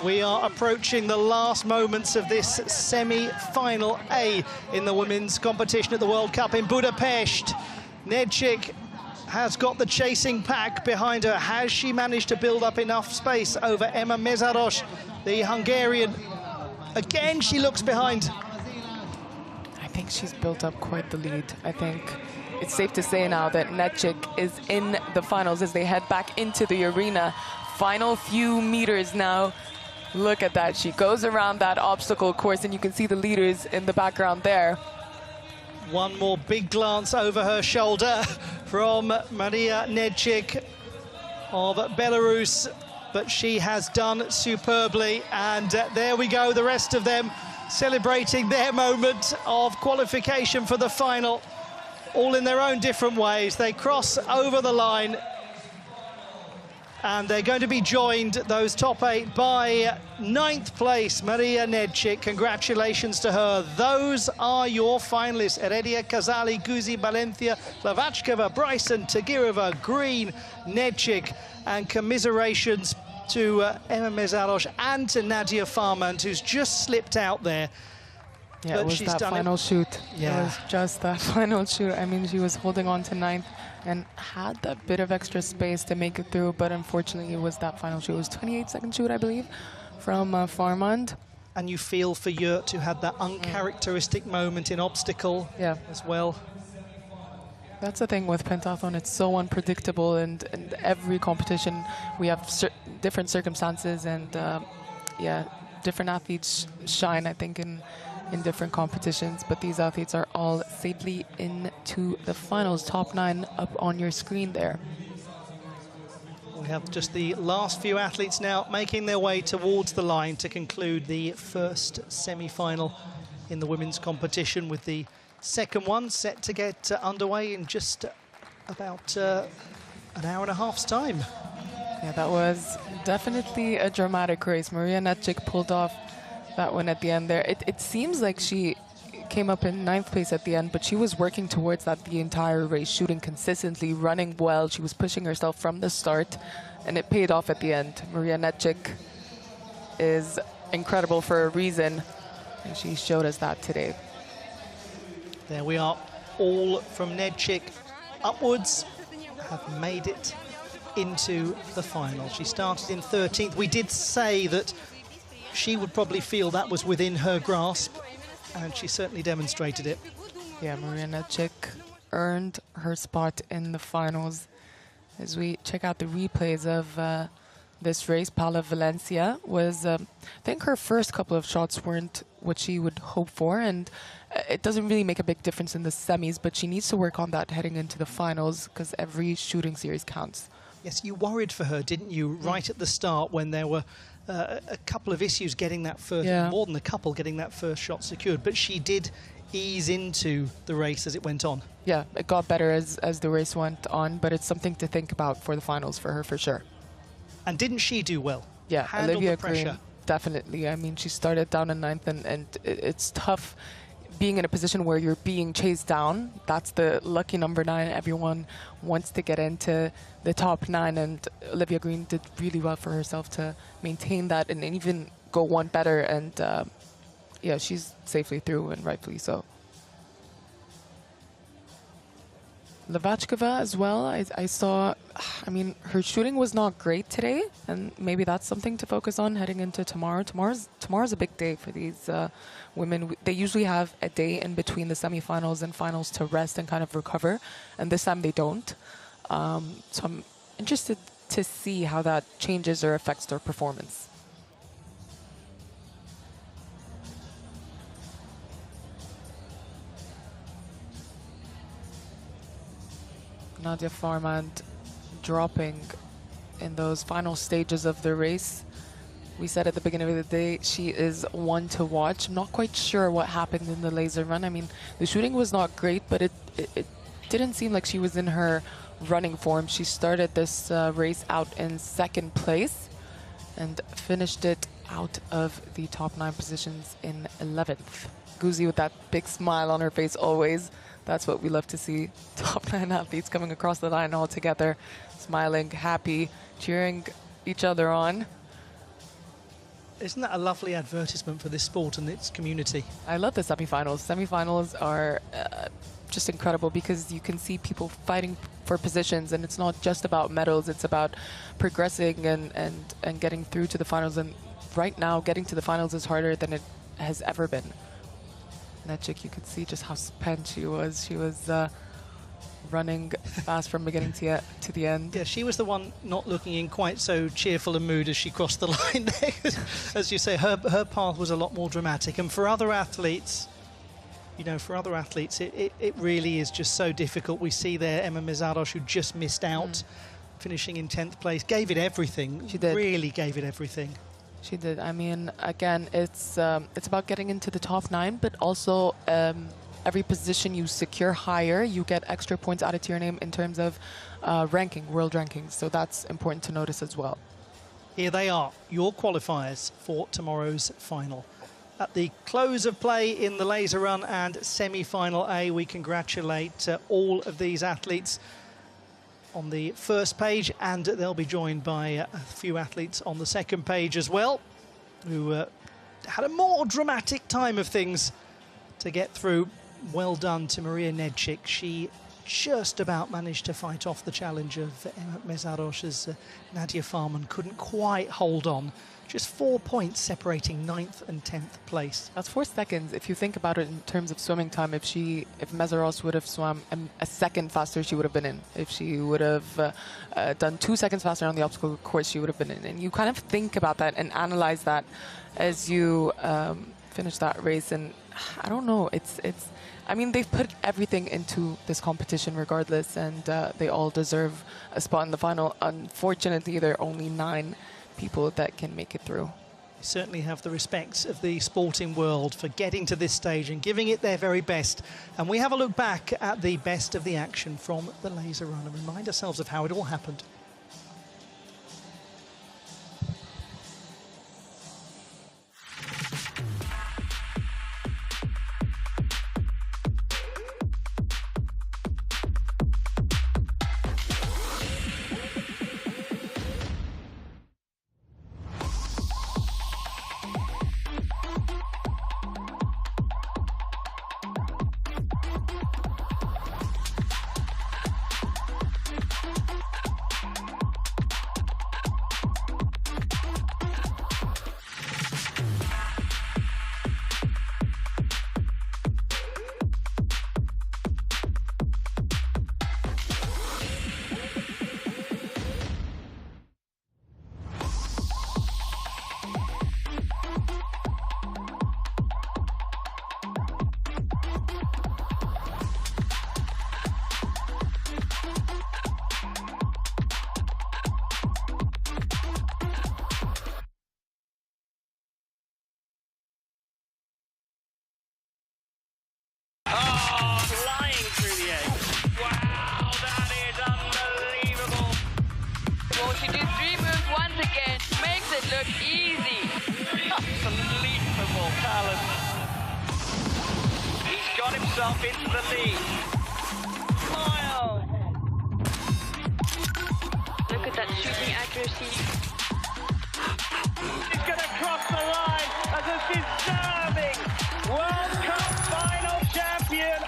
We are approaching the last moments of this semi-final A in the women's competition at the World Cup in Budapest. Nechik has got the chasing pack behind her. Has she managed to build up enough space over Emma Mezaros, the Hungarian? Again, she looks behind. I think she's built up quite the lead. I think it's safe to say now that Nechik is in the finals as they head back into the arena. Final few meters now. Look at that. She goes around that obstacle course, and you can see the leaders in the background there. One more big glance over her shoulder from Maria Nechik of Belarus, but she has done superbly. And there we go, the rest of them celebrating their moment of qualification for the final, all in their own different ways. They cross over the line, and they're going to be joined, those top 8, by 9th place, Maria Nechik. Congratulations to her. Those are your finalists: Heredia, Kazali, Guzi, Valencia, Levachkova, Bryson, Tagirova, Green, Nechik. And commiserations to Emma Mezaros and to Nadia Farmand, who's just slipped out there. Yeah, it was that final shoot. Yeah. It was just that final shoot. I mean, she was holding on to 9th and had that bit of extra space to make it through, but unfortunately it was that final shoot. It was 28-second shoot, I believe, from Farmand. And you feel for Yurt, who had that uncharacteristic moment in obstacle as well. That's the thing with pentathlon, it's so unpredictable, and every competition we have different circumstances, and different athletes shine, I think, in different competitions, but these athletes are all safely into the finals. Top 9 up on your screen there. We have just the last few athletes now making their way towards the line to conclude the first semi-final in the women's competition, with the second one set to get underway in just about an hour and a half's time. Yeah, that was definitely a dramatic race. Maria Netchik pulled off that one at the end there. It seems like she came up in 9th place at the end, but she was working towards that the entire race, shooting consistently, running well. She was pushing herself from the start, and it paid off at the end. Maria Netchik is incredible for a reason, and she showed us that today. There we are, all from Netchik upwards have made it into the final. She started in 13th. We did say that she would probably feel that was within her grasp, and she certainly demonstrated it. Yeah, Maria Netchik earned her spot in the finals. As we check out the replays of this race, Paula Valencia was, I think her first couple of shots weren't what she would hope for, and it doesn't really make a big difference in the semis, but she needs to work on that heading into the finals, because every shooting series counts. Yes, you worried for her, didn't you, right at the start when there were a couple of issues getting that first, more than a couple, getting that first shot secured. But she did ease into the race as it went on. Yeah, it got better as the race went on, but it's something to think about for the finals for her, for sure. And didn't she do well? Yeah, handled Olivia the pressure. Green, definitely. I mean, she started down in 9th, and it's tough being in a position where you're being chased down. That's the lucky number 9. Everyone wants to get into the top 9, and Olivia Green did really well for herself to maintain that and even go one better. And yeah, she's safely through, and rightfully so. Levachkova as well, I saw, I mean, her shooting was not great today, and maybe that's something to focus on heading into tomorrow. Tomorrow's a big day for these women. They usually have a day in between the semifinals and finals to rest and kind of recover, and this time they don't. So I'm interested to see how that changes or affects their performance. Nadia Farmand dropping in those final stages of the race. We said at the beginning of the day, she is one to watch. I'm not quite sure what happened in the laser run. I mean, the shooting was not great, but it didn't seem like she was in her running form. She started this race out in 2nd place and finished it out of the top 9 positions in 11th. Guzi with that big smile on her face always. That's what we love to see. Top 9 athletes coming across the line all together, smiling, happy, cheering each other on. Isn't that a lovely advertisement for this sport and its community? I love the semifinals. Semifinals are just incredible because you can see people fighting for positions, and it's not just about medals, it's about progressing and getting through to the finals. And right now, getting to the finals is harder than it has ever been. Netchik, you could see just how spent she was. She was running fast from beginning to the end. Yeah, she was the one not looking in quite so cheerful a mood as she crossed the line there. As you say, her path was a lot more dramatic. And for other athletes, you know, it really is just so difficult. We see there Emma Mezaros, who just missed out, finishing in 10th place, gave it everything. She did. Really gave it everything. She did. I mean, again, it's about getting into the top 9, but also every position you secure higher, you get extra points added to your name in terms of ranking, world rankings. So that's important to notice as well. Here they are, your qualifiers for tomorrow's final. At the close of play in the laser run and semi-final A, we congratulate all of these athletes on the first page, and they'll be joined by a few athletes on the second page as well, who had a more dramatic time of things to get through. Well done to Maria Netchik. She just about managed to fight off the challenge of Emma Mezaros, as Nadia Farman couldn't quite hold on. Just 4 points separating 9th and 10th place. That's 4 seconds. If you think about it in terms of swimming time, if Mezaros would have swum a second faster, she would have been in. If she would have done 2 seconds faster on the obstacle course, she would have been in. And you kind of think about that and analyze that as you finish that race. And I don't know. I mean, they've put everything into this competition regardless, and they all deserve a spot in the final. Unfortunately, there are only 9 people that can make it through. They certainly have the respect of the sporting world for getting to this stage and giving it their very best. And we have a look back at the best of the action from the laser run and remind ourselves of how it all happened. Flying through the air. Wow, that is unbelievable. Well, she did 3 moves once again. Makes it look easy. Unbelievable talent. He's got himself into the lead. Smile. Look at that shooting accuracy. He's going to cross the line as a deserving World Cup final champion.